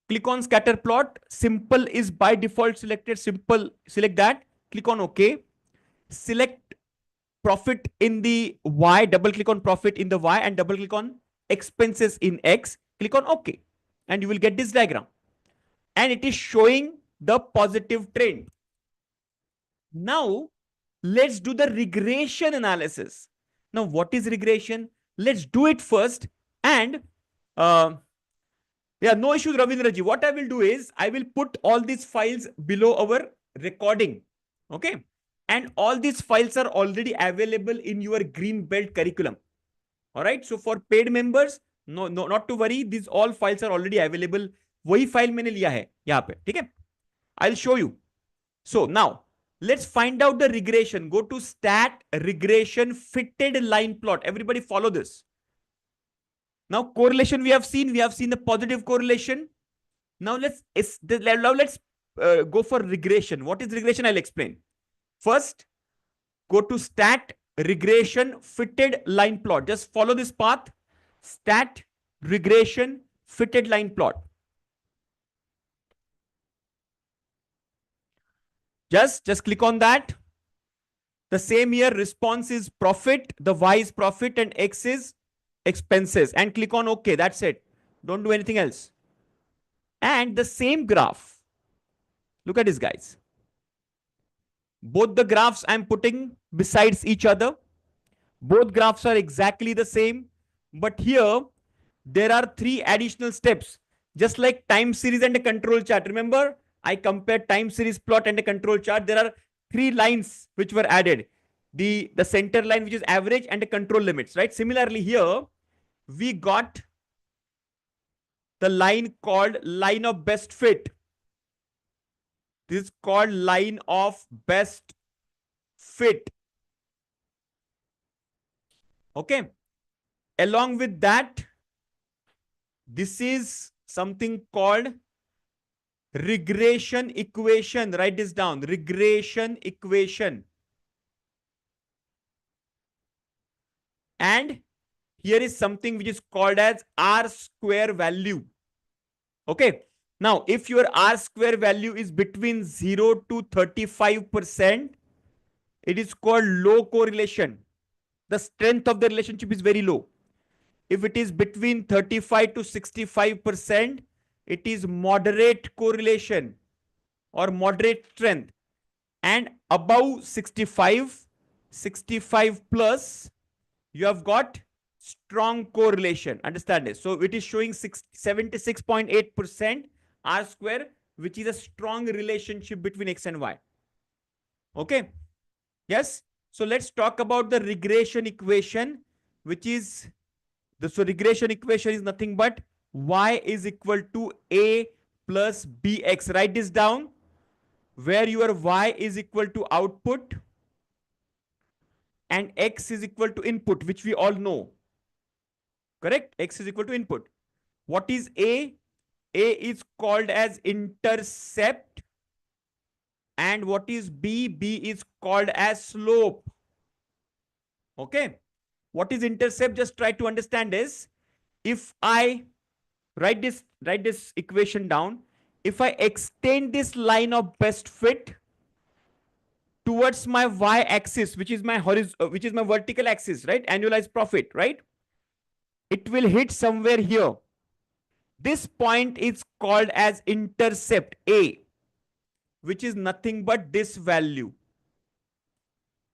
Click on scatter plot. Simple is by default selected. Simple. Select that. Click on OK. select profit in the Y, double click on profit in the Y and double click on expenses in X, click on OK. And you will get this diagram. And it is showing the positive trend. Now, let's do the regression analysis. Now, what is regression? Let's do it first. And yeah, no issues, Ravindraji. What I will do is I will put all these files below our recording. Okay. And all these files are already available in your green belt curriculum. All right. So for paid members, no, not to worry. These all files are already available. वही file मैंने लिया है यहाँ पे, ठीक है? I'll show you. So now let's find out the regression. Go to stat regression fitted line plot. Everybody follow this. Now correlation we have seen the positive correlation. Now let's go for regression. What is regression? I'll explain. First, go to stat regression fitted line plot. Just follow this path. Stat regression fitted line plot. Just click on that. The same here, response is profit, the Y is profit and X is expenses, and click on OK. That's it. Don't do anything else. And the same graph. Look at this, guys. Both the graphs I'm putting besides each other. Both graphs are exactly the same. But here, there are 3 additional steps. Just like time series and a control chart. Remember, I compared time series plot and a control chart. There are 3 lines which were added. The center line, which is average, and the control limits, right? Similarly, here, we got the line called line of best fit. This is called line of best fit. Okay. Along with that, this is something called regression equation. Write this down. Regression equation. And here is something which is called as R square value. Okay. Now, if your R square value is between 0 to 35%, it is called low correlation. The strength of the relationship is very low. If it is between 35 to 65%, it is moderate correlation or moderate strength. And above 65 plus, you have got strong correlation. Understand this? So it is showing 76.8% R square, which is a strong relationship between X and Y. Okay. Yes. So let's talk about the regression equation, which is so regression equation is nothing but Y is equal to A plus BX. Write this down, where your Y is equal to output and X is equal to input, which we all know. Correct? X is equal to input. What is A? A is called as intercept. And what is B? B is called as slope. Okay. What is intercept? Just try to understand this. If I write this equation down, if I extend this line of best fit towards my Y axis, which is my vertical axis, right? Annualized profit, right? It will hit somewhere here. This point is called as intercept A, which is nothing but this value.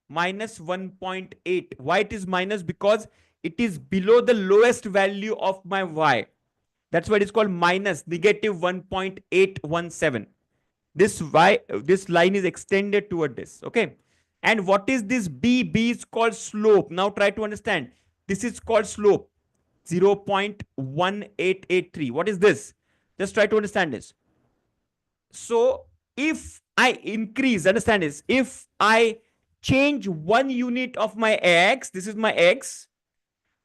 Minus 1.8. Why it is minus? Because it is below the lowest value of my Y. That's why it is called minus, negative 1.817. This line is extended toward this. Okay. And what is this B? B is called slope. Now try to understand. This is called slope. 0.1883. What is this? Just try to understand this. So if I increase, understand this, if I change 1 unit of my X, this is my X,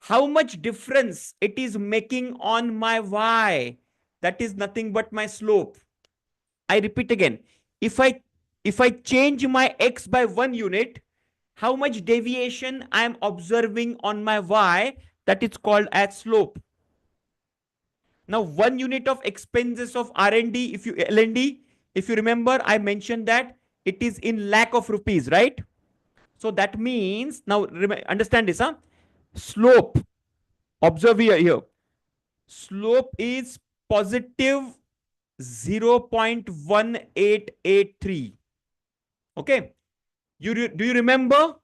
how much difference it is making on my Y? That is nothing but my slope. I repeat again. If I change my X by 1 unit, how much deviation I am observing on my Y? That is called as slope. Now, 1 unit of expenses of R&D, L&D, if you remember, I mentioned that it is in lakh of rupees, right? So that means, now understand this, huh? Slope, observe here. Slope is positive 0.1883. Okay. Do you remember?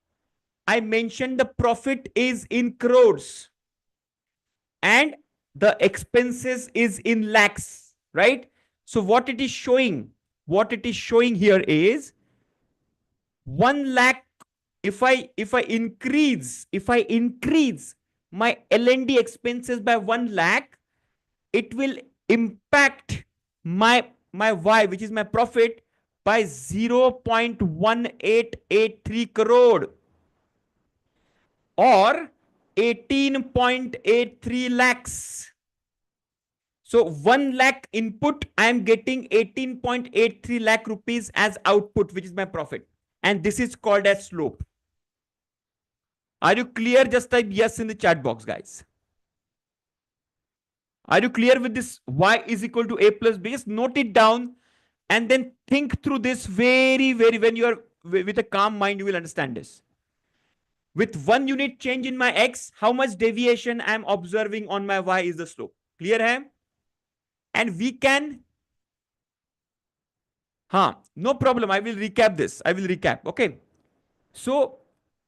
I mentioned the profit is in crores and the expenses is in lakhs, right? So what it is showing, here is 1 lakh. If I increase my L&D expenses by 1 lakh, it will impact my Y, which is my profit, by 0.1883 crore or 18.83 lakhs. So 1 lakh input, I am getting 18.83 lakh rupees as output, which is my profit. And this is called as slope. Are you clear? Just type yes in the chat box, guys. Are you clear with this? Y is equal to A plus B. Just note it down and then think through this very, when you are with a calm mind, you will understand this. With 1 unit change in my X, how much deviation I am observing on my Y is the slope. Clear hai? And we can, no problem. I will recap this. Okay. So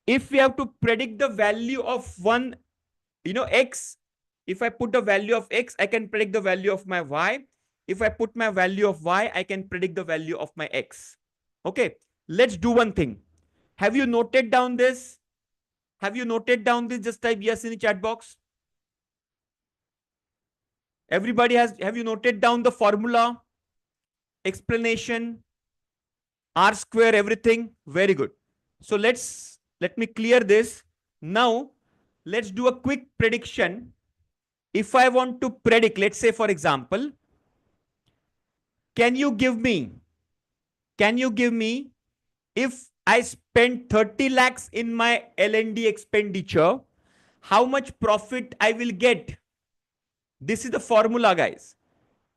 if we have to predict the value of one, X, if I put the value of X, I can predict the value of my Y. If I put my value of Y, I can predict the value of my X. Okay. Let's do one thing. Have you noted down this? Just type yes in the chat box. Everybody have you noted down the formula, explanation, R square, everything? Very good. So let me clear this. Now, let's do a quick prediction. If I want to predict, let's say, for example, can you give me, if I spend 30 lakhs in my L&D expenditure, how much profit I will get? This is the formula, guys.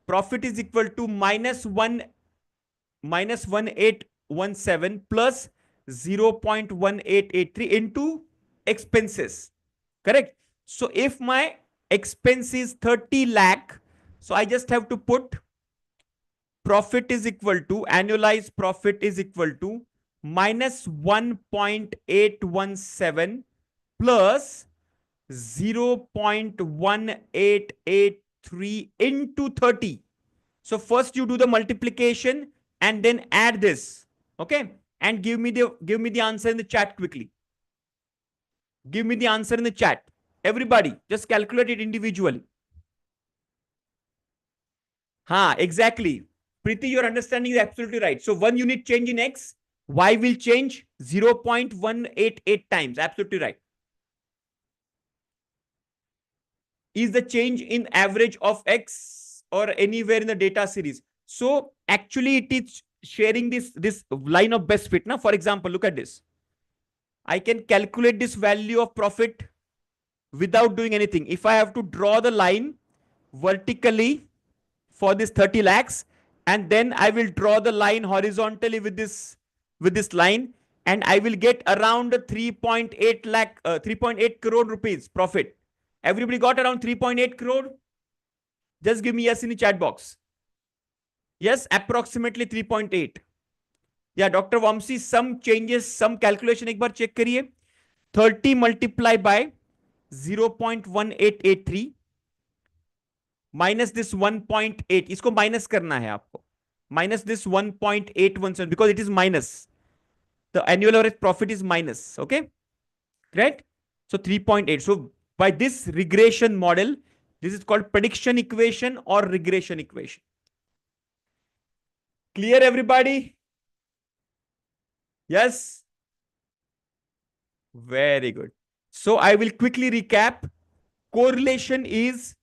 Profit is equal to minus 1817 plus 0.1883 into expenses. Correct? So if my expense is 30 lakh, so I just have to put profit is equal to, annualized profit is equal to minus 1.817 plus 0.1883 into 30. So first you do the multiplication and then add this. Okay. And give me the answer in the chat quickly. Give me the answer in the chat. Everybody, just calculate it individually. Exactly. Preeti, your understanding is absolutely right. So 1 unit change in X, Y will change 0.188 times. Absolutely right. Is the change in average of X or anywhere in the data series. So actually it is sharing this line of best fit. Now, for example, look at this. I can calculate this value of profit without doing anything. If I have to draw the line vertically for this 30 lakhs, and then I will draw the line horizontally with this line, and I will get around 3.8 crore rupees profit. Everybody got around 3.8 crore? Just give me yes in the chat box. Yes, approximately 3.8. Yeah, Dr. Vamsi, some changes, some calculation एक बार check करिए. 30 multiplied by 0.1883 minus this 1.8. इसको minus करना है आपको. Minus this 1.817 because it is minus. The annual average profit is minus. Okay? Right? So 3.8. So by this regression model, this is called prediction equation or regression equation. Clear, everybody? Yes? Very good. So I will quickly recap. Correlation is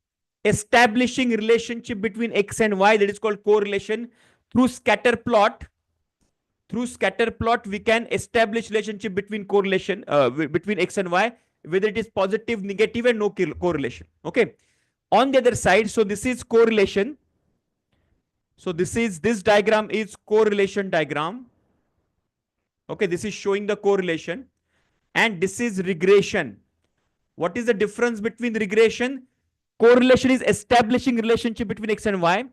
establishing relationship between X and Y. That is called correlation. Through scatter plot, we can establish relationship between correlation, between X and Y, whether it is positive, negative, and no correlation. Okay. On the other side, so this is correlation. So this diagram is correlation diagram. Okay, this is showing the correlation. and this is regression. What is the difference between regression? Correlation is establishing relationship between X and Y.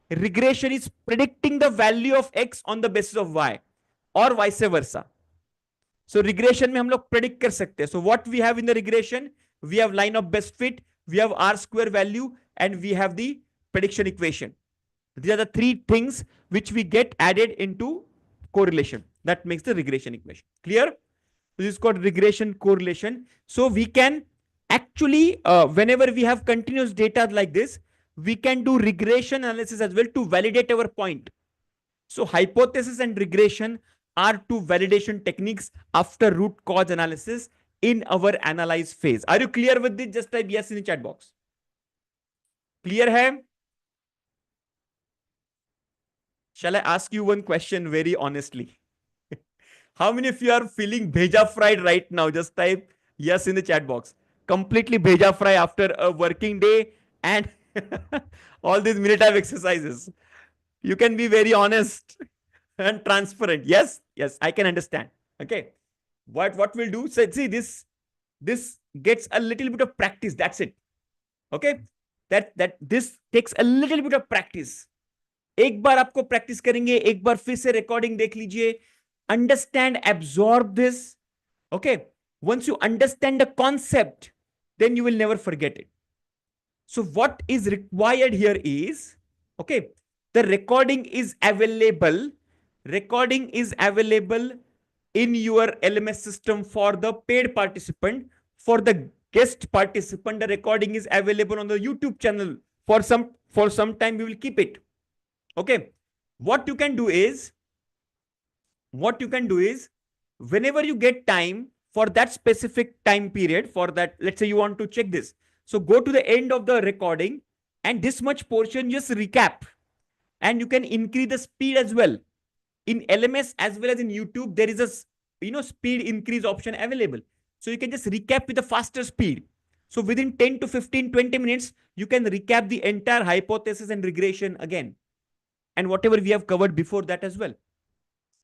Regression is predicting the value of X on the basis of Y or vice versa. So regression में हम लोग predict कर सकते हैं. So what we have in the regression? We have line of best fit, we have R square value, and we have the prediction equation. These are the three things which we get added into correlation. That makes the regression equation. Clear? This is called regression correlation. So we can actually, whenever we have continuous data like this, we can do regression analysis as well to validate our point. So hypothesis and regression are two validation techniques after root cause analysis in our analyze phase. Are you clear with this? Just type yes in the chat box. Clear hai? Shall I ask you one question very honestly? How many of you are feeling bheja fried right now? Just type yes in the chat box. Completely bheja fry after a working day and all these military exercises. You can be very honest and transparent. Yes, yes, I can understand. Okay. What we'll do? So see, this gets a little bit of practice. That's it. Okay. That this takes a little bit of practice. एक बार आपको practice करेंगे, एक बार फिर से recording देख लीजिए, understand, absorb this. Okay. Once you understand the concept, then you will never forget it. So what is required here is, okay, the recording is available. Recording is available in your LMS system for the paid participant. For the guest participant, the recording is available on the YouTube channel. For some time, we will keep it. Okay. What you can do is, whenever you get time for that specific time period, for that, let's say you want to check this. So go to the end of the recording and this much portion, just recap. And you can increase the speed as well. In LMS as well as in YouTube, there is a speed increase option available. So you can just recap with a faster speed. So within 10 to 15, 20 minutes, you can recap the entire hypothesis and regression again. And whatever we have covered before that as well.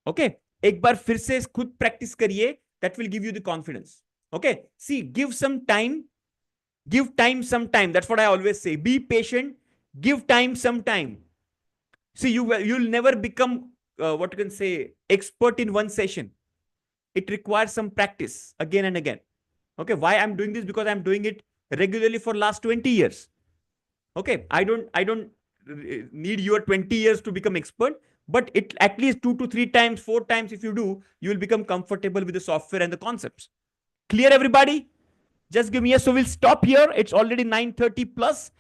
Okay. एक बार फिर से खुद practice करिए. That will give you the confidence. Okay. See, give some time. Give time some time. That's what I always say. Be patient. Give time some time. See, you'll never become, what you can say, expert in one session. It requires some practice again and again. Okay. Why I'm doing this? Because I'm doing it regularly for last 20 years. Okay. I don't need your 20 years to become expert, but it at least 2 to 3 times, 4 times, if you do, you will become comfortable with the software and the concepts. Clear, everybody? Just give me a, so we'll stop here. It's already 9:30 plus,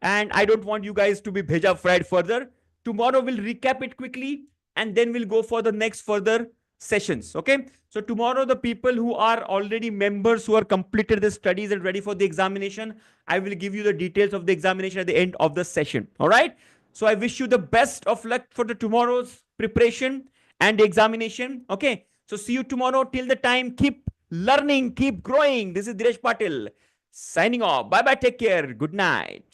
and I don't want you guys to be bheja fried further. Tomorrow we'll recap it quickly, and then we'll go for the next further sessions. Okay. So tomorrow, the people who are already members, who are completed the studies and ready for the examination, I will give you the details of the examination at the end of the session. All right. So I wish you the best of luck for the tomorrow's preparation and the examination. Okay. So see you tomorrow. Till the time, keep learning, keep growing. This is Dinesh Patil signing off. Bye bye. Take care. Good night.